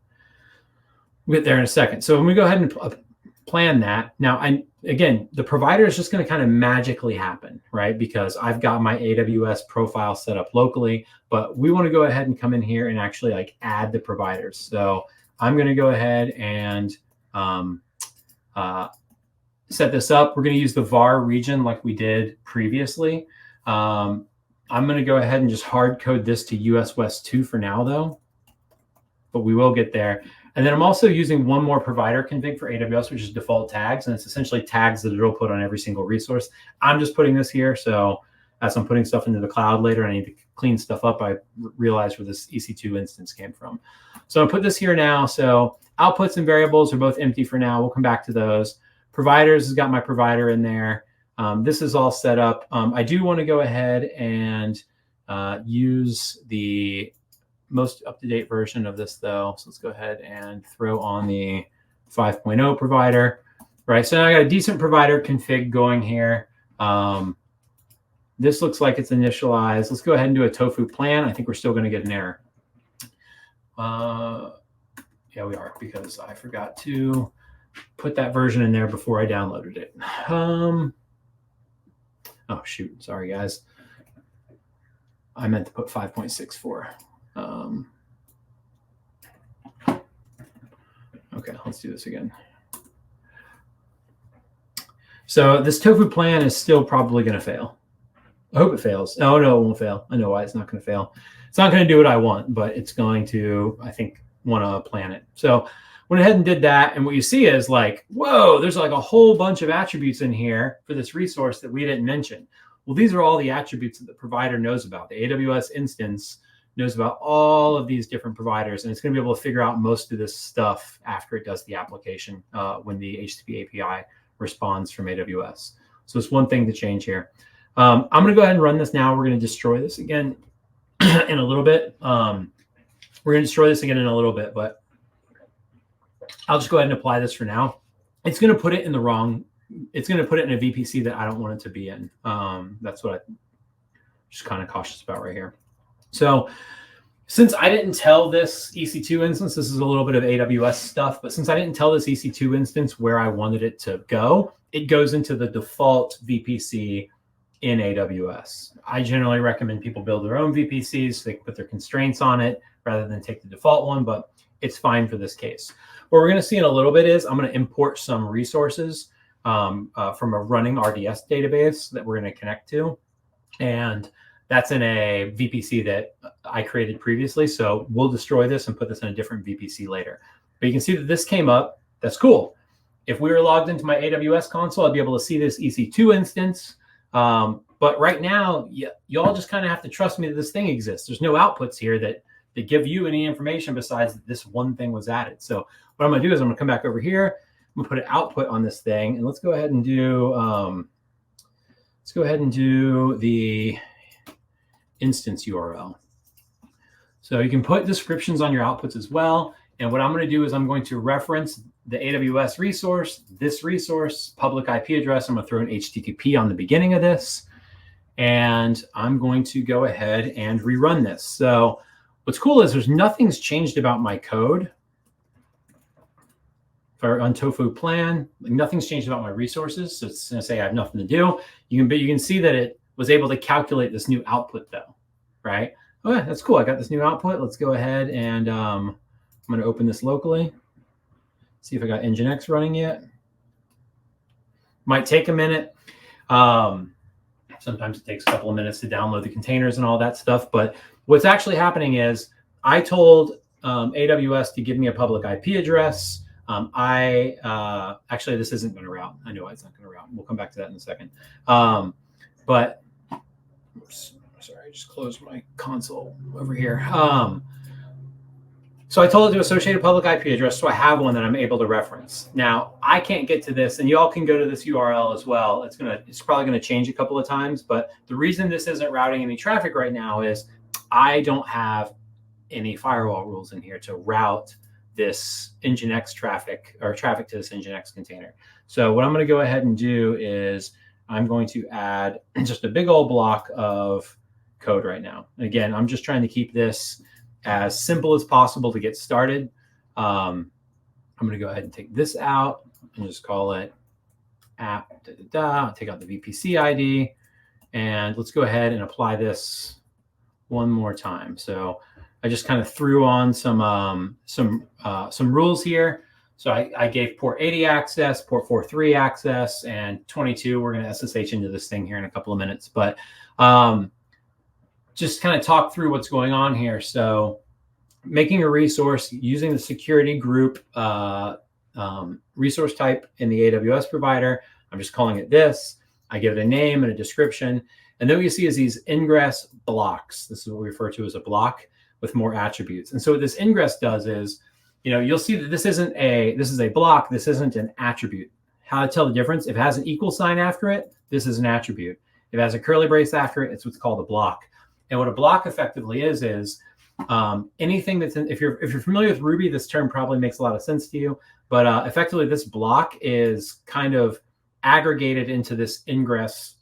we'll get there in a second. So when we go ahead and plan that, now, again, the provider is just going to kind of magically happen, right? Because I've got my AWS profile set up locally, but we want to go ahead and come in here and actually like add the providers. So I'm going to go ahead and set this up. We're going to use the var region like we did previously. I'm going to go ahead and just hard code this to US West 2 for now, though, but we will get there. And then I'm also using one more provider config for AWS, which is default tags. And it's essentially tags that it'll put on every single resource. I'm just putting this here. So as I'm putting stuff into the cloud later, I need to clean stuff up. I realized where this EC2 instance came from. So I'll put this here now. So outputs and variables are both empty for now. We'll come back to those. Providers has got my provider in there. This is all set up. I do want to go ahead and use the most up-to-date version of this, though. So let's go ahead and throw on the 5.0 provider. Right, so now I got a decent provider config going here. This looks like it's initialized. Let's go ahead and do a tofu plan. I think we're still going to get an error. Yeah, we are, because I forgot to put that version in there before I downloaded it. Oh, shoot. Sorry, guys. I meant to put 5.64. Okay, let's do this again. So this tofu plan is still probably going to fail. I hope it fails. Oh, no, it won't fail. I know why it's not going to fail. It's not going to do what I want, but it's going to, I think, want to plan it. So went ahead and did that. And what you see is like, whoa, there's like a whole bunch of attributes in here for this resource that we didn't mention. Well, these are all the attributes that the provider knows about. The AWS instance knows about all of these different providers, and it's going to be able to figure out most of this stuff after it does the application when the HTTP API responds from AWS. So it's one thing to change here. I'm going to go ahead and run this now. We're going to destroy this again in a little bit. We're going to destroy this again in a little bit, but I'll just go ahead and apply this for now. It's going to put it in the wrong. It's going to put it in a VPC that I don't want it to be in. That's what I'm just kind of cautious about right here. So since I didn't tell this EC2 instance, this is a little bit of AWS stuff, but since I didn't tell this EC2 instance where I wanted it to go, it goes into the default VPC in AWS. I generally recommend people build their own VPCs so they can put their constraints on it rather than take the default one, but it's fine for this case. What we're going to see in a little bit is I'm going to import some resources from a running RDS database that we're going to connect to. And that's in a VPC that I created previously. So we'll destroy this and put this in a different VPC later. But you can see that this came up. That's cool. If we were logged into my AWS console, I'd be able to see this EC2 instance. But right now, y'all just kind of have to trust me that this thing exists. There's no outputs here that give you any information besides that this one thing was added. So what I'm going to do is I'm going to come back over here. I'm going to put an output on this thing. And let's go ahead and do the instance URL. So you can put descriptions on your outputs as well. And what I'm going to do is I'm going to reference the AWS resource, this resource, public IP address. I'm going to throw an HTTP on the beginning of this. And I'm going to go ahead and rerun this. So what's cool is nothing's changed about my code. For on Tofu plan, nothing's changed about my resources. So it's going to say I have nothing to do. You can see that it was able to calculate this new output though, right? Okay, that's cool. I got this new output. Let's go ahead and I'm going to open this locally. See if I got Nginx running yet. Might take a minute. Sometimes it takes a couple of minutes to download the containers and all that stuff. But what's actually happening is I told AWS to give me a public IP address. Actually, this isn't going to route. I know it's not going to route. We'll come back to that in a second. But oops, sorry, I just closed my console over here. So I told it to associate a public IP address, so I have one that I'm able to reference. Now, I can't get to this, and you all can go to this URL as well. It's probably going to change a couple of times, but the reason this isn't routing any traffic right now is I don't have any firewall rules in here to route this Nginx traffic or traffic to this Nginx container. So what I'm going to go ahead and do is I'm going to add just a big old block of code right now. And again, I'm just trying to keep this as simple as possible to get started. I'm going to go ahead and take this out and just call it app, take out the VPC ID, and let's go ahead and apply this one more time. So I just kind of threw on some rules here. So I gave port 80 access, port 43 access, and 22. We're going to SSH into this thing here in a couple of minutes. But just kind of talk through what's going on here. So making a resource using the security group resource type in the AWS provider. I'm just calling it this. I give it a name and a description. And then what you see is these ingress blocks. This is what we refer to as a block with more attributes. And so what this ingress does is, you'll see that this is a block. This isn't an attribute. How to tell the difference? If it has an equal sign after it, this is an attribute. If it has a curly brace after it, it's what's called a block. And what a block effectively is anything that's if you're familiar with Ruby, this term probably makes a lot of sense to you. But effectively, this block is kind of aggregated into this ingress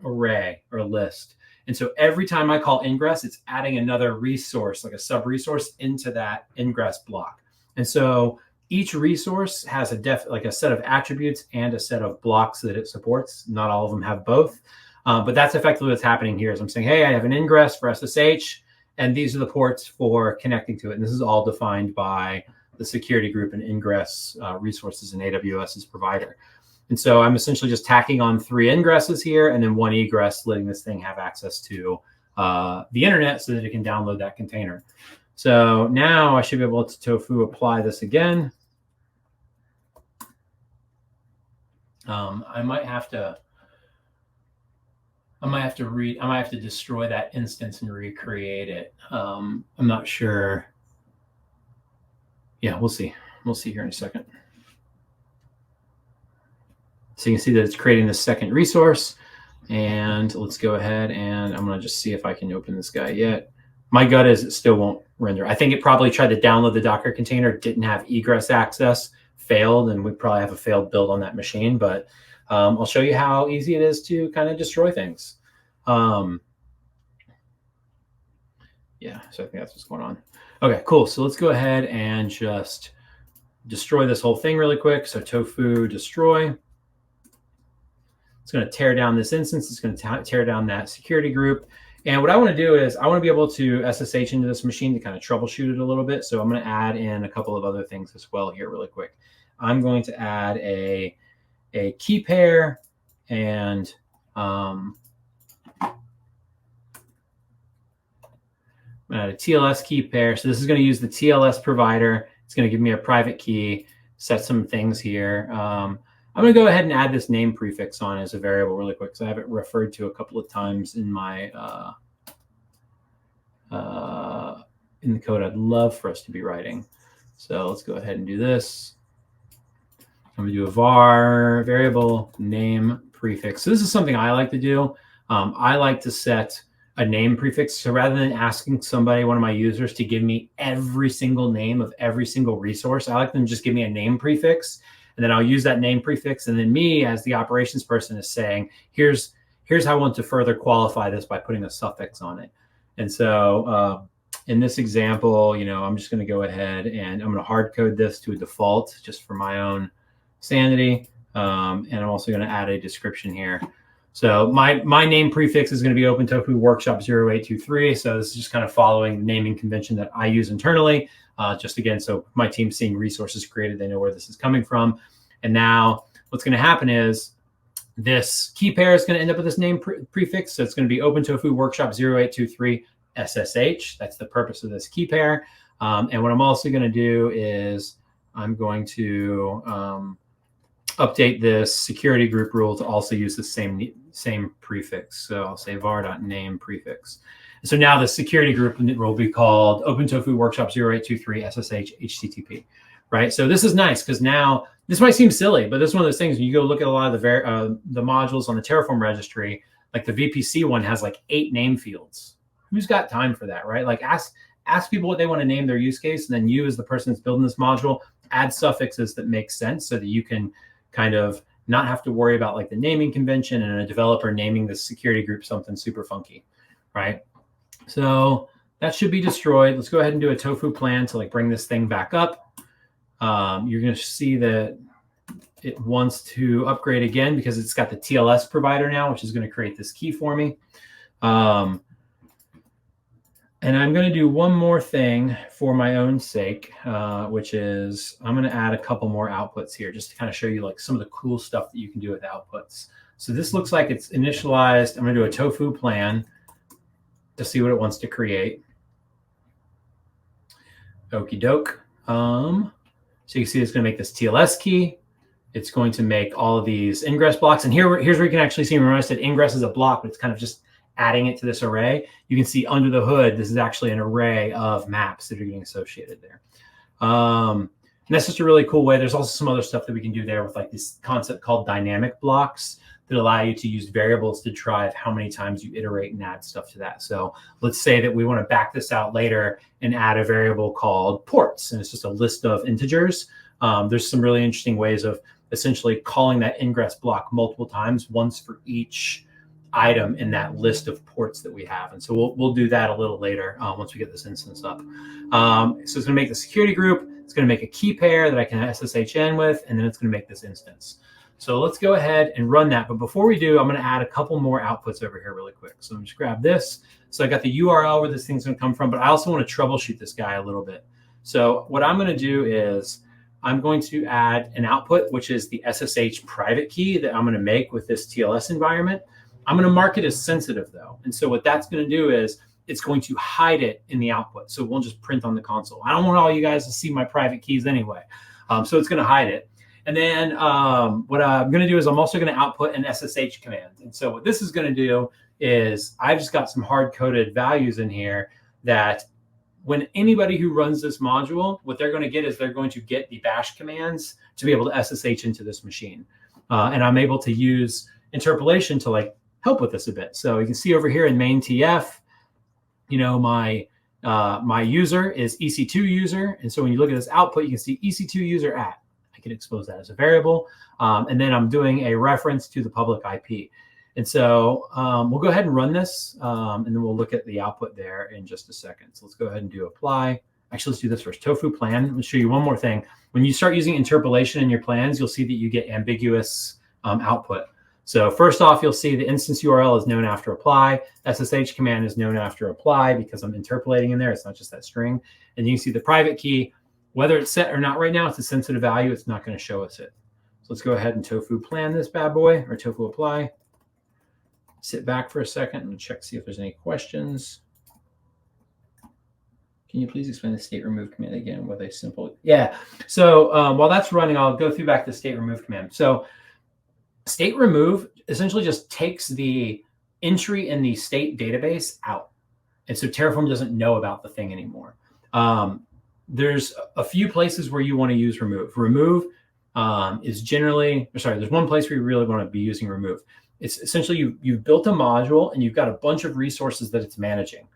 array or list. And so every time I call ingress, it's adding another resource, like a sub resource, into that ingress block. And so each resource has a set of attributes and a set of blocks that it supports. Not all of them have both. But that's effectively what's happening here is I'm saying, hey, I have an ingress for SSH, and these are the ports for connecting to it. And this is all defined by the security group and ingress resources in AWS's provider. And so I'm essentially just tacking on 3 ingresses here and then 1 egress, letting this thing have access to the internet so that it can download that container. So now I should be able to Tofu apply this again. I might have to destroy that instance and recreate it. I'm not sure. Yeah, we'll see. We'll see here in a second. So you can see that it's creating this second resource. And let's go ahead and I'm going to just see if I can open this guy yet. My gut is it still won't render. I think it probably tried to download the Docker container, didn't have egress access, failed, and we probably have a failed build on that machine. But I'll show you how easy it is to kind of destroy things. Yeah, so I think that's what's going on. Okay, cool. So let's go ahead and just destroy this whole thing really quick. So tofu destroy. It's going to tear down this instance. It's going to tear down that security group. And what I want to do is I want to be able to SSH into this machine to kind of troubleshoot it a little bit. So I'm going to add in a couple of other things as well here really quick. I'm going to add a key pair and add a TLS key pair. So this is going to use the TLS provider. It's going to give me a private key, set some things here. I'm going to go ahead and add this name prefix on as a variable really quick because I have it referred to a couple of times in my in the code I'd love for us to be writing. So let's go ahead and do this. I'm going to do a var variable name prefix. So this is something I like to do. I like to set a name prefix. So rather than asking somebody, one of my users, to give me every single name of every single resource, I like them to just give me a name prefix. And then I'll use that name prefix. And then me as the operations person is saying, here's how I want to further qualify this by putting a suffix on it. And so in this example, I'm just going to go ahead and I'm going to hard code this to a default just for my own sanity. And I'm also going to add a description here. So my name prefix is going to be OpenTofu Workshop 0823. So this is just kind of following the naming convention that I use internally. Just again, so my team's seeing resources created, they know where this is coming from. And now what's going to happen is this key pair is going to end up with this name prefix. So it's going to be OpenTofu Workshop 0823 SSH. That's the purpose of this key pair. And what I'm also going to do is I'm going to update this security group rule to also use the same prefix. So I'll say var.name prefix. So now the security group will be called OpenTofu Workshop 0823 SSH HTTP, right? So this is nice because now this might seem silly, but this is one of those things when you go look at a lot of the modules on the Terraform registry, like the VPC one has like 8 name fields. Who's got time for that, right? Like ask people what they want to name their use case, and then you as the person that's building this module, add suffixes that make sense so that you can kind of not have to worry about like the naming convention and a developer naming the security group something super funky, right? So that should be destroyed. Let's go ahead and do a tofu plan to like bring this thing back up. You're going to see that it wants to upgrade again because it's got the TLS provider now, which is going to create this key for me. And I'm going to do one more thing for my own sake, which is I'm going to add a couple more outputs here just to kind of show you like some of the cool stuff that you can do with outputs. So this looks like it's initialized. I'm going to do a tofu plan to see what it wants to create. Okie doke. So you can see it's going to make this TLS key. It's going to make all of these ingress blocks. And here's where you can actually see, remember I said ingress is a block, but it's kind of just adding it to this array. You can see under the hood, this is actually an array of maps that are getting associated there. And that's just a really cool way. There's also some other stuff that we can do there with like this concept called dynamic blocks that allow you to use variables to drive how many times you iterate and add stuff to that. So let's say that we want to back this out later and add a variable called ports, and it's just a list of integers. There's some really interesting ways of essentially calling that ingress block multiple times, once for each item in that list of ports that we have. And so we'll do that a little later once we get this instance up. So it's going to make the security group. It's going to make a key pair that I can SSH in with, and then it's going to make this instance. So let's go ahead and run that. But before we do, I'm going to add a couple more outputs over here really quick. So I'm just grab this. So I got the URL where this thing's going to come from, but I also want to troubleshoot this guy a little bit. So what I'm going to do is I'm going to add an output, which is the SSH private key that I'm going to make with this TLS environment. I'm going to mark it as sensitive though. And so what that's going to do is it's going to hide it in the output. So it won't just print on the console. I don't want all you guys to see my private keys anyway. So it's going to hide it. And then what I'm going to do is I'm also going to output an SSH command. And so what this is going to do is I've just got some hard-coded values in here that when anybody who runs this module, what they're going to get is they're going to get the bash commands to be able to SSH into this machine. And I'm able to use interpolation to like help with this a bit. So you can see over here in main TF, you know, my user is EC2 user. And so when you look at this output, you can see EC2 user at. I can expose that as a variable. And then I'm doing a reference to the public IP. And so we'll go ahead and run this, and then we'll look at the output there in just a second. So let's go ahead and do apply. Actually, let's do this first. Tofu plan. Let me show you one more thing. When you start using interpolation in your plans, you'll see that you get ambiguous output. So first off, you'll see the instance URL is known after apply. SSH command is known after apply because I'm interpolating in there. It's not just that string. And you can see the private key, whether it's set or not right now, it's a sensitive value. It's not going to show us it. So let's go ahead and tofu plan this bad boy, or tofu apply. Sit back for a second and check, see if there's any questions. Can you please explain the state remove command again with a simple, yeah. So while that's running, I'll go through back to state remove command. So state remove essentially just takes the entry in the state database out. And so Terraform doesn't know about the thing anymore. There's a few places where you want to use remove. Remove is generally, there's one place where you really want to be using remove. It's essentially you've built a module and you've got a bunch of resources that it's managing.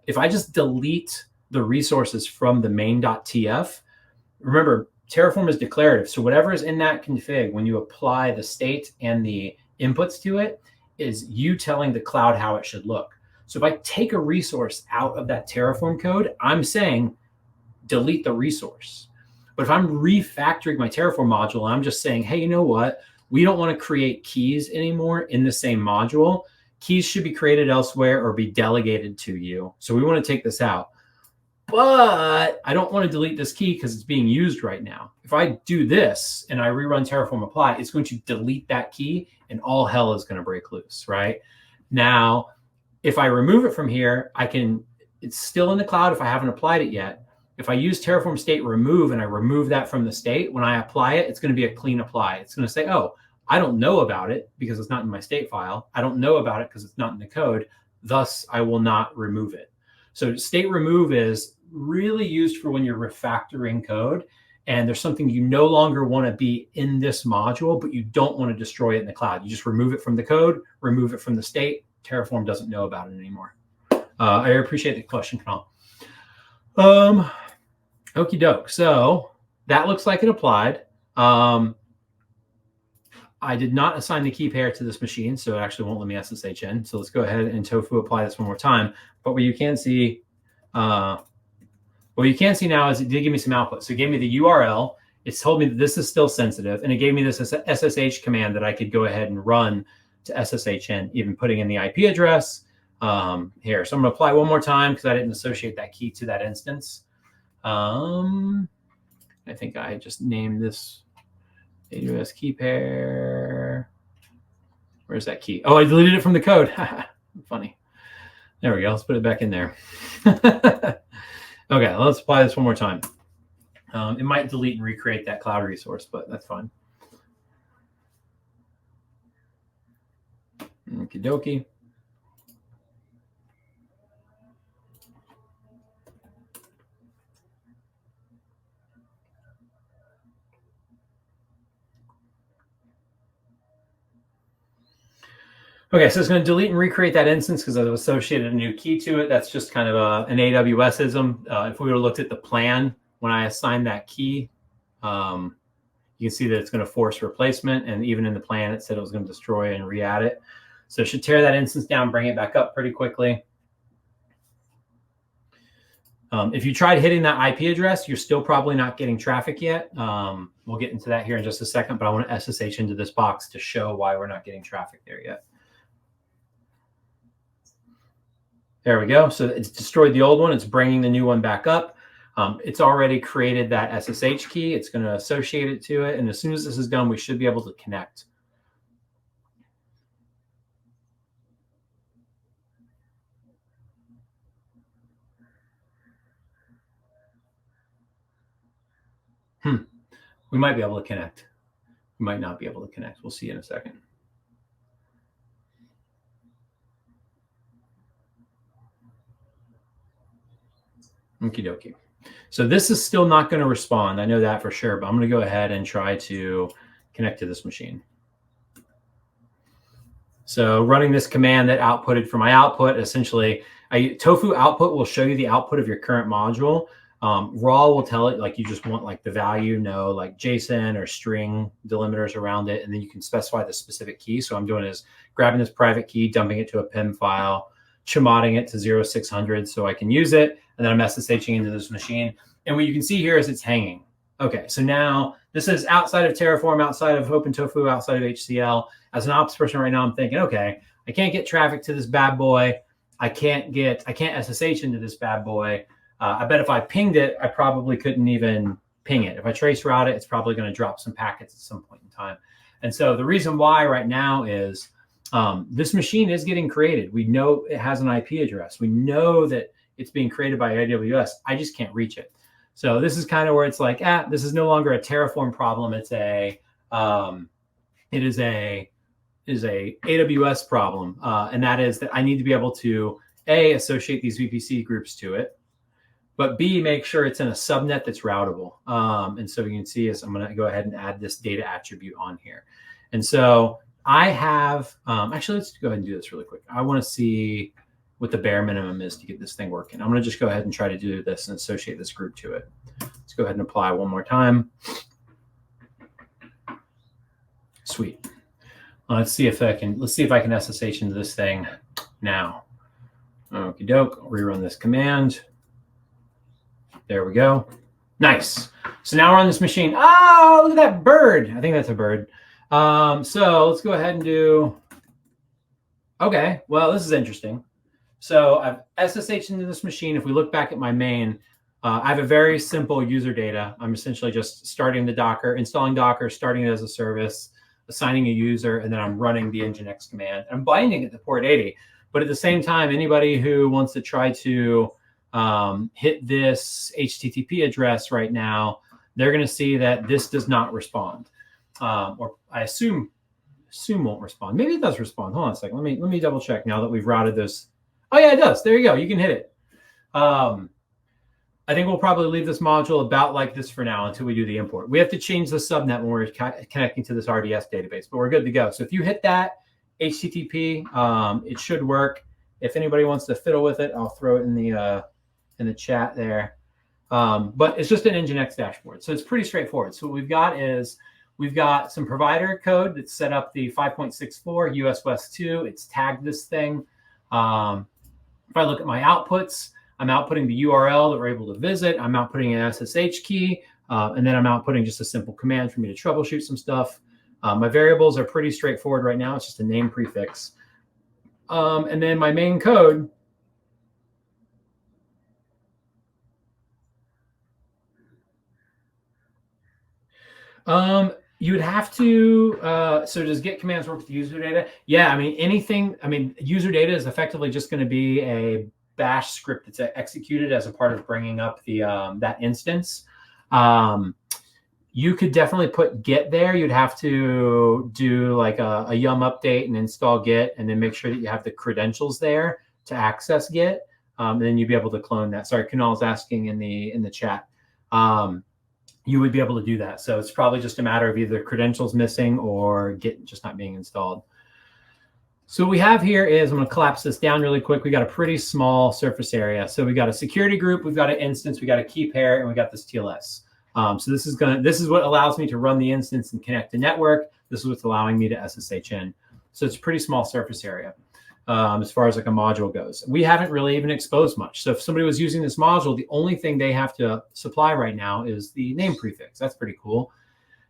If I just delete the resources from the main.tf, remember, Terraform is declarative. So whatever is in that config, when you apply the state and the inputs to it, is you telling the cloud how it should look. So if I take a resource out of that Terraform code, I'm saying delete the resource. But if I'm refactoring my Terraform module, I'm just saying, hey, you know what? We don't want to create keys anymore in the same module. Keys should be created elsewhere or be delegated to you. So we want to take this out. But I don't want to delete this key because it's being used right now. If I do this and I rerun Terraform apply, it's going to delete that key and all hell is going to break loose, right? Now, if I remove it from here, it's still in the cloud if I haven't applied it yet. If I use Terraform state remove and I remove that from the state, when I apply it, it's going to be a clean apply. It's going to say, oh, I don't know about it because it's not in my state file. I don't know about it because it's not in the code. Thus, I will not remove it. So state remove is really used for when you're refactoring code and there's something you no longer want to be in this module, but you don't want to destroy it in the cloud. You just remove it from the code, remove it from the state. Terraform doesn't know about it anymore. I appreciate the question, Kunal. Okie doke. So that looks like it applied. I did not assign the key pair to this machine, so it actually won't let me SSH in. So let's go ahead and tofu apply this one more time. But what you can see, now is it did give me some output. So it gave me the URL. It's told me that this is still sensitive, and it gave me this SSH command that I could go ahead and run to SSH in, even putting in the IP address here. So I'm going to apply one more time because I didn't associate that key to that instance. I think I just named this AWS key pair. Where's that key? Oh, I deleted it from the code. Funny. There we go. Let's put it back in there. Okay, let's apply this one more time. It might delete and recreate that cloud resource, but that's fine. Okie dokie. Okay, so it's going to delete and recreate that instance because I've associated a new key to it. That's just kind of an AWS-ism. If we would have looked at the plan when I assigned that key, you can see that it's going to force replacement. And even in the plan, it said it was going to destroy and re-add it. So it should tear that instance down, bring it back up pretty quickly. If you tried hitting that IP address, you're still probably not getting traffic yet. We'll get into that here in just a second, but I want to SSH into this box to show why we're not getting traffic there yet. There we go. So it's destroyed the old one. It's bringing the new one back up. It's already created that SSH key. It's going to associate it to it. And as soon as this is done, we should be able to connect. We might be able to connect. We might not be able to connect. We'll see in a second. Okie dokie. So this is still not going to respond. I know that for sure, but I'm going to go ahead and try to connect to this machine. So running this command that outputted for my output, essentially, tofu output will show you the output of your current module. Raw will tell it like you just want like the value, no like JSON or string delimiters around it, and then you can specify the specific key. So I'm doing is grabbing this private key, dumping it to a PIM file, chmodding it to 0600 so I can use it, and then I'm SSHing into this machine. And what you can see here is it's hanging. Okay, so now this is outside of Terraform, outside of OpenTofu, outside of HCL. As an ops person right now, I'm thinking, okay, I can't get traffic to this bad boy. I can't SSH into this bad boy. I bet if I pinged it, I probably couldn't even ping it. If I trace route it, it's probably going to drop some packets at some point in time. And so the reason why right now is this machine is getting created. We know it has an IP address. We know that it's being created by AWS. I just can't reach it. So this is kind of where it's like, this is no longer a Terraform problem. It's a AWS problem, and that is that I need to be able to A, associate these VPC groups to it, but B, make sure it's in a subnet that's routable. And so you can see is I'm going to go ahead and add this data attribute on here. And so I have, actually, let's go ahead and do this really quick. I want to see what the bare minimum is to get this thing working. I'm going to just go ahead and try to do this and associate this group to it. Let's go ahead and apply one more time. Sweet. Let's see if I can SSH into this thing now. Okie doke. Rerun this command. There we go. Nice. So now we're on this machine. Oh, look at that bird. I think that's a bird. So let's go ahead and do. Okay. Well, this is interesting. So I've SSH'd into this machine. If we look back at my main, I have a very simple user data. I'm essentially just starting the Docker, installing Docker, starting it as a service, assigning a user, and then I'm running the nginx command. I'm binding it to port 80. But at the same time, anybody who wants to try to hit this HTTP address right now, they're going to see that this does not respond, or I assume won't respond. Maybe it does respond. Hold on a second. Let me double check now that we've routed this. Oh yeah, it does. There you go. You can hit it. I think we'll probably leave this module about like this for now until we do the import. We have to change the subnet when we're connecting to this RDS database, but we're good to go. So if you hit that HTTP, it should work. If anybody wants to fiddle with it, I'll throw it in the chat there. But it's just an nginx dashboard, so it's pretty straightforward. So what we've got is we've got some provider code that's set up the 5.64 US West 2. It's tagged this thing. If I look at my outputs, I'm outputting the URL that we're able to visit. I'm outputting an SSH key, and then I'm outputting just a simple command for me to troubleshoot some stuff. My variables are pretty straightforward right now. It's just a name prefix. And then my main code. You would have to, so does get commands work with user data? Yeah, user data is effectively just going to be a bash script that's executed as a part of bringing up the that instance. You could definitely put Git there. You'd have to do like a yum update and install Git, and then make sure that you have the credentials there to access Git. And then you'd be able to clone that. Sorry, Kunal's asking in the chat. You would be able to do that. So it's probably just a matter of either credentials missing or Git just not being installed. So what we have here is, I'm going to collapse this down really quick. We got a pretty small surface area. So we got a security group, we've got an instance, we got a key pair, and we got this TLS. So this is what allows me to run the instance and connect to network. This is what's allowing me to SSH in. So it's a pretty small surface area as far as like a module goes. We haven't really even exposed much. So if somebody was using this module, the only thing they have to supply right now is the name prefix. That's pretty cool.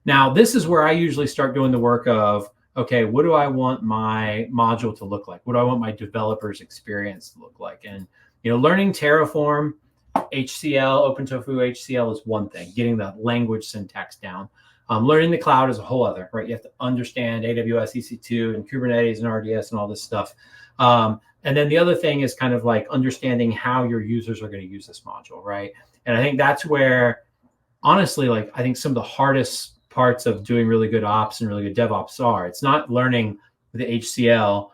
Now, this is where I usually start doing the work of, okay, what do I want my module to look like? What do I want my developer's experience to look like? And, learning Terraform, HCL, OpenTofu HCL is one thing. Getting the language syntax down. Learning the cloud is a whole other, right? You have to understand AWS EC2 and Kubernetes and RDS and all this stuff. And then the other thing is kind of like understanding how your users are going to use this module, right? And I think that's where, honestly, like I think some of the hardest parts of doing really good ops and really good DevOps are. It's not learning the HCL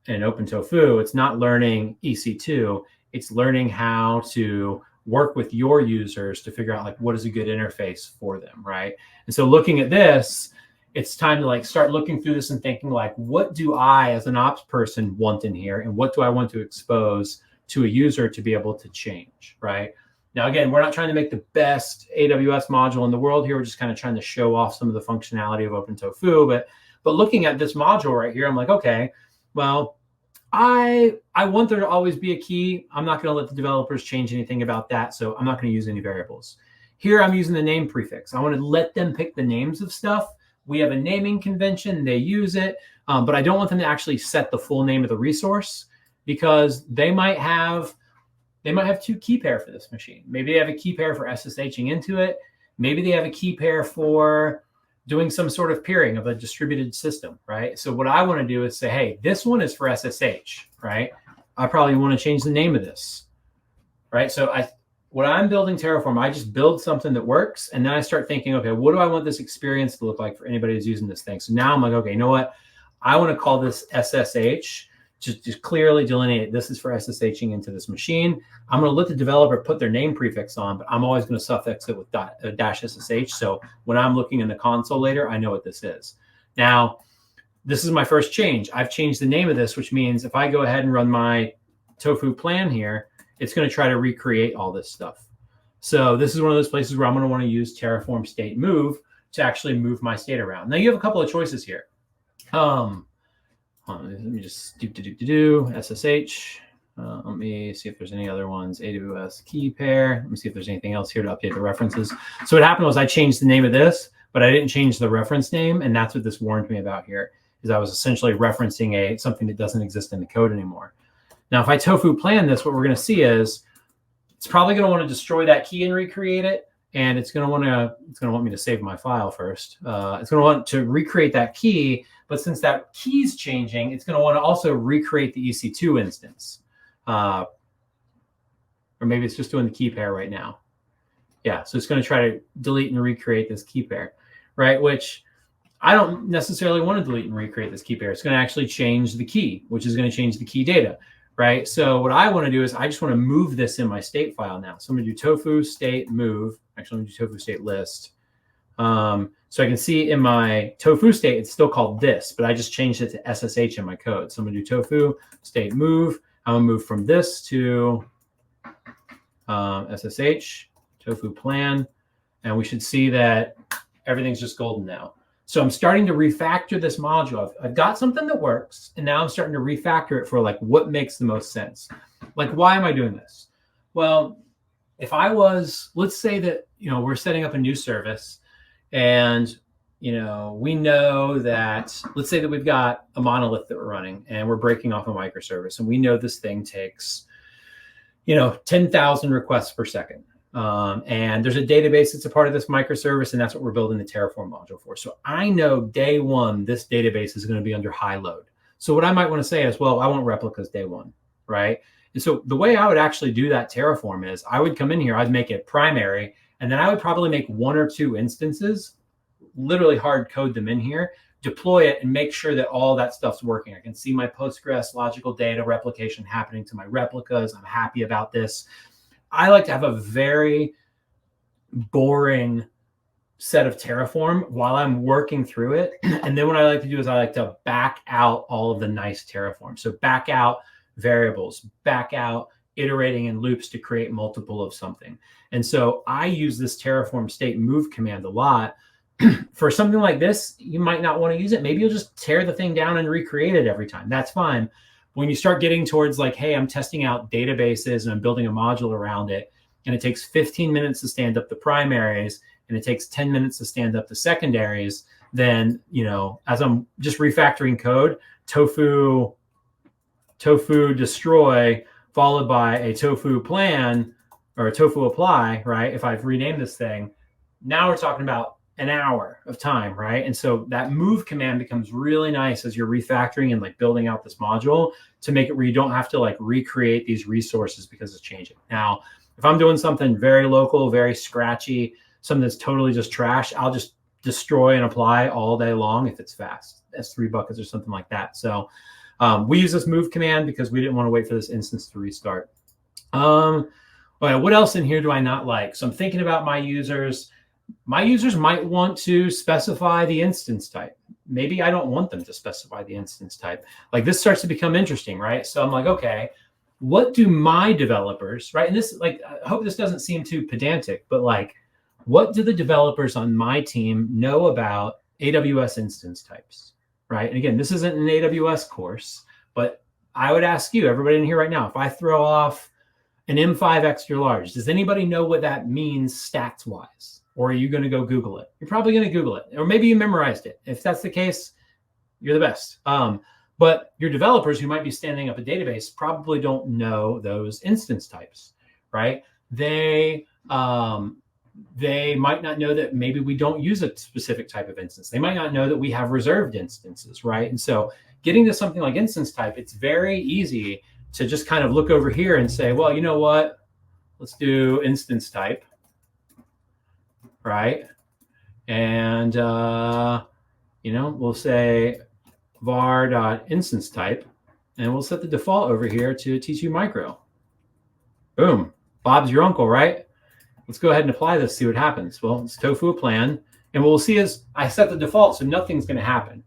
and OpenTofu. It's not learning EC2. It's learning how to work with your users to figure out like what is a good interface for them, right? And so looking at this, it's time to like start looking through this and thinking like, what do I as an ops person want in here, and what do I want to expose to a user to be able to change, right? Now, again, we're not trying to make the best AWS module in the world here. We're just kind of trying to show off some of the functionality of OpenTofu. But looking at this module right here, I'm like, okay, well, I want there to always be a key. I'm not going to let the developers change anything about that. So I'm not going to use any variables. Here, I'm using the name prefix. I want to let them pick the names of stuff. We have a naming convention. They use it. But I don't want them to actually set the full name of the resource, because they might have two key pair for this machine. Maybe they have a key pair for SSHing into it. Maybe they have a key pair for doing some sort of peering of a distributed system, right? So what I want to do is say, hey, this one is for SSH, right? I probably want to change the name of this, right? So when I'm building Terraform, I just build something that works, and then I start thinking, okay, what do I want this experience to look like for anybody who's using this thing? So now I'm like, okay, you know what? I want to call this SSH. Just clearly delineate this is for SSHing into this machine. I'm going to let the developer put their name prefix on, but I'm always going to suffix it with -SSH. So when I'm looking in the console later, I know what this is. Now, this is my first change. I've changed the name of this, which means if I go ahead and run my tofu plan here, it's going to try to recreate all this stuff. So this is one of those places where I'm going to want to use Terraform state move to actually move my state around. Now you have a couple of choices here. Let me just do SSH. Let me see if there's any other ones. AWS key pair. Let me see if there's anything else here to update the references. So what happened was I changed the name of this, but I didn't change the reference name, and that's what this warned me about here. Is I was essentially referencing something that doesn't exist in the code anymore. Now, if I tofu plan this, what we're going to see is it's probably going to want to destroy that key and recreate it, and it's going to want me to save my file first. It's going to want to recreate that key. But since that key's changing, it's going to want to also recreate the EC2 instance. Or maybe it's just doing the key pair right now. Yeah, so it's going to try to delete and recreate this key pair, right? Which I don't necessarily want to delete and recreate this key pair. It's going to actually change the key, which is going to change the key data, right? So what I want to do is I just want to move this in my state file now. So I'm going to do tofu state move. Actually, I'm going to do tofu state list. So I can see in my tofu state, it's still called this, but I just changed it to SSH in my code. So I'm going to do tofu state move. I'm going to move from this to SSH, tofu plan, and we should see that everything's just golden now. So I'm starting to refactor this module. I've got something that works, and now I'm starting to refactor it for like what makes the most sense. Like, why am I doing this? Well, if I was, let's say that, we're setting up a new service, and, we know that, let's say that we've got a monolith that we're running and we're breaking off a microservice, and we know this thing takes, 10,000 requests per second. And there's a database that's a part of this microservice, and that's what we're building the Terraform module for. So I know day one, this database is going to be under high load. So what I might want to say is, well, I want replicas day one, right? And so the way I would actually do that Terraform is I would come in here, I'd make it primary, and then I would probably make 1 or 2 instances, literally hard code them in here, deploy it, and make sure that all that stuff's working. I can see my Postgres logical data replication happening to my replicas. I'm happy about this. I like to have a very boring set of Terraform while I'm working through it. And then what I like to do is I like to back out all of the nice Terraform. So back out variables, back out iterating in loops to create multiple of something. And so I use this Terraform state move command a lot. For something like this, you might not want to use it. Maybe you'll just tear the thing down and recreate it every time. That's fine. When you start getting towards like, hey, I'm testing out databases and I'm building a module around it, and it takes 15 minutes to stand up the primaries, and it takes 10 minutes to stand up the secondaries, then, as I'm just refactoring code, tofu destroy followed by a tofu plan or a tofu apply, right? If I've renamed this thing, now we're talking about an hour of time, right? And so that move command becomes really nice as you're refactoring and like building out this module to make it where you don't have to like recreate these resources because it's changing. Now, if I'm doing something very local, very scratchy, something that's totally just trash, I'll just destroy and apply all day long if it's fast, S3 buckets or something like that. So we use this move command because we didn't want to wait for this instance to restart. What else in here do I not like? So I'm thinking about my users. My users might want to specify the instance type. Maybe I don't want them to specify the instance type. Like this starts to become interesting, right? So I'm like, okay, what do my developers, right? And this, like, I hope this doesn't seem too pedantic, but like, what do the developers on my team know about AWS instance types, right? And again, this isn't an AWS course, but I would ask you, everybody in here right now, if I throw off an M5 extra large, does anybody know what that means stats wise? Or are you going to go Google it? You're probably going to Google it, or maybe you memorized it. If that's the case, you're the best. But your developers who might be standing up a database probably don't know those instance types, right? They might not know that maybe we don't use a specific type of instance. They might not know that we have reserved instances, right? And so getting to something like instance type, it's very easy to just kind of look over here and say, well, you know what? Let's do instance type, right? And, we'll say var.instance type, and we'll set the default over here to T2 micro. Boom. Bob's your uncle, right? Let's go ahead and apply this, see what happens. Well, it's tofu a plan. And what we'll see is I set the default, so nothing's going to happen.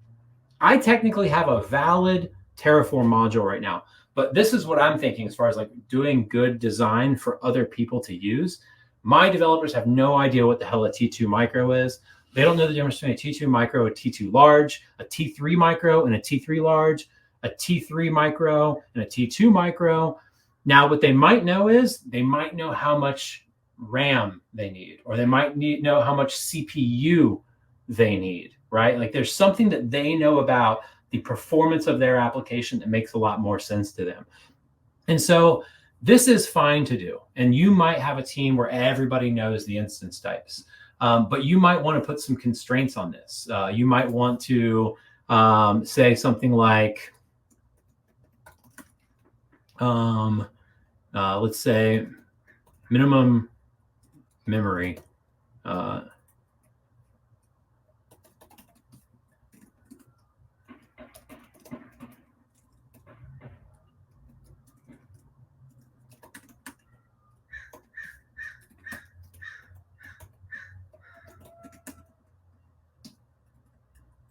I technically have a valid Terraform module right now, but this is what I'm thinking as far as like doing good design for other people to use. My developers have no idea what the hell a T2 micro is. They don't know the difference between a T2 micro, a T2 large, a T3 micro, and a T3 large, a T3 micro, and a T2 micro. Now, what they might know is they might know how much RAM they need, or they might know how much CPU they need, right? Like there's something that they know about the performance of their application that makes a lot more sense to them. And so this is fine to do. And you might have a team where everybody knows the instance types, but you might want to put some constraints on this. You might want to say something like, let's say minimum memory.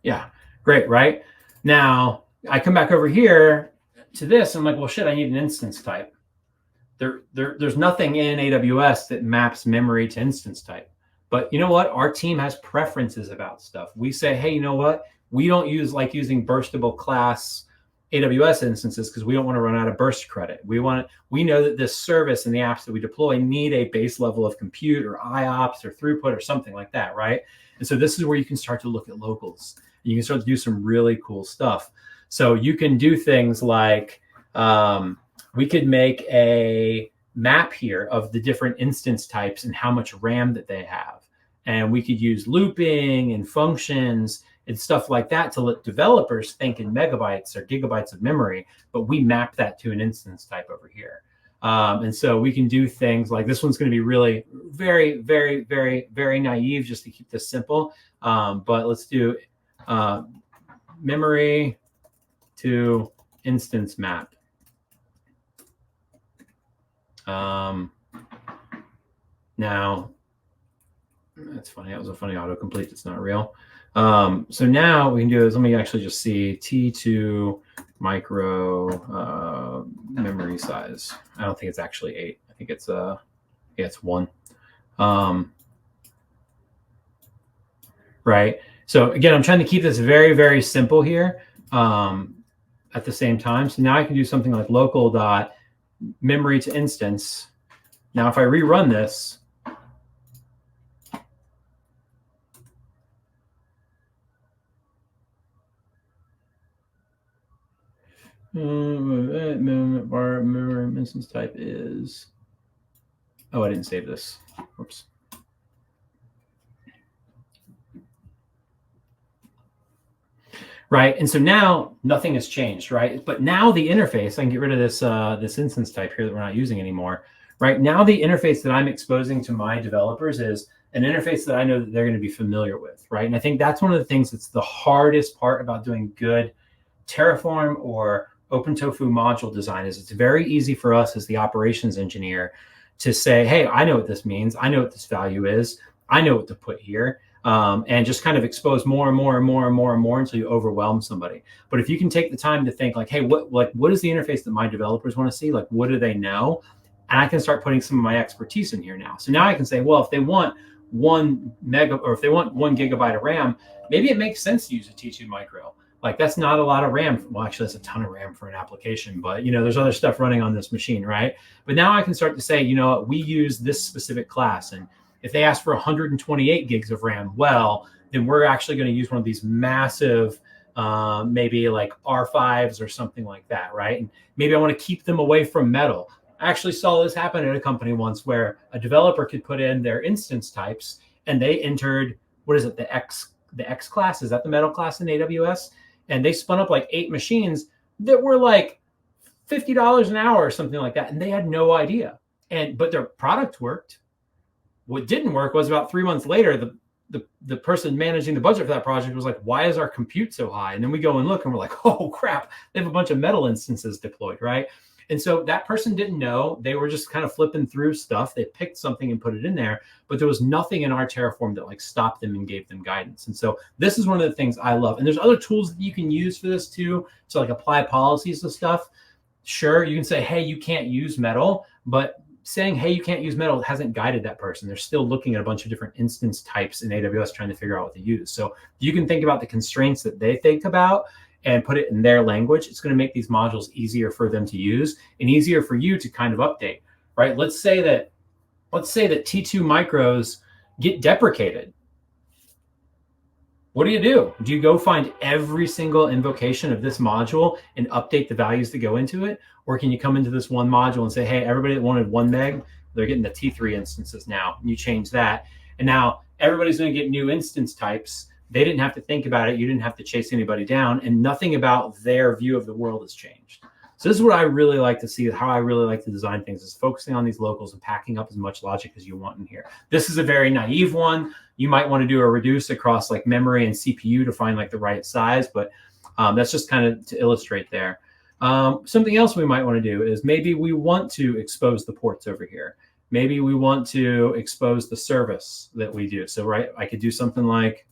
Yeah, great, right? Now I come back over here to this. I'm like, well, shit, I need an instance type. There's nothing in AWS that maps memory to instance type. But you know what? Our team has preferences about stuff. We say, hey, you know what? We don't like using burstable class AWS instances because we don't want to run out of burst credit. We know that this service and the apps that we deploy need a base level of compute or IOPS or throughput or something like that, right? And so this is where you can start to look at locals. You can start to do some really cool stuff. So you can do things like we could make a map here of the different instance types and how much RAM that they have. And we could use looping and functions and stuff like that to let developers think in megabytes or gigabytes of memory, but we map that to an instance type over here. And so we can do things like this one's going to be really very, very, very, very naive just to keep this simple. But let's do memory to instance map. Now, that's funny. That was a funny autocomplete. It's not real. So now we can do is let me actually just see T2 micro memory size. I don't think it's actually 8. I think it's it's 1. Right. So again, I'm trying to keep this very, very simple here at the same time. So now I can do something like local dot memory to instance. Now, if I rerun this, memory instance type is, oh, I didn't save this. Whoops. Right, and so now nothing has changed, right? But now the interface, I can get rid of this this instance type here that we're not using anymore. Right now, the interface that I'm exposing to my developers is an interface that I know that they're going to be familiar with, right? And I think that's one of the things that's the hardest part about doing good Terraform or OpenTofu module design is it's very easy for us as the operations engineer to say, hey, I know what this means. I know what this value is. I know what to put here. and just kind of expose more and more and more and more and more until you overwhelm somebody. But if you can take the time to think like, hey, what is the interface that my developers want to see? Like, what do they know? And I can start putting some of my expertise in here now. So now I can say, well, if they want 1 mega, or if they want 1 gigabyte of RAM, maybe it makes sense to use a T2 micro. Like, that's not a lot of RAM. Well, actually, that's a ton of RAM for an application, but there's other stuff running on this machine, right? But now I can start to say, we use this specific class, and if they ask for 128 gigs of RAM, well, then we're actually going to use one of these massive, maybe like R5s or something like that, right? And maybe I want to keep them away from metal. I actually saw this happen at a company once where a developer could put in their instance types, and they entered, the X class? Is that the metal class in AWS? And they spun up like 8 machines that were like $50 an hour or something like that, and they had no idea. But their product worked. What didn't work was about 3 months later, the person managing the budget for that project was like, why is our compute so high? And then we go and look and we're like, oh crap, they have a bunch of metal instances deployed, right? And so that person didn't know. They were just kind of flipping through stuff. They picked something and put it in there, but there was nothing in our Terraform that like stopped them and gave them guidance. And so this is one of the things I love. And there's other tools that you can use for this too, to like apply policies to stuff. Sure, you can say, hey, you can't use metal, but saying, hey, you can't use metal hasn't guided that person. They're still looking at a bunch of different instance types in AWS trying to figure out what to use. So you can think about the constraints that they think about and put it in their language. It's going to make these modules easier for them to use and easier for you to kind of update, right? Let's say that T2 micros get deprecated. What do? Do you go find every single invocation of this module and update the values that go into it? Or can you come into this one module and say, hey, everybody that wanted 1 meg, they're getting the T3 instances now. And you change that. And now everybody's going to get new instance types. They didn't have to think about it. You didn't have to chase anybody down, and nothing about their view of the world has changed. So this is what I really like to see, how I really like to design things, is focusing on these locals and packing up as much logic as you want in here. This is a very naive one. You might want to do a reduce across like memory and CPU to find like the right size, but that's just kind of to illustrate there. Something else we might want to do is maybe we want to expose the ports over here. Maybe we want to expose the service that we do. So, right, I could do something like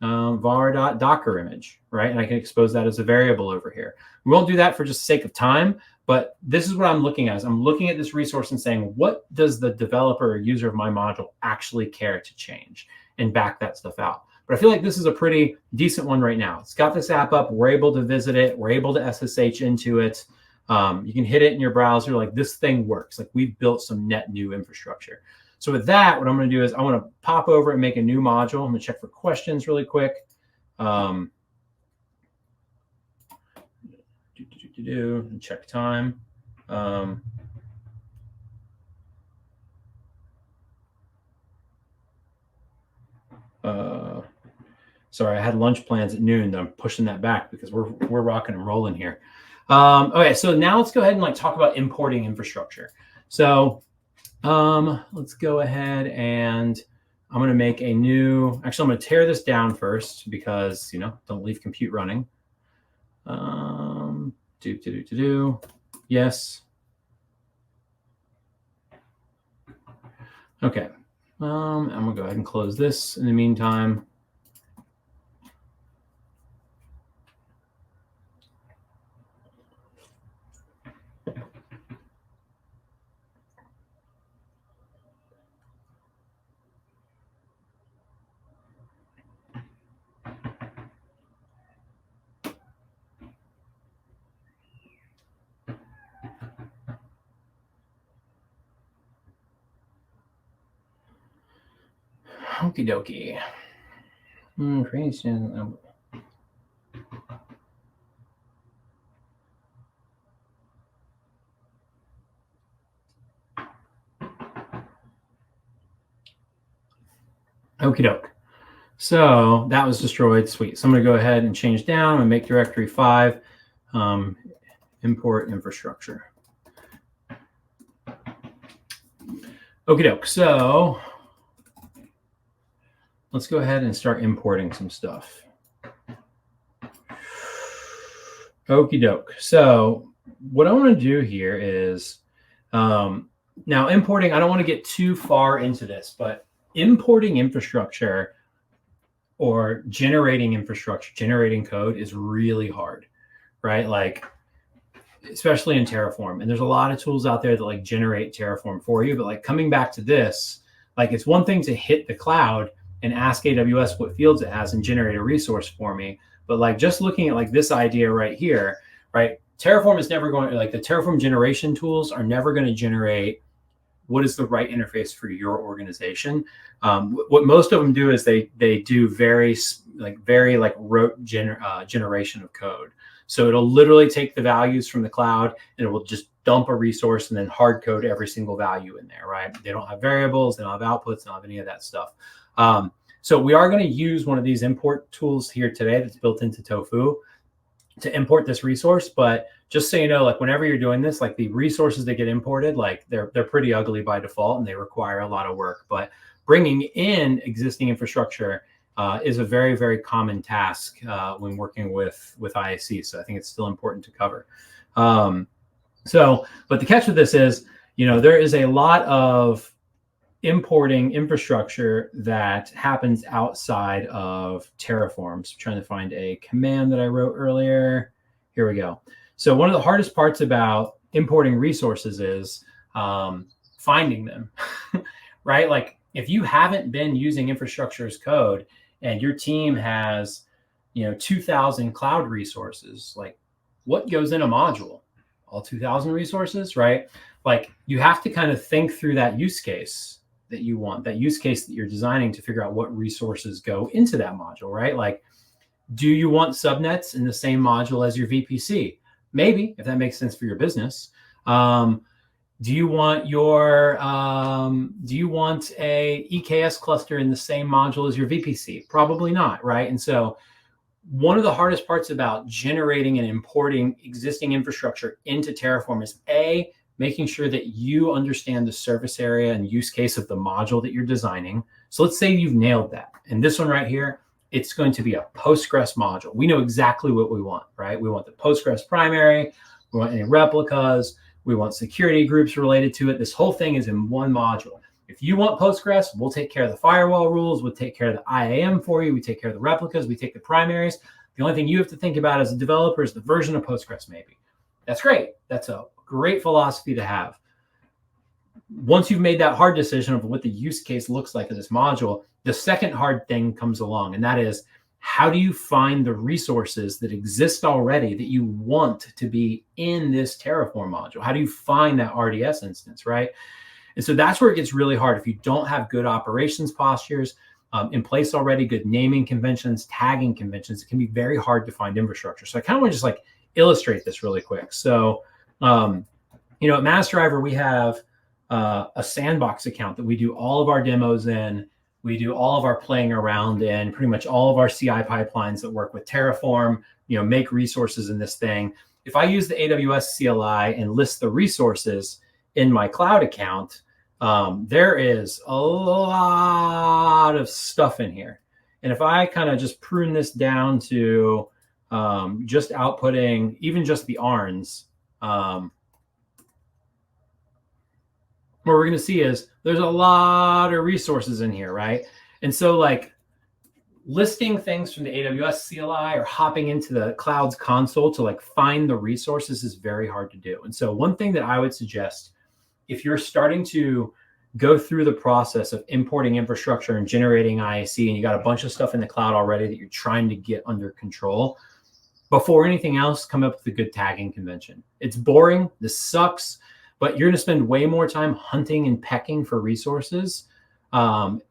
var.docker image, right? And I can expose that as a variable over here. We won't do that for just the sake of time, but this is what I'm looking at. I'm looking at this resource and saying, what does the developer or user of my module actually care to change, and back that stuff out. But I feel like this is a pretty decent one right now. It's got this app up. We're able to visit it. We're able to SSH into it. You can hit it in your browser. Like, this thing works. Like, we've built some net new infrastructure. So with that, what I'm going to do is I want to pop over and make a new module. I'm going to check for questions really quick. And check time. Sorry, I had lunch plans at noon. I'm pushing that back because we're rocking and rolling here. Okay, so now let's go ahead and like talk about importing infrastructure. So let's go ahead and I'm going to make a new, actually, I'm going to tear this down first because, don't leave compute running. Yes. Okay. I'm going to go ahead and close this in the meantime. Okie dokie. Creation. Okie doke. So that was destroyed. Sweet. So I'm going to go ahead and change down and make directory 5, import infrastructure. Okie doke. So let's go ahead and start importing some stuff. Okie doke. So what I want to do here is, now importing, I don't want to get too far into this, but importing infrastructure or generating infrastructure, generating code is really hard, right? Like, especially in Terraform. And there's a lot of tools out there that like generate Terraform for you. But like coming back to this, like it's one thing to hit the cloud and ask AWS what fields it has and generate a resource for me. But like just looking at like this idea right here, right? Terraform is never going to, like the Terraform generation tools are never going to generate what is the right interface for your organization. What most of them do is they do very rote generation of code. So it'll literally take the values from the cloud and it will just dump a resource and then hard code every single value in there, right? They don't have variables, they don't have outputs, they don't have any of that stuff. So we are going to use one of these import tools here today that's built into Tofu to import this resource. But just so you know, like whenever you're doing this, like the resources that get imported, like they're pretty ugly by default and they require a lot of work. But bringing in existing infrastructure is a very, very common task when working with IAC. So I think it's still important to cover. But the catch with this is, there is a lot of importing infrastructure that happens outside of Terraform. So I'm trying to find a command that I wrote earlier. Here we go. So one of the hardest parts about importing resources is finding them, right? Like if you haven't been using infrastructure as code and your team has, 2,000 cloud resources, like what goes in a module? All 2,000 resources, right? Like you have to kind of think through that use case that you want, that use case that you're designing to figure out what resources go into that module, right? Like, do you want subnets in the same module as your VPC? Maybe, if that makes sense for your business. Do you want a EKS cluster in the same module as your VPC? Probably not, right? And so one of the hardest parts about generating and importing existing infrastructure into Terraform is making sure that you understand the service area and use case of the module that you're designing. So let's say you've nailed that. And this one right here, it's going to be a Postgres module. We know exactly what we want, right? We want the Postgres primary. We want any replicas. We want security groups related to it. This whole thing is in one module. If you want Postgres, we'll take care of the firewall rules. We'll take care of the IAM for you. We take care of the replicas. We take the primaries. The only thing you have to think about as a developer is the version of Postgres, maybe. That's great. That's a great philosophy to have. Once you've made that hard decision of what the use case looks like of this module, the second hard thing comes along, and that is, how do you find the resources that exist already that you want to be in this Terraform module? How do you find that RDS instance, right? And so that's where it gets really hard. If you don't have good operations postures in place already, good naming conventions, tagging conventions, it can be very hard to find infrastructure. So I kind of want to just like illustrate this really quick. So, at MassDriver, we have a sandbox account that we do all of our demos in. We do all of our playing around in, pretty much all of our CI pipelines that work with Terraform, make resources in this thing. If I use the AWS CLI and list the resources in my cloud account, there is a lot of stuff in here. And if I kind of just prune this down to just outputting even just the ARNs, what we're going to see is there's a lot of resources in here, right? And so like listing things from the AWS CLI or hopping into the cloud's console to like find the resources is very hard to do. And so one thing that I would suggest, if you're starting to go through the process of importing infrastructure and generating IAC, and you got a bunch of stuff in the cloud already that you're trying to get under control, before anything else, come up with a good tagging convention. It's boring, this sucks, but you're going to spend way more time hunting and pecking for resources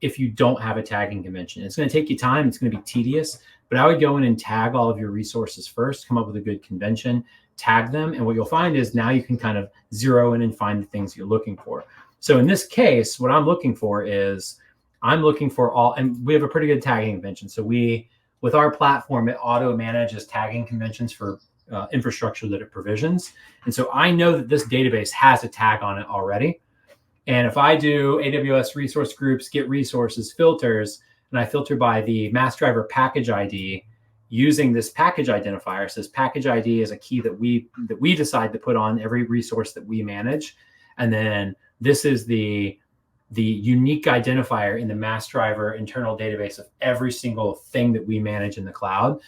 if you don't have a tagging convention. It's going to take you time. It's going to be tedious, but I would go in and tag all of your resources first, come up with a good convention, tag them. And what you'll find is now you can kind of zero in and find the things you're looking for. So in this case, what I'm looking for is I'm looking for all, and we have a pretty good tagging convention. So with our platform, it auto manages tagging conventions for infrastructure that it provisions. And so I know that this database has a tag on it already. And if I do AWS resource groups, get resources filters, and I filter by the MassDriver package ID using this package identifier, says package ID is a key that we decide to put on every resource that we manage. And then this is the the unique identifier in the mass driver internal database of every single thing that we manage in the cloud,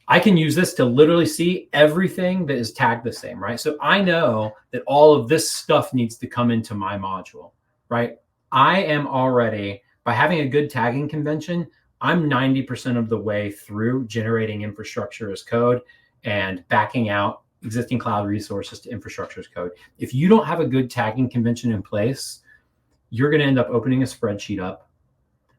I can use this to literally see everything that is tagged the same, right? So I know that all of this stuff needs to come into my module, right? I am already, by having a good tagging convention, I'm 90% of the way through generating infrastructure as code and backing out existing cloud resources to infrastructure as code. If you don't have a good tagging convention in place, you're going to end up opening a spreadsheet up.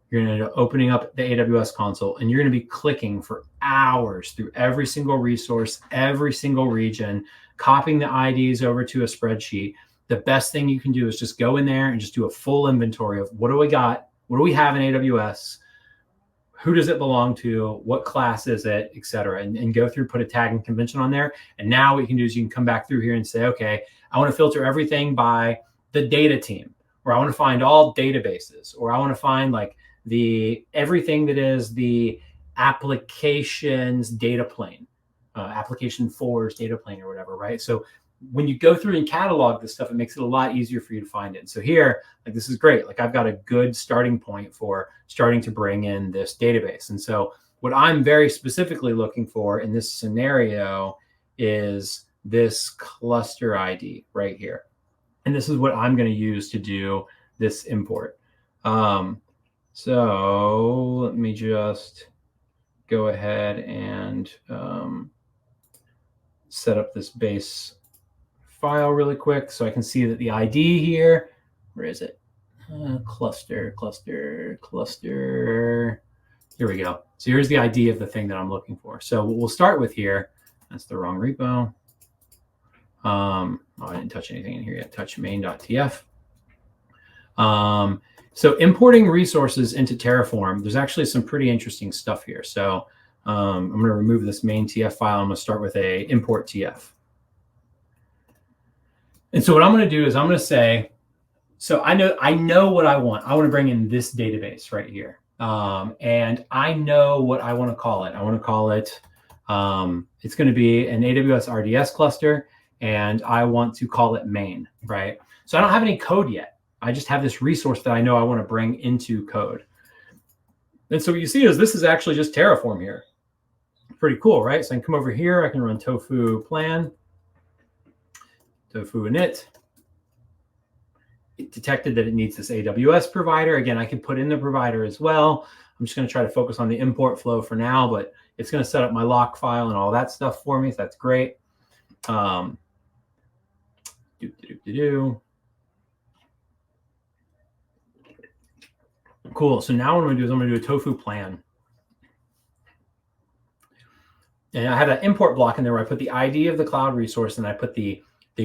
You're going to end up opening up the AWS console, and you're going to be clicking for hours through every single resource, every single region, copying the IDs over to a spreadsheet. The best thing you can do is just go in there and just do a full inventory of what do we got? What do we have in AWS? Who does it belong to? What class is it, et cetera, and go through, put a tagging convention on there. And now what you can do is you can come back through here and say, okay, I want to filter everything by the data team, or I want to find all databases, or I want to find like everything that is the applications data plane, application fours data plane or whatever, right? So when you go through and catalog this stuff, it makes it a lot easier for you to find it. And so here, like, this is great. Like, I've got a good starting point for starting to bring in this database. And so what I'm very specifically looking for in this scenario is this cluster ID right here. And this is what I'm going to use to do this import. So let me just go ahead and set up this base file really quick so I can see that the ID here, where is it? Cluster. Here we go. So here's the ID of the thing that I'm looking for. So what we'll start with here, that's the wrong repo. Oh, I didn't touch anything in here yet. Touch main.tf. So importing resources into Terraform, there's actually some pretty interesting stuff here. So I'm going to remove this main TF file. I'm going to start with a import TF. And so what I'm going to do is I'm going to say, so I know what I want. I want to bring in this database right here. And I know what I want to call it. I want to call it, it's going to be an AWS RDS cluster, and I want to call it main, right? So I don't have any code yet. I just have this resource that I know I want to bring into code. And so what you see is this is actually just Terraform here. Pretty cool, right? So I can come over here. I can run tofu plan, tofu init. It detected that it needs this AWS provider. Again, I can put in the provider as well. I'm just going to try to focus on the import flow for now, but it's going to set up my lock file and all that stuff for me. So that's great. Cool. So now what I'm going to do is I'm going to do a tofu plan. And I have that import block in there where I put the ID of the cloud resource, and I put the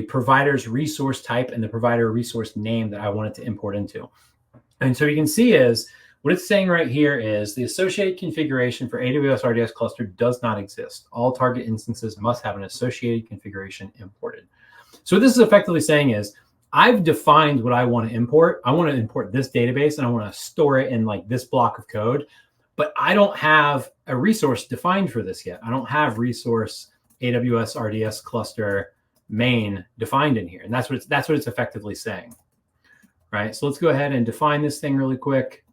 provider's resource type and the provider resource name that I want it to import into. And so you can see is what it's saying right here is the associated configuration for AWS RDS cluster does not exist. All target instances must have an associated configuration imported. So what this is effectively saying is I've defined what I want to import. I want to import this database and I want to store it in like this block of code, but I don't have a resource defined for this yet. I don't have resource AWS RDS cluster main defined in here. And that's what it's effectively saying, right? So let's go ahead and define this thing really quick.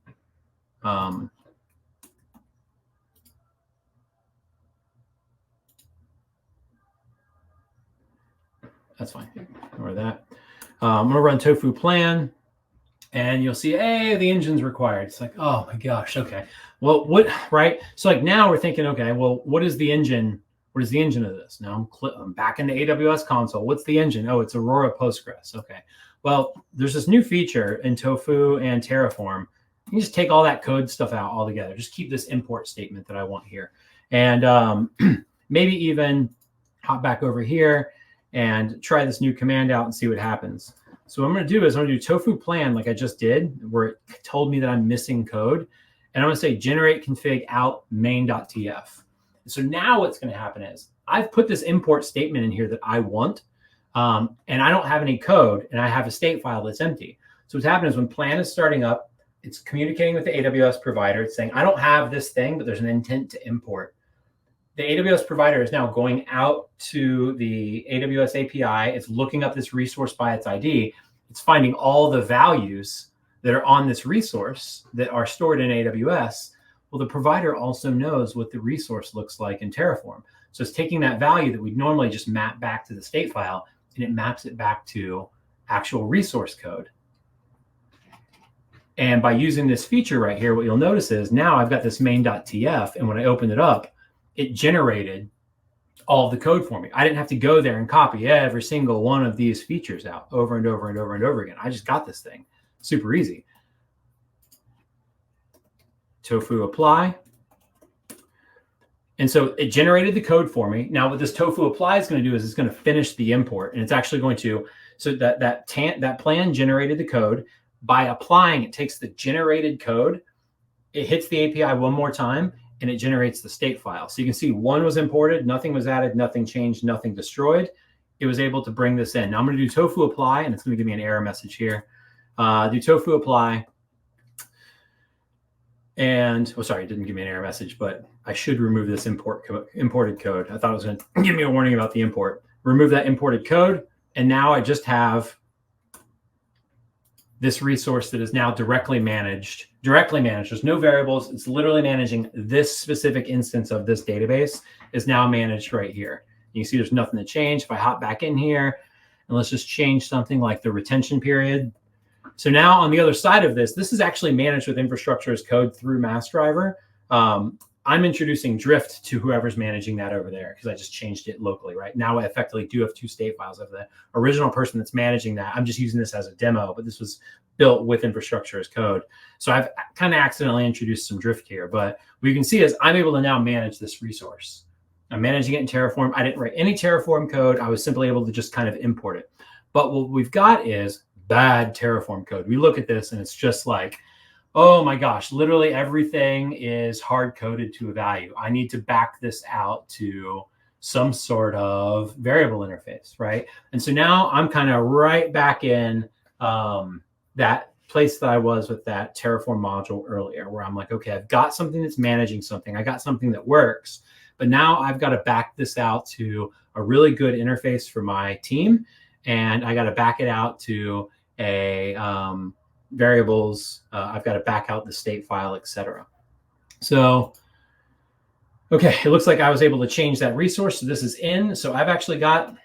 That's fine. Ignore that. I'm going to run tofu plan, and you'll see, hey, the engine's required. It's like, oh my gosh, okay. Well, what, right? So like now we're thinking, okay, well, what is the engine? What is the engine of this? Now I'm back into AWS console. What's the engine? Oh, it's Aurora Postgres. Okay. Well, there's this new feature in Tofu and Terraform. You can just take all that code stuff out altogether. Just keep this import statement that I want here. And maybe even hop back over here and try this new command out and see what happens. So what I'm going to do is I'm going to do tofu plan like I just did, where it told me that I'm missing code. And I'm going to say generate config out main.tf. So now what's going to happen is I've put this import statement in here that I want, and I don't have any code, and I have a state file that's empty. So what's happening is when plan is starting up, it's communicating with the AWS provider. It's saying, I don't have this thing, but there's an intent to import. The AWS provider is now going out to the AWS API. It's looking up this resource by its ID. It's finding all the values that are on this resource that are stored in AWS, well, the provider also knows what the resource looks like in Terraform. So it's taking that value that we'd normally just map back to the state file, and it maps it back to actual resource code. And by using this feature right here, what you'll notice is now I've got this main.tf, and when I opened it up, it generated all of the code for me. I didn't have to go there and copy every single one of these features out over and over and over and over again. I just got this thing. Super easy. Tofu apply. And so it generated the code for me. Now what this tofu apply is going to do is it's going to finish the import, and it's actually going to, so that plan generated the code. By applying, it takes the generated code, it hits the API one more time, and it generates the state file. So you can see one was imported, nothing was added, nothing changed, nothing destroyed. It was able to bring this in. Now I'm going to do tofu apply, and it's going to give me an error message here. Do tofu apply. And, oh, sorry, it didn't give me an error message, but I should remove this imported code. I thought it was going to give me a warning about the import. Remove that imported code, and now I just have this resource that is now directly managed. There's no variables. It's literally managing this specific instance of this database is now managed right here. You can see there's nothing to change. If I hop back in here, and let's just change something like the retention period. So now on the other side of this is actually managed with infrastructure as code through MassDriver. I'm introducing drift to whoever's managing that over there because I just changed it locally, right? Now I effectively do have two state files of the original person that's managing that. I'm just using this as a demo, but this was built with infrastructure as code. So I've kind of accidentally introduced some drift here, but what you can see is I'm able to now manage this resource. I'm managing it in Terraform. I didn't write any Terraform code. I was simply able to just kind of import it. But what we've got is bad Terraform code. We look at this and it's just like, oh my gosh, literally everything is hard coded to a value. I need to back this out to some sort of variable interface, right? And so now I'm kind of right back in that place that I was with that Terraform module earlier, where I'm like, okay, I've got something that's managing something. I got something that works, but now I've got to back this out to a really good interface for my team. And I got to back it out to a variables. I've got to back out the state file, etc. So, okay, it looks like I was able to change that resource. So this is in. So I've actually got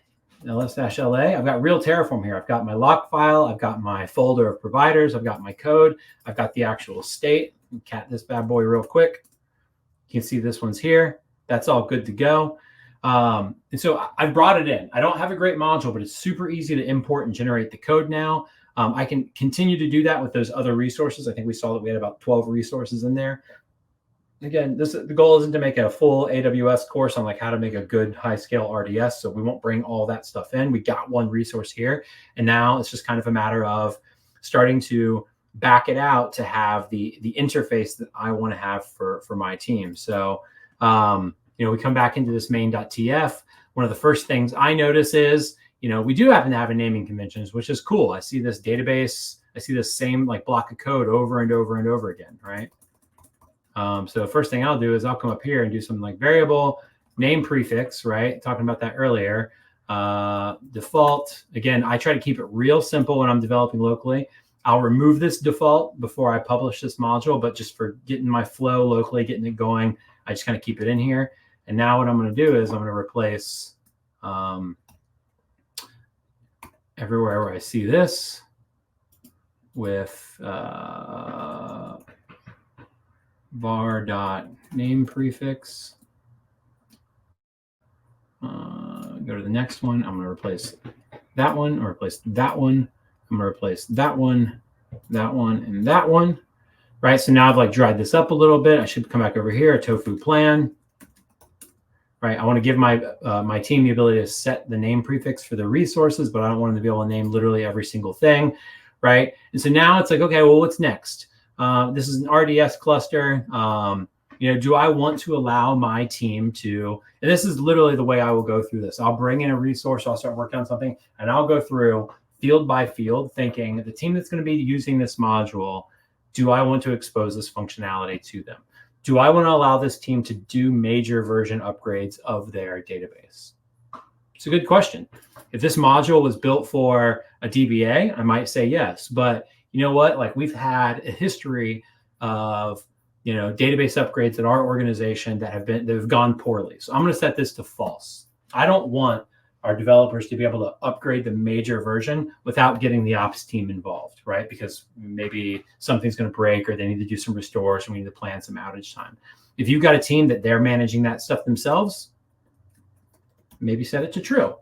ls-la. I've got real Terraform here. I've got my log file. I've got my folder of providers. I've got my code. I've got the actual state. Cat this bad boy real quick. You can see this one's here. That's all good to go. And so I brought it in. I don't have a great module, but it's super easy to import and generate the code now. I can continue to do that with those other resources. I think we saw that we had about 12 resources in there. Again, the goal isn't to make a full AWS course on like how to make a good high scale RDS. So we won't bring all that stuff in. We got one resource here. And now it's just kind of a matter of starting to back it out to have the interface that I want to have for my team. So, we come back into this main.tf. One of the first things I notice is, we do happen to have a naming conventions, which is cool. I see this database. I see this same like block of code over and over and over again, right? So the first thing I'll do is I'll come up here and do something like variable name prefix, right? Talking about that earlier. Default. Again, I try to keep it real simple when I'm developing locally. I'll remove this default before I publish this module, but just for getting my flow locally, getting it going, I just kind of keep it in here. And now what I'm going to do is I'm going to replace everywhere where I see this with var.name prefix. Go to the next one. I'm going to replace that one, or replace that one. I'm going to replace that one, and that one. Right. So now I've like dried this up a little bit. I should come back over here, a tofu plan. Right. I want to give my my team the ability to set the name prefix for the resources, but I don't want them to be able to name literally every single thing. Right. And so now it's like, okay, well, what's next? This is an RDS cluster. Do I want to allow my team to, and this is literally the way I will go through this. I'll bring in a resource, I'll start working on something, and I'll go through field by field thinking the team that's going to be using this module, do I want to expose this functionality to them? Do I want to allow this team to do major version upgrades of their database? It's a good question. If this module was built for a DBA, I might say yes. But you know what, like we've had a history of, you know, database upgrades at our organization that have gone poorly. So I'm going to set this to false. I don't want our developers to be able to upgrade the major version without getting the ops team involved, right? Because maybe something's going to break or they need to do some restores and we need to plan some outage time. If you've got a team that they're managing that stuff themselves, maybe set it to true,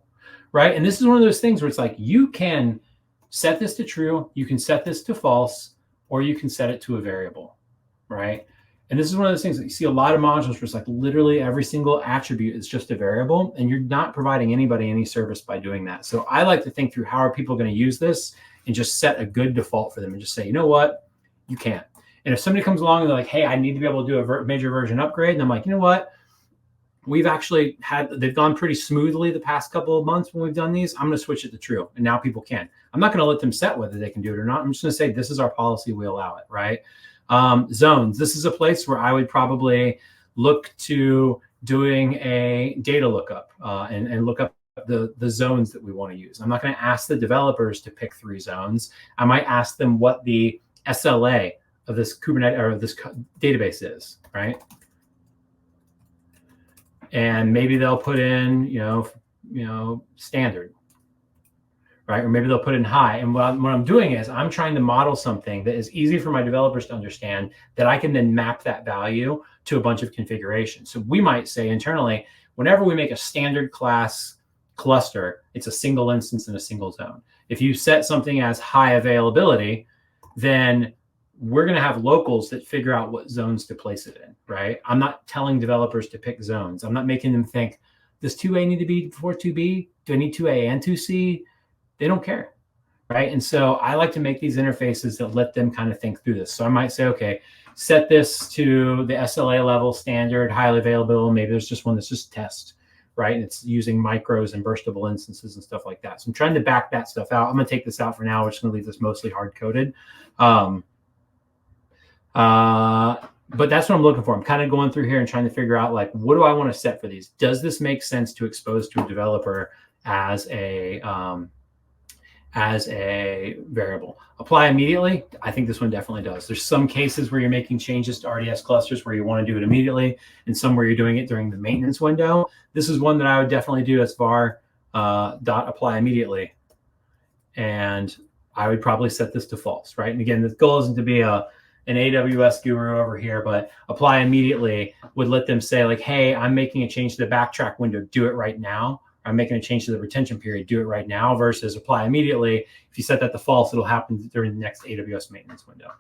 right? And this is one of those things where it's like, you can set this to true, you can set this to false, or you can set it to a variable, right? And this is one of those things that you see a lot of modules where it's like literally every single attribute is just a variable, and you're not providing anybody any service by doing that. So I like to think through, how are people going to use this, and just set a good default for them and just say, you know what, you can't. And if somebody comes along and they're like, hey, I need to be able to do a major version upgrade, and I'm like, you know what, we've actually they've gone pretty smoothly the past couple of months when we've done these, I'm going to switch it to true. And now people can. I'm not going to let them set whether they can do it or not. I'm just going to say, this is our policy, we allow it, right? Zones. This is a place where I would probably look to doing a data lookup and look up the zones that we want to use. I'm not going to ask the developers to pick 3 zones. I might ask them what the SLA of this Kubernetes or this database is, right? And maybe they'll put in, you know, standard, right? Or maybe they'll put in high. And what I'm doing is I'm trying to model something that is easy for my developers to understand, that I can then map that value to a bunch of configurations. So we might say internally, whenever we make a standard class cluster, it's a single instance in a single zone. If you set something as high availability, then we're going to have locals that figure out what zones to place it in, right? I'm not telling developers to pick zones. I'm not making them think, does 2A need to be before 2B? Do I need 2A and 2C? They don't care, right? And so I like to make these interfaces that let them kind of think through this. So I might say, okay, set this to the SLA level, standard, highly available. Maybe there's just one that's just test, right? And it's using micros and burstable instances and stuff like that. So I'm trying to back that stuff out. I'm going to take this out for now. We're just going to leave this mostly hard-coded. But that's what I'm looking for. I'm kind of going through here and trying to figure out, like, what do I want to set for these? Does this make sense to expose to a developer as a variable? Apply immediately. I think this one definitely does. There's some cases where you're making changes to RDS clusters where you want to do it immediately, and some where you're doing it during the maintenance window. This is one that I would definitely do as var dot apply immediately. And I would probably set this to false, right? And again, the goal isn't to be an AWS guru over here, but apply immediately would let them say, like, hey, I'm making a change to the backtrack window, do it right now. I'm making a change to the retention period, do it right now, versus apply immediately. If you set that to false, it'll happen during the next AWS maintenance window.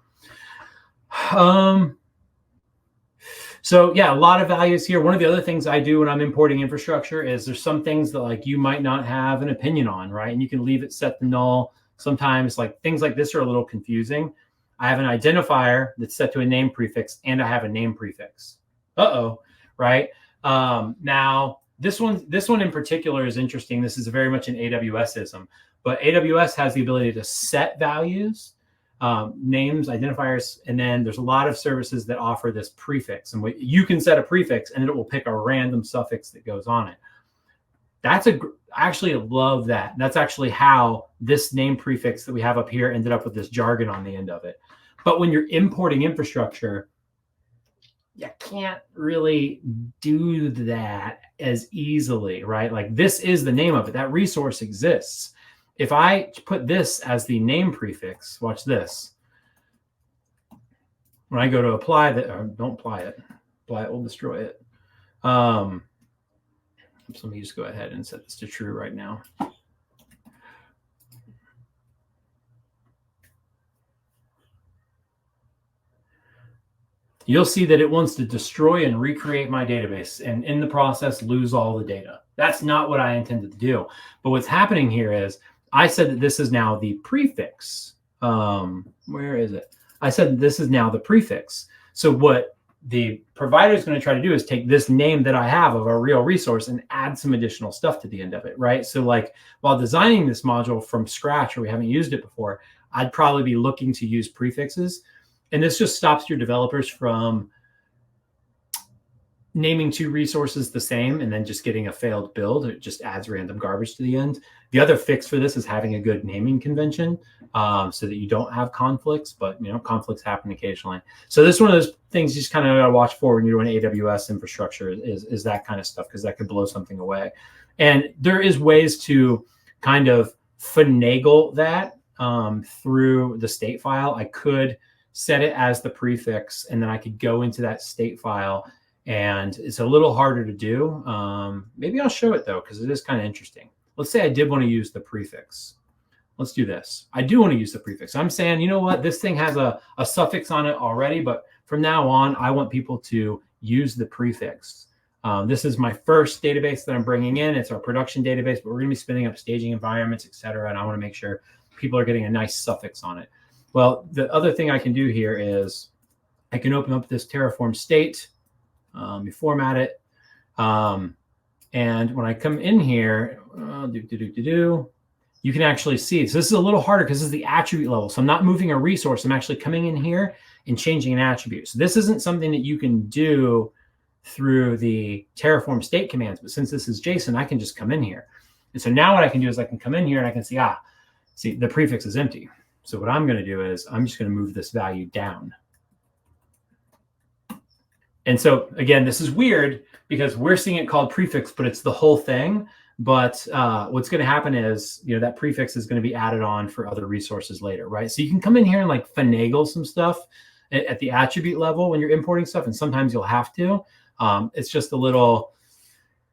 So yeah, a lot of values here. One of the other things I do when I'm importing infrastructure is there's some things that, like, you might not have an opinion on, right? And you can leave it set to null. Sometimes, like, things like this are a little confusing. I have an identifier that's set to a name prefix, and I have a name prefix. Right? Now, this one in particular is interesting. This is very much an AWS-ism, but AWS has the ability to set values, names, identifiers, and then there's a lot of services that offer this prefix. And you can set a prefix, and it will pick a random suffix that goes on it. I actually love that. That's actually how this name prefix that we have up here ended up with this jargon on the end of it. But when you're importing infrastructure, you can't really do that as easily, right? Like, this is the name of it. That resource exists. If I put this as the name prefix, watch this. When I go to apply that, or don't apply it will destroy it. So let me just go ahead and set this to true right now. You'll see that it wants to destroy and recreate my database, and in the process lose all the data. That's not what I intended to do. But what's happening here is I said that this is now the prefix. Where is it? I said that this is now the prefix. So what the provider is going to try to do is take this name that I have of a real resource and add some additional stuff to the end of it, right? So, like, while designing this module from scratch, or we haven't used it before, I'd probably be looking to use prefixes. And this just stops your developers from naming two resources the same and then just getting a failed build. It just adds random garbage to the end. The other fix for this is having a good naming convention so that you don't have conflicts, but conflicts happen occasionally. So this is one of those things you just kind of got to watch for when you're doing AWS infrastructure is that kind of stuff, because that could blow something away. And there is ways to kind of finagle that through the state file. I could set it as the prefix, and then I could go into that state file, and it's a little harder to do. Maybe I'll show it though, because it is kind of interesting. Let's say I did want to use the prefix. Let's do this. I do want to use the prefix. I'm saying, you know what? This thing has a suffix on it already, but from now on, I want people to use the prefix. This is my first database that I'm bringing in. It's our production database, but we're going to be spinning up staging environments, et cetera. And I want to make sure people are getting a nice suffix on it. Well, the other thing I can do here is I can open up this Terraform state, you format it. And when I come in here, you can actually see. So this is a little harder because this is the attribute level. So I'm not moving a resource. I'm actually coming in here and changing an attribute. So this isn't something that you can do through the Terraform state commands. But since this is JSON, I can just come in here. And so now what I can do is I can come in here and I can see, see, the prefix is empty. So what I'm going to do is I'm just going to move this value down. And so again, this is weird because we're seeing it called prefix, but it's the whole thing. But what's going to happen is, that prefix is going to be added on for other resources later, right? So you can come in here and like finagle some stuff at the attribute level when you're importing stuff, and sometimes you'll have to. It's just a little,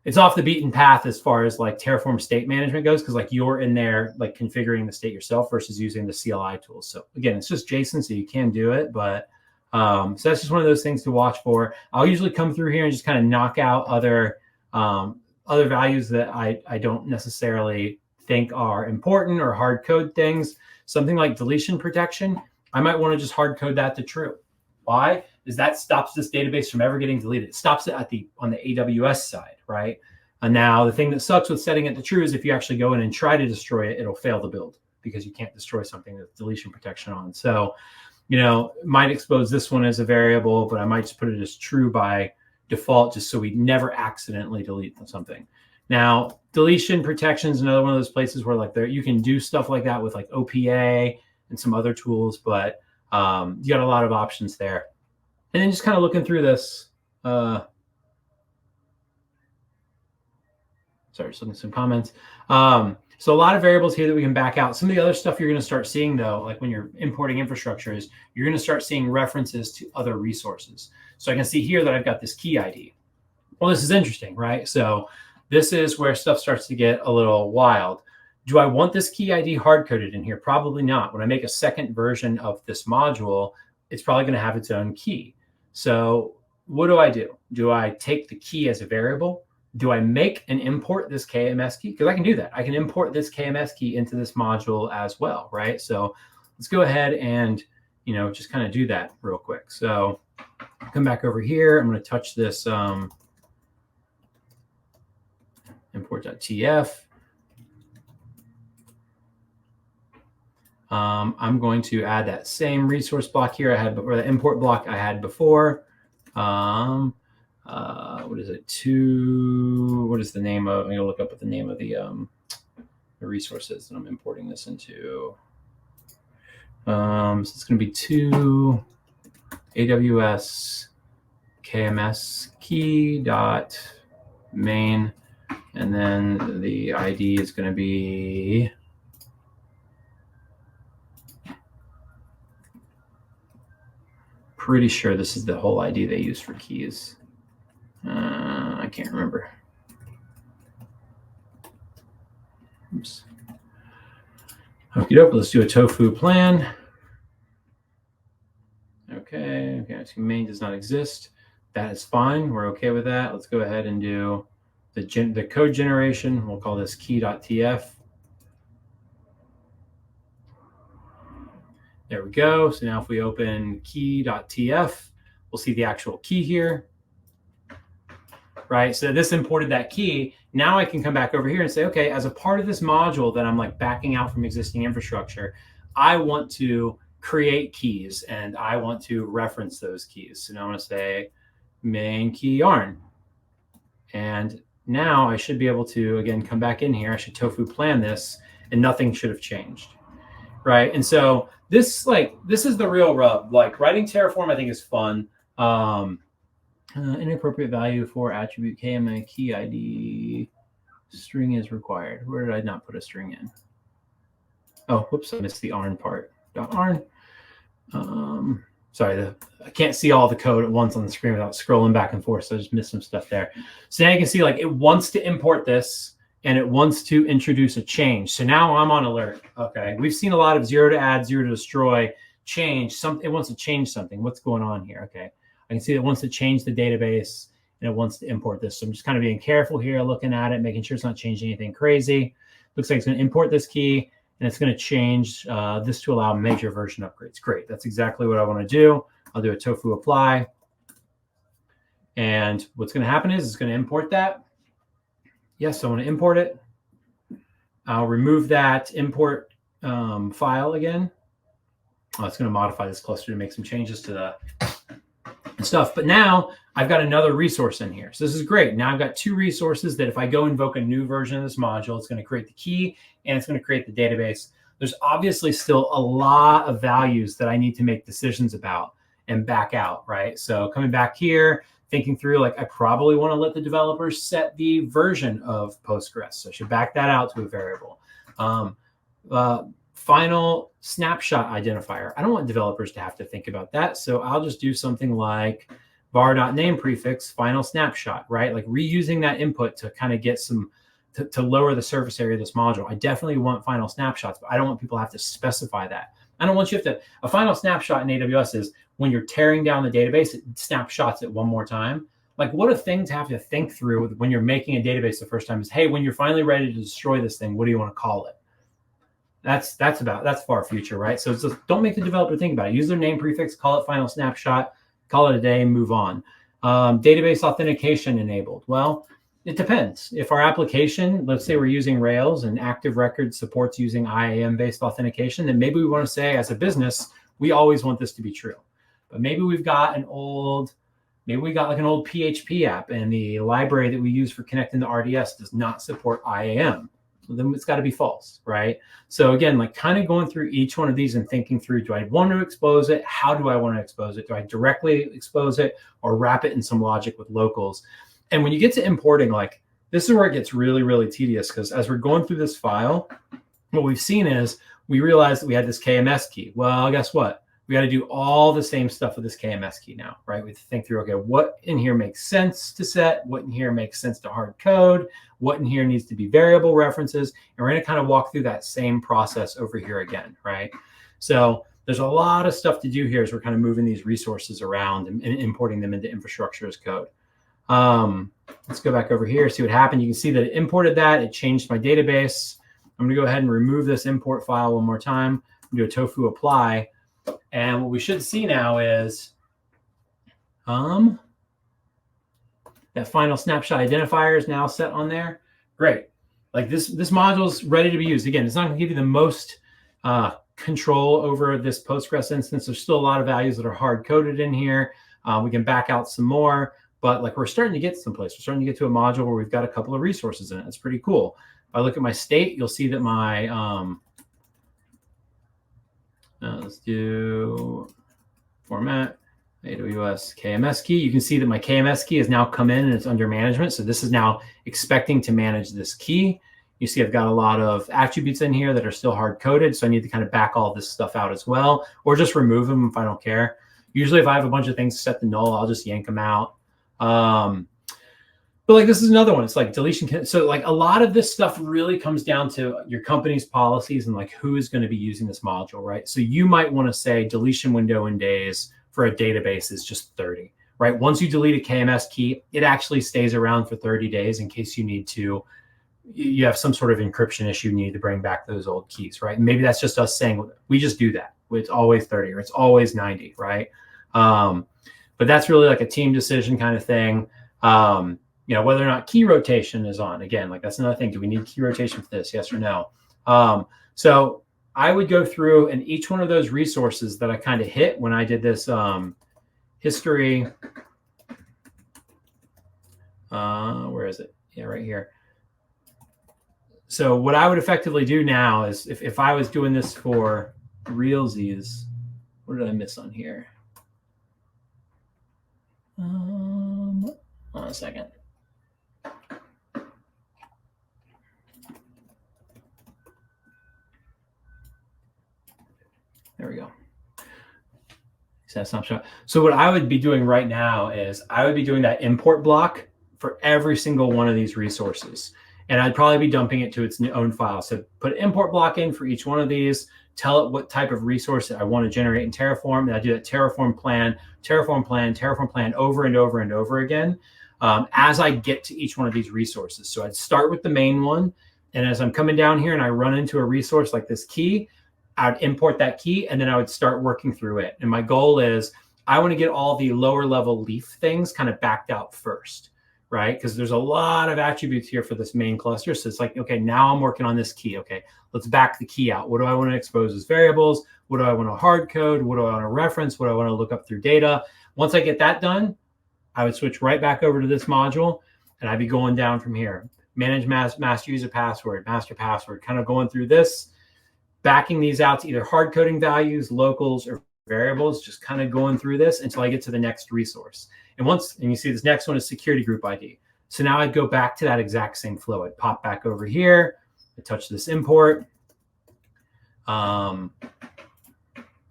it's off the beaten path as far as like Terraform state management goes, because like you're in there like configuring the state yourself versus using the CLI tools. So again, it's just JSON, so you can do it, but so that's just one of those things to watch for. I'll usually come through here and just kind of knock out other values that I don't necessarily think are important or hard code things. Something like deletion protection, I might want to just hard code that to true. Why? Is that stops this database from ever getting deleted. It stops it on the AWS side, right? And now the thing that sucks with setting it to true is if you actually go in and try to destroy it, it'll fail the build because you can't destroy something with deletion protection on. So, might expose this one as a variable, but I might just put it as true by default, just so we never accidentally delete something. Now, deletion protection is another one of those places where like you can do stuff like that with like OPA and some other tools, but you got a lot of options there. And then just kind of looking through this, sorry, just looking at some comments. So a lot of variables here that we can back out. Some of the other stuff you're going to start seeing though, like when you're importing infrastructure, is you're going to start seeing references to other resources. So I can see here that I've got this key ID. Well, this is interesting, right? So this is where stuff starts to get a little wild. Do I want this key ID hard-coded in here? Probably not. When I make a second version of this module, it's probably going to have its own key. So what do? Do I take the key as a variable? Do I make and import this KMS key? Because I can do that. I can import this KMS key into this module as well, right? So let's go ahead and, just kind of do that real quick. So come back over here. I'm going to touch this import.tf. I'm going to add that same resource block here I had, or the import block I had before. What is it? What is the name of? I'm going to look up what the name of the resources that I'm importing this into. So it's going to be to AWS KMS key dot main, and then the ID is going to be pretty sure this is the whole ID they use for keys. I can't remember. Oops. Okie doke, let's do a tofu plan. Okay, main does not exist. That is fine. We're okay with that. Let's go ahead and do the code generation. We'll call this key.tf. There we go. So now if we open key.tf, we'll see the actual key here. Right, so this imported that key. Now I can come back over here and say, okay, as a part of this module that I'm like backing out from existing infrastructure, I want to create keys and I want to reference those keys. So now I'm going to say main key yarn. And now I should be able to, again, come back in here. I should tofu plan this, and nothing should have changed, right? And so this is the real rub. Like writing Terraform, I think is fun. Inappropriate value for attribute KMA key ID string is required. Where did I not put a string in? Oh, whoops, I missed the ARN part. .ARN. Sorry, I can't see all the code at once on the screen without scrolling back and forth, so I just missed some stuff there. So now you can see like it wants to import this, and it wants to introduce a change. So now I'm on alert. Okay, we've seen a lot of 0 to add, 0 to destroy, change. It wants to change something. What's going on here? Okay, I can see it wants to change the database, and it wants to import this. So I'm just kind of being careful here, looking at it, making sure it's not changing anything crazy. Looks like it's going to import this key, and it's going to change this to allow major version upgrades. Great. That's exactly what I want to do. I'll do a tofu apply. And what's going to happen is it's going to import that. Yes, I want to import it. I'll remove that import file again. Oh, it's going to modify this cluster to make some changes to the stuff. But now I've got another resource in here. So this is great. Now I've got 2 resources that if I go invoke a new version of this module, it's going to create the key and it's going to create the database. There's obviously still a lot of values that I need to make decisions about and back out, right? So coming back here, thinking through, like I probably want to let the developers set the version of Postgres. So I should back that out to a variable. Final snapshot identifier. I don't want developers to have to think about that. So I'll just do something like var.name prefix final snapshot, right? Like reusing that input to kind of get some, to lower the surface area of this module. I definitely want final snapshots, but I don't want people to have to specify that. I don't want you to, a final snapshot in AWS is when you're tearing down the database, it snapshots it one more time. Like what a thing to have to think through when you're making a database the first time is, hey, when you're finally ready to destroy this thing, what do you want to call it? That's far future, right? So just don't make the developer think about it. Use their name prefix, call it final snapshot, call it a day, and move on. Database authentication enabled. Well, it depends. If our application, let's say we're using Rails and Active Record supports using IAM-based authentication, then maybe we want to say as a business, we always want this to be true. But maybe we've got an old, maybe we got like an old PHP app and the library that we use for connecting to RDS does not support IAM. Then it's got to be false, right? So again, like kind of going through each one of these and thinking through, do I want to expose it? How do I want to expose it? Do I directly expose it or wrap it in some logic with locals? And when you get to importing, like this is where it gets really, really tedious because as we're going through this file, what we've seen is we realized that we had this KMS key. Well, guess what? We got to do all the same stuff with this KMS key now, right? We have to think through, okay, what in here makes sense to set? What in here makes sense to hard code? What in here needs to be variable references? And we're going to kind of walk through that same process over here again, right? So there's a lot of stuff to do here as we're kind of moving these resources around and importing them into infrastructure as code. Let's go back over here, see what happened. You can see that it imported that. It changed my database. I'm going to go ahead and remove this import file one more time. Do a tofu apply. And what we should see now is that final snapshot identifier is now set on there. Great. Like this module is ready to be used. Again, it's not going to give you the most control over this Postgres instance. There's still a lot of values that are hard coded in here. We can back out some more, but like we're starting to get someplace. We're starting to get to a module where we've got a couple of resources in it. It's pretty cool. If I look at my state, you'll see that my let's do format, AWS KMS key. You can see that my KMS key has now come in and it's under management. So this is now expecting to manage this key. You see I've got a lot of attributes in here that are still hard-coded. So I need to kind of back all this stuff out as well, or just remove them if I don't care. Usually if I have a bunch of things set to null, I'll just yank them out. But like this is another one. It's like deletion. So like a lot of this stuff really comes down to your company's policies and like who is going to be using this module, right? So you might want to say deletion window in days for a database is just 30, right? Once you delete a KMS key, it actually stays around for 30 days in case you need to, you have some sort of encryption issue, you need to bring back those old keys, right? And maybe that's just us saying, we just do that. It's always 30 or it's always 90, right? But that's really like a team decision kind of thing. You know, whether or not key rotation is on. Again, like that's another thing. Do we need key rotation for this? Yes or no? So I would go through and each one of those resources that I kind of hit when I did this history Where is it? Yeah, right here. So what I would effectively do now is if I was doing this for realsies, what did I miss on here? Hold on a second. There we go. Snapshot. So what I would be doing right now is I would be doing that import block for every single one of these resources. And I'd probably be dumping it to its own file. So put an import block in for each one of these, tell it what type of resource I want to generate in Terraform. And I do that Terraform plan over and over and over again as I get to each one of these resources. So I'd start with the main one. And as I'm coming down here and I run into a resource like this key, I would import that key and then I would start working through it. And my goal is I want to get all the lower level leaf things kind of backed out first, right? Because there's a lot of attributes here for this main cluster. So it's like, okay, now I'm working on this key. Okay, let's back the key out. What do I want to expose as variables? What do I want to hard code? What do I want to reference? What do I want to look up through data? Once I get that done, I would switch right back over to this module and I'd be going down from here. Manage master user password, master password, kind of going through this, backing these out to either hard coding values, locals, or variables, just kind of going through this until I get to the next resource. And you see this next one is security group ID. So now I'd go back to that exact same flow. I'd pop back over here, I'd touch this import, open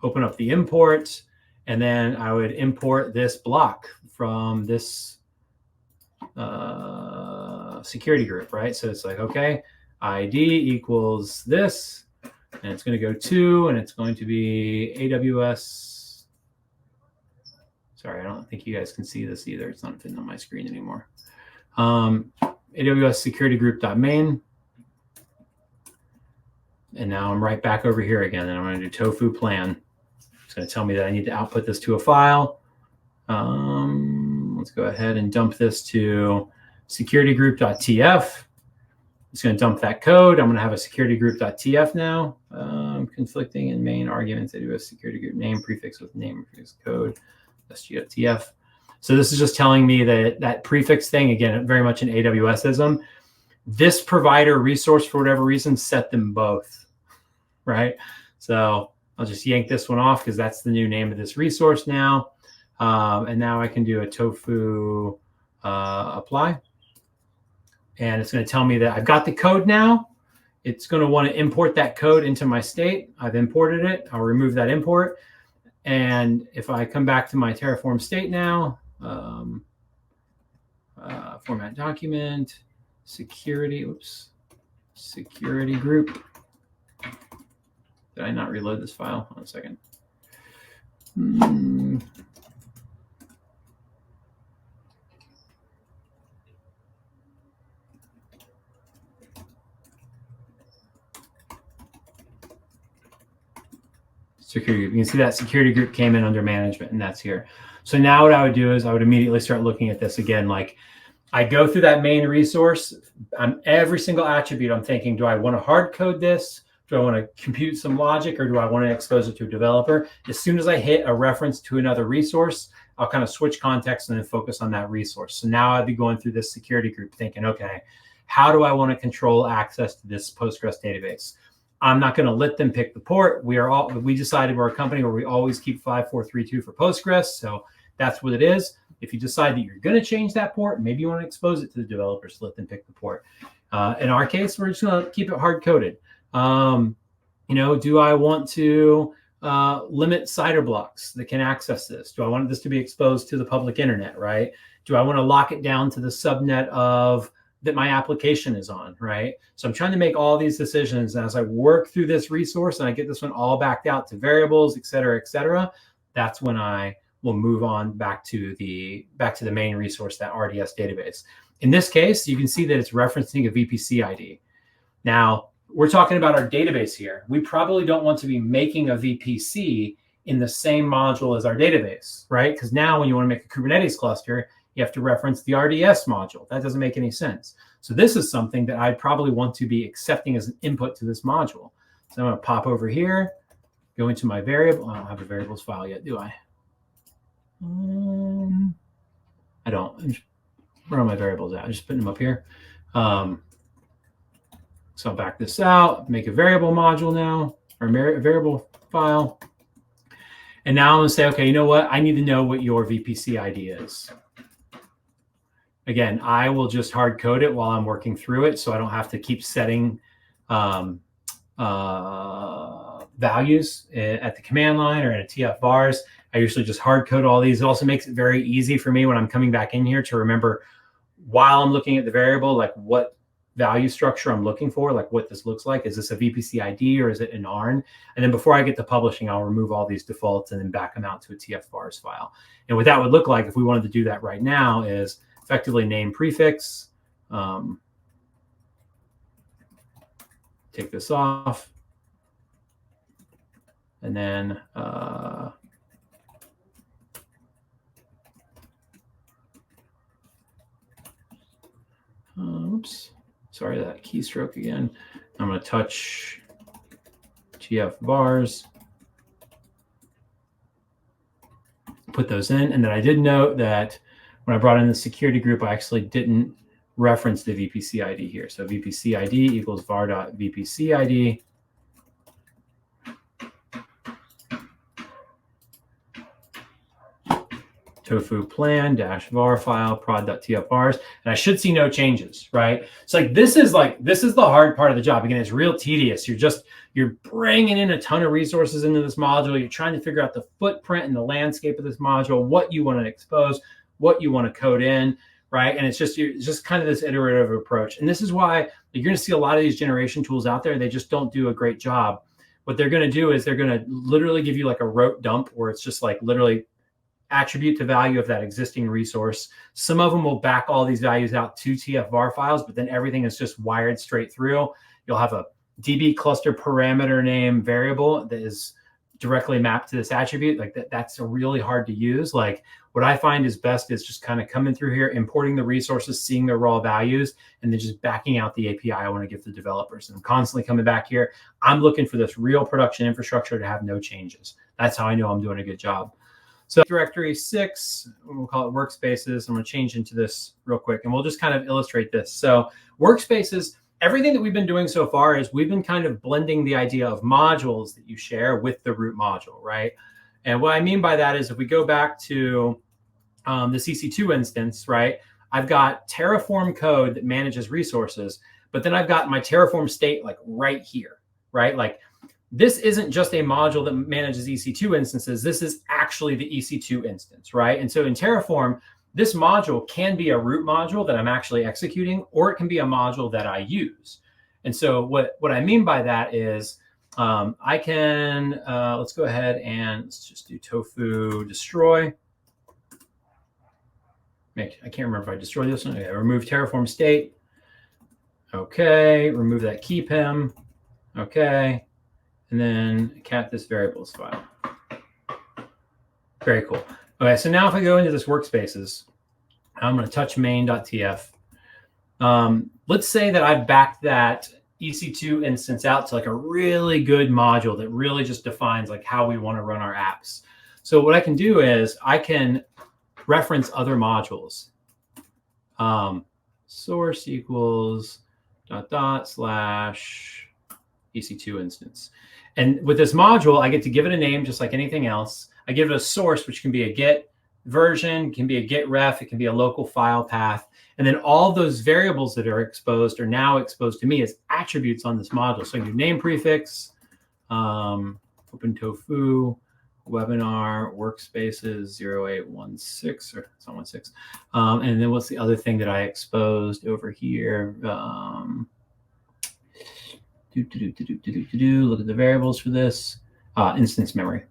up the import, and then I would import this block from this security group, right? So it's like, okay, ID equals this, and it's going to go to, and it's going to be AWS. Sorry, I don't think you guys can see this either. It's not fitting on my screen anymore. AWS security group.main. And now I'm right back over here again, and I'm going to do tofu plan. It's going to tell me that I need to output this to a file. Let's go ahead and dump this to security group.tf. It's going to dump that code. I'm going to have a security group.tf now. Conflicting in main arguments, AWS security group name prefix with name prefix code, sg.tf. So this is just telling me that that prefix thing, again, very much an AWSism. This provider resource, for whatever reason, set them both, right? So I'll just yank this one off because that's the new name of this resource now. And now I can do a tofu apply. And it's going to tell me that I've got the code now. It's going to want to import that code into my state. I've imported it. I'll remove that import. And if I come back to my Terraform state now, format document, security group. Did I not reload this file? Hold on a second. Security group. You can see that security group came in under management, and that's here. So now what I would do is I would immediately start looking at this again. Like I go through that main resource. On every single attribute, I'm thinking, do I want to hard code this? Do I want to compute some logic, or do I want to expose it to a developer? As soon as I hit a reference to another resource, I'll kind of switch context and then focus on that resource. So now I'd be going through this security group thinking, okay, how do I want to control access to this Postgres database? I'm not going to let them pick the port. We decided we're a company where we always keep 5432 for Postgres. So that's what it is. If you decide that you're going to change that port, maybe you want to expose it to the developers, let them pick the port. In our case, we're just going to keep it hard coded. Do I want to limit CIDR blocks that can access this? Do I want this to be exposed to the public internet, right? Do I want to lock it down to the subnet of that my application is on, right? So I'm trying to make all these decisions. And as I work through this resource and I get this one all backed out to variables, et cetera, that's when I will move on back to the main resource, that RDS database. In this case, you can see that it's referencing a VPC ID. Now, we're talking about our database here. We probably don't want to be making a VPC in the same module as our database, right? Because now when you want to make a Kubernetes cluster, you have to reference the RDS module. That doesn't make any sense. So this is something that I'd probably want to be accepting as an input to this module. So I'm going to pop over here, go into my variable. I don't have a variables file yet, do I? I don't. where are my variables at? I'm just putting them up here. So I'll back this out, make a variable module now, or a variable file. And now I'm going to say, okay, you know what? I need to know what your VPC ID is. Again, I will just hard code it while I'm working through it, so I don't have to keep setting values at the command line or in a TF vars. I usually just hard code all these. It also makes it very easy for me when I'm coming back in here to remember while I'm looking at the variable, like what value structure I'm looking for, like what this looks like. Is this a VPC ID or is it an ARN? And then before I get to publishing, I'll remove all these defaults and then back them out to a TF vars file. And what that would look like if we wanted to do that right now is effectively name prefix. Take this off. And then oops, sorry, that keystroke again. I'm going to touch TF vars, put those in. And then I did note that when I brought in the security group, I actually didn't reference the VPC ID here. So VPC ID equals var.vpc ID. Tofu plan dash var file prod.tfvars, and I should see no changes, right? So this is the hard part of the job. Again, it's real tedious. You're bringing in a ton of resources into this module. You're trying to figure out the footprint and the landscape of this module, what you want to expose, what you want to code in, right? And it's just kind of this iterative approach. And this is why you're going to see a lot of these generation tools out there. They just don't do a great job. What they're going to do is they're going to literally give you like a rote dump where it's just like literally attribute the value of that existing resource. Some of them will back all these values out to TF-var files, but then everything is just wired straight through. You'll have a DB cluster parameter name variable that is directly mapped to this attribute. Like that's really hard to use. Like what I find is best is just kind of coming through here, importing the resources, seeing their raw values, and then just backing out the API I want to give the developers. And I'm constantly coming back here. I'm looking for this real production infrastructure to have no changes. That's how I know I'm doing a good job. So directory 6, we'll call it workspaces. I'm going to change into this real quick, and we'll just kind of illustrate this. So workspaces, everything that we've been doing so far is we've been kind of blending the idea of modules that you share with the root module, right? And what I mean by that is if we go back to the CC2 instance, right, I've got Terraform code that manages resources, but then I've got my Terraform state like right here, right? Like this isn't just a module that manages EC2 instances. This is actually the EC2 instance, right? And so in Terraform, this module can be a root module that I'm actually executing, or it can be a module that I use. And so what I mean by that is I can, let's go ahead and let's just do tofu destroy. I can't remember if I destroy this one. Okay, remove Terraform state. Okay, remove that key pim. Okay. And then cat this variables file. Very cool. Okay, so now if I go into this workspaces, I'm going to touch main.tf. Let's say that I've backed that EC2 instance out to like a really good module that really just defines like how we want to run our apps. So what I can do is I can reference other modules. Source equals ... / EC2 instance. And with this module, I get to give it a name just like anything else. I give it a source, which can be a Git version, can be a Git ref, it can be a local file path. And then all those variables that are exposed are now exposed to me as attributes on this module. So your name prefix, OpenTofu, webinar, workspaces 0816, or it's not 16. And then what's the other thing that I exposed over here? Look at the variables for this instance memory.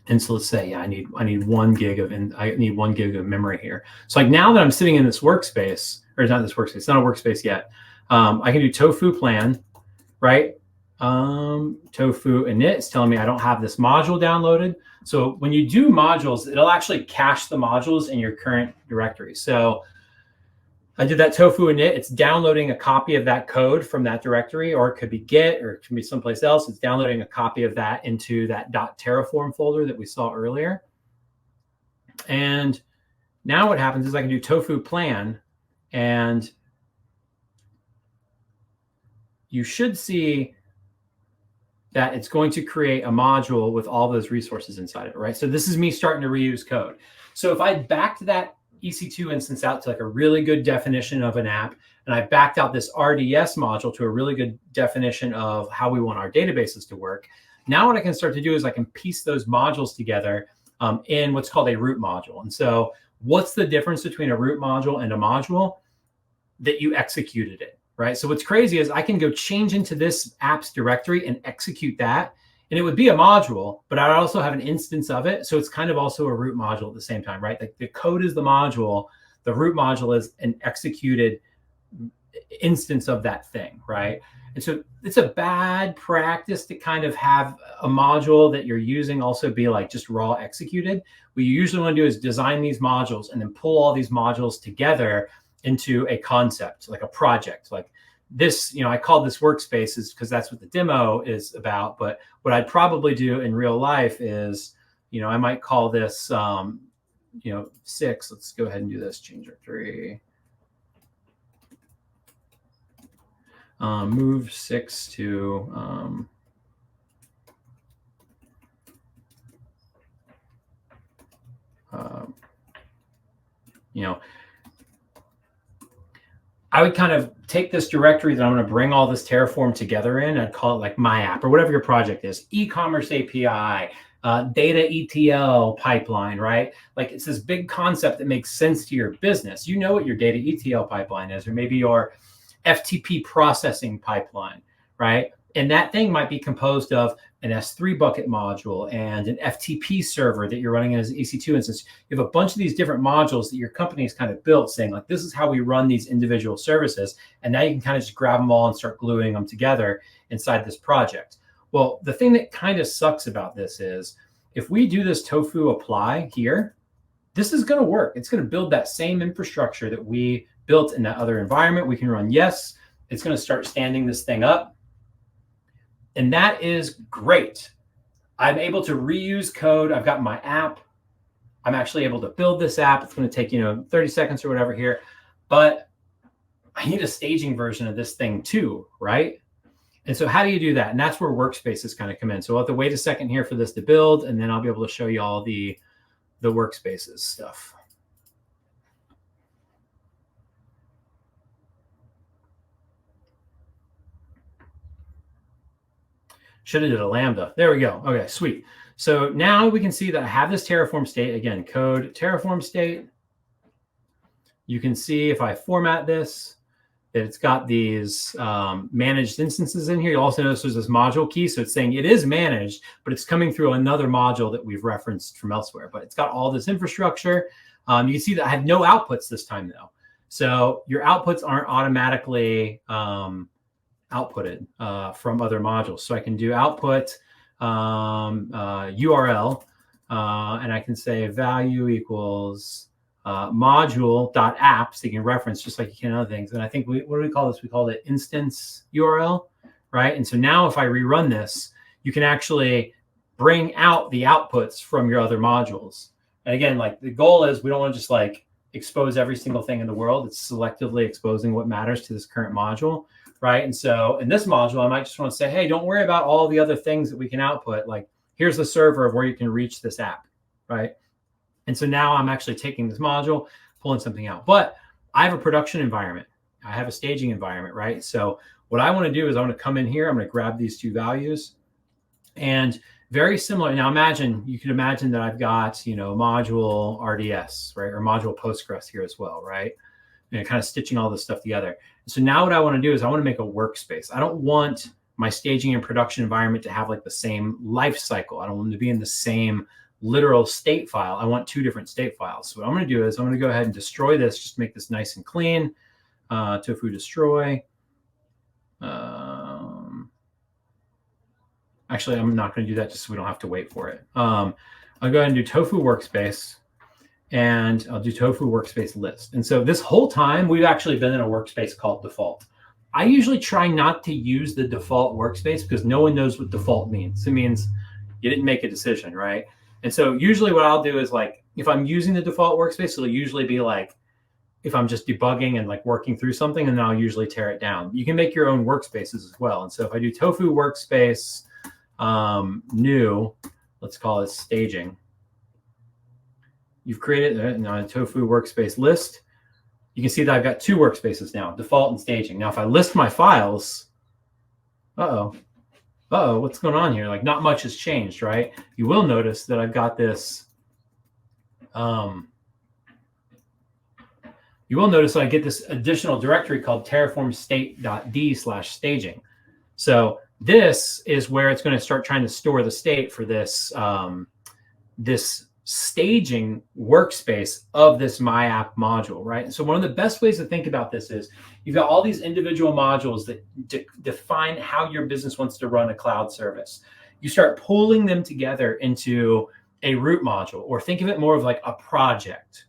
And so let's say, yeah, I need 1 gig of memory here. So like now that I'm sitting in this workspace, or not this workspace, it's not a workspace yet. I can do tofu plan, right? Tofu init is telling me I don't have this module downloaded. So when you do modules, it'll actually cache the modules in your current directory. So I did that tofu init. It's downloading a copy of that code from that directory, or it could be Git, or it can be someplace else. It's downloading a copy of that into that .terraform folder that we saw earlier. And now what happens is I can do tofu plan, And you should see that it's going to create a module with all those resources inside of it, right? So this is me starting to reuse code. So if I backed that EC2 instance out to like a really good definition of an app, and I backed out this RDS module to a really good definition of how we want our databases to work, now what I can start to do is I can piece those modules together in what's called a root module. And so what's the difference between a root module and a module? That you executed it, right? So what's crazy is I can go change into this apps directory and execute that, and it would be a module, but I also have an instance of it. So it's kind of also a root module at the same time, right? Like the code is the module, the root module is an executed instance of that thing, right? And so it's a bad practice to kind of have a module that you're using also be like just raw executed. What you usually want to do is design these modules and then pull all these modules together into a concept, like a project. Like this, I call this workspaces because that's what the demo is about. But what I'd probably do in real life is, I might call this, 6. Let's go ahead and do this. Change our 3. Move 6 to I would kind of take this directory that I'm going to bring all this Terraform together in. I'd call it like my app or whatever your project is, e-commerce API, data ETL pipeline, right? Like it's this big concept that makes sense to your business. You know what your data ETL pipeline is, or maybe your FTP processing pipeline, right? And that thing might be composed of an S3 bucket module and an FTP server that you're running as an EC2 instance. You have a bunch of these different modules that your company has kind of built saying like, this is how we run these individual services. And now you can kind of just grab them all and start gluing them together inside this project. Well, the thing that kind of sucks about this is if we do this tofu apply here, this is going to work. It's going to build that same infrastructure that we built in that other environment. We can run yes. It's going to start standing this thing up. And that is great. I'm able to reuse code. I've got my app. I'm actually able to build this app. It's going to take, 30 seconds or whatever here. But I need a staging version of this thing too, right? And so how do you do that? And that's where workspaces kind of come in. So I'll have to wait a second here for this to build, and then I'll be able to show you all the workspaces stuff. Should have did a Lambda. There we go. Okay, sweet. So now we can see that I have this Terraform state. Again, code Terraform state. You can see if I format this, that it's got these managed instances in here. You also notice there's this module key. So it's saying it is managed, but it's coming through another module that we've referenced from elsewhere. But it's got all this infrastructure. You can see that I have no outputs this time, though. So your outputs aren't automatically outputted from other modules. So I can do output URL, and I can say value equals module.app, so you can reference just like you can other things. And I think what do we call this? We call it instance URL, right? And so now if I rerun this, you can actually bring out the outputs from your other modules. And again, like the goal is we don't want to just like expose every single thing in the world. It's selectively exposing what matters to this current module. Right. And so in this module, I might just want to say, hey, don't worry about all the other things that we can output. Like, here's the server of where you can reach this app. Right. And so now I'm actually taking this module, pulling something out. But I have a production environment. I have a staging environment. Right. So what I want to do is I want to come in here. I'm going to grab these two values and very similar. Now you can imagine that I've got, module RDS, right, or module Postgres here as well. Right. And kind of stitching all this stuff together. So now what I want to do is I want to make a workspace. I don't want my staging and production environment to have like the same life cycle. I don't want them to be in the same literal state file. I want two different state files. So what I'm going to do is I'm going to go ahead and destroy this, just make this nice and clean. Tofu destroy. Actually, I'm not going to do that just so we don't have to wait for it. I'll go ahead and do tofu workspace. And I'll do tofu workspace list. And so this whole time, we've actually been in a workspace called default. I usually try not to use the default workspace because no one knows what default means. It means you didn't make a decision, right? And so usually what I'll do is like, if I'm using the default workspace, it'll usually be like if I'm just debugging and like working through something, and then I'll usually tear it down. You can make your own workspaces as well. And so if I do tofu workspace new, let's call it staging. You've created a tofu workspace list. You can see that I've got 2 workspaces now, default and staging. Now, if I list my files, what's going on here? Like, not much has changed, right? You will notice that I've got this, you will notice that I get this additional directory called Terraform state.d/staging. So this is where it's going to start trying to store the state for this, this staging workspace of this My App module, right? And so one of the best ways to think about this is you've got all these individual modules that define how your business wants to run a cloud service. You start pulling them together into a root module, or think of it more of like a project.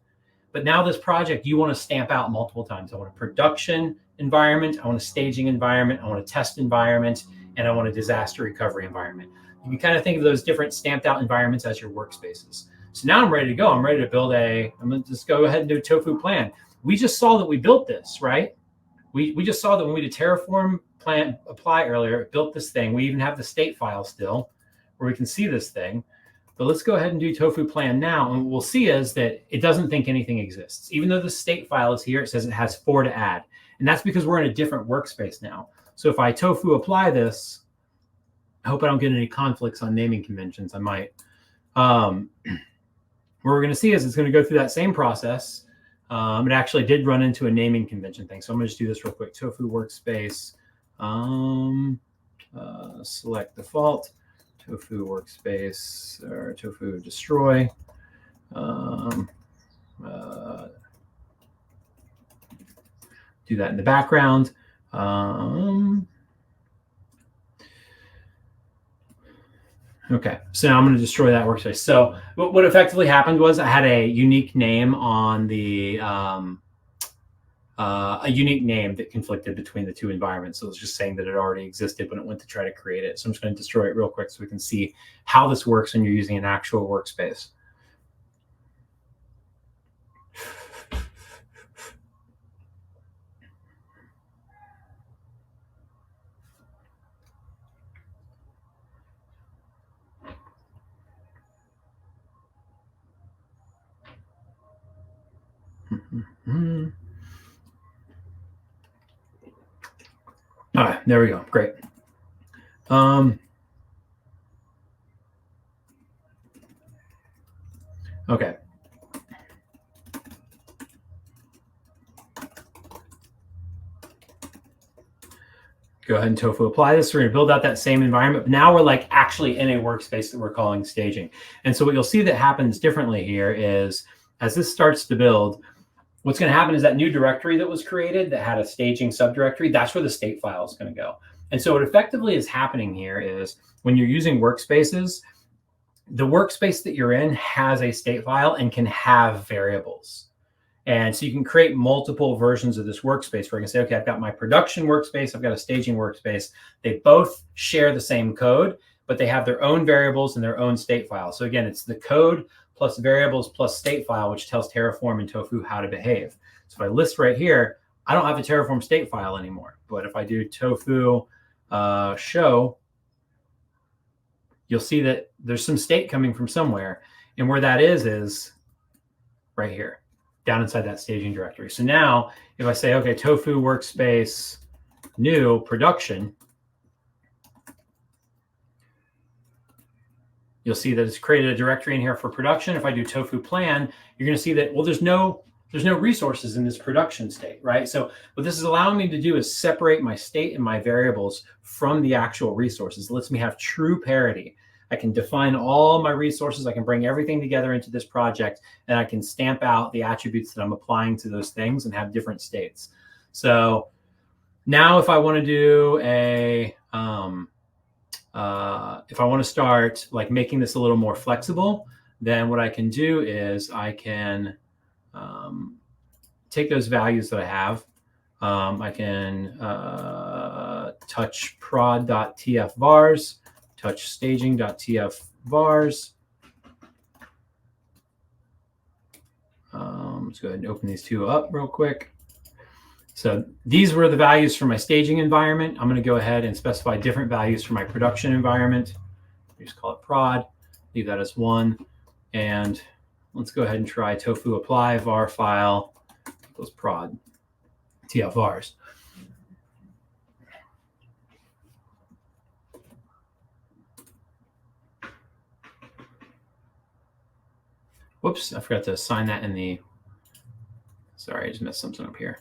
But now this project, you want to stamp out multiple times. I want a production environment, I want a staging environment, I want a test environment, and I want a disaster recovery environment. You can kind of think of those different stamped out environments as your workspaces. So now I'm ready to go. I'm ready to build I'm going to just go ahead and do a tofu plan. We just saw that we built this, right? We just saw that when we did Terraform plan apply earlier, it built this thing. We even have the state file still where we can see this thing. But let's go ahead and do tofu plan now. And what we'll see is that it doesn't think anything exists. Even though the state file is here, it says it has 4 to add. And that's because we're in a different workspace now. So if I tofu apply this, I hope I don't get any conflicts on naming conventions. I might. What we're going to see is it's going to go through that same process. It actually did run into a naming convention thing. So I'm going to just do this real quick. Tofu workspace, select default. Tofu workspace or tofu destroy. Do that in the background. Okay, so now I'm going to destroy that workspace. So what effectively happened was I had a unique name on the a unique name that conflicted between the 2 environments. So it was just saying that it already existed when it went to try to create it. So I'm just going to destroy it real quick so we can see how this works when you're using an actual workspace. All right, there we go. Great. Okay. Go ahead and tofu apply this. We're going to build out that same environment. But now we're like actually in a workspace that we're calling staging. And so what you'll see that happens differently here is as this starts to build, what's going to happen is that new directory that was created that had a staging subdirectory, that's where the state file is going to go. And so what effectively is happening here is when you're using workspaces, the workspace that you're in has a state file and can have variables. And so you can create multiple versions of this workspace where you can say, okay, I've got my production workspace, I've got a staging workspace. They both share the same code, but they have their own variables and their own state file. So again, it's the code plus variables plus state file, which tells Terraform and Tofu how to behave. So if I list right here, I don't have a Terraform state file anymore. But if I do tofu show, you'll see that there's some state coming from somewhere. And where that is right here, down inside that staging directory. So now if I say, okay, tofu workspace, new production, you'll see that it's created a directory in here for production. If I do tofu plan, you're going to see that, well, there's no resources in this production state, right? So what this is allowing me to do is separate my state and my variables from the actual resources. It lets me have true parity. I can define all my resources. I can bring everything together into this project, and I can stamp out the attributes that I'm applying to those things and have different states. So now if I want to do a, if I want to start like making this a little more flexible, then what I can do is I can take those values that I have. I can touch prod.tf vars, touch staging.tf vars, let's go ahead and open these two up real quick. So these were the values for my staging environment. I'm going to go ahead and specify different values for my production environment. We just call it prod, leave that as 1. And let's go ahead and try tofu apply var file equals prod tfvars. Whoops, I forgot to assign that in the, sorry, I just messed something up here.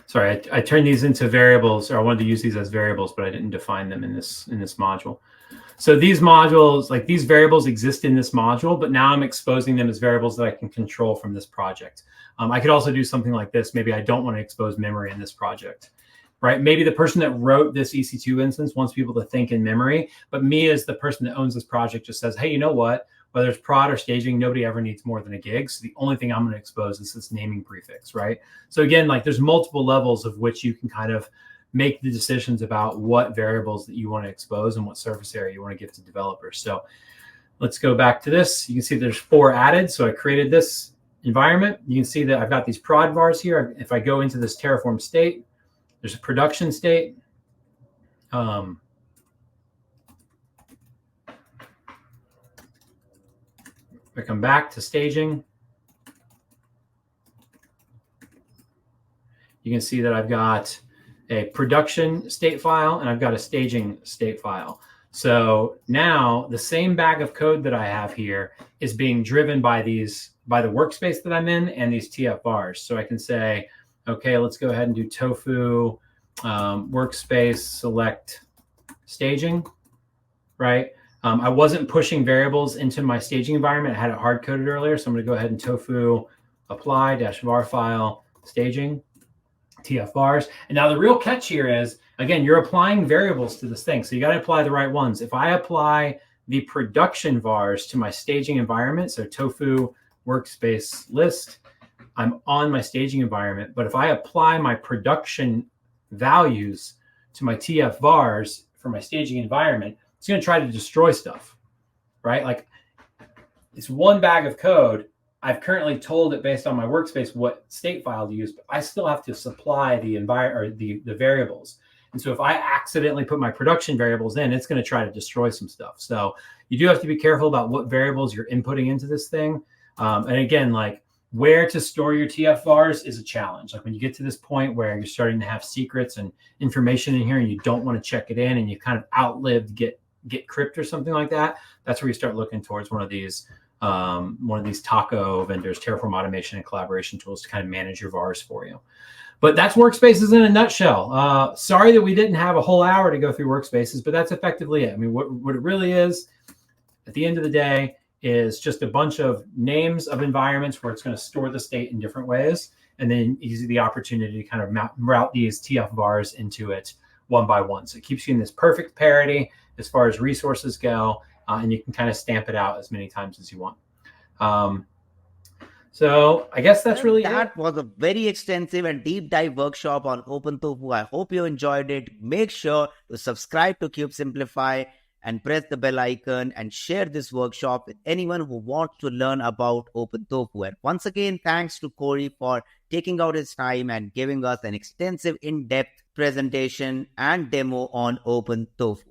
Sorry, I turned these into variables, or I wanted to use these as variables, but I didn't define them in this module. So these modules, like these variables exist in this module, but now I'm exposing them as variables that I can control from this project. I could also do something like this. Maybe I don't want to expose memory in this project, right? Maybe the person that wrote this EC2 instance wants people to think in memory, but me as the person that owns this project just says, hey, you know what? Whether it's prod or staging, nobody ever needs more than a gig. So the only thing I'm going to expose is this naming prefix, right? So again, like there's multiple levels of which you can kind of make the decisions about what variables that you want to expose and what surface area you want to give to developers. So let's go back to this. You can see there's 4 added. So I created this environment. You can see that I've got these prod vars here. If I go into this Terraform state, there's a production state. I come back to staging. You can see that I've got a production state file and I've got a staging state file. So now the same bag of code that I have here is being driven by the workspace that I'm in and these TFVars. So I can say, okay, let's go ahead and do tofu workspace select staging, right? I wasn't pushing variables into my staging environment. I had it hard coded earlier. So I'm going to go ahead and tofu apply -var file staging TFVars. And now the real catch here is, again, you're applying variables to this thing. So you got to apply the right ones. If I apply the production vars to my staging environment, so tofu workspace list, I'm on my staging environment. But if I apply my production values to my TFVars for my staging environment, it's going to try to destroy stuff, right? Like it's one bag of code. I've currently told it based on my workspace what state file to use, but I still have to supply the the variables. And so if I accidentally put my production variables in, it's going to try to destroy some stuff. So you do have to be careful about what variables you're inputting into this thing. And again, like where to store your TFVars is a challenge. Like when you get to this point where you're starting to have secrets and information in here and you don't want to check it in and you kind of outlived get crypt or something like that, that's where you start looking towards one of these taco vendors, Terraform automation and collaboration tools to kind of manage your vars for you. But that's workspaces in a nutshell. Sorry that we didn't have a whole hour to go through workspaces, but that's effectively it. I mean, what it really is at the end of the day is just a bunch of names of environments where it's going to store the state in different ways. And then you see the opportunity to kind of route these TFVars into it one by one. So it keeps you in this perfect parity as far as resources go. And you can kind of stamp it out as many times as you want. So I guess that's really that was a very extensive and deep dive workshop on OpenTofu. I hope you enjoyed it. Make sure to subscribe to Cube Simplify and press the bell icon and share this workshop with anyone who wants to learn about OpenTofu. And once again, thanks to Cory for taking out his time and giving us an extensive in-depth presentation and demo on OpenTofu.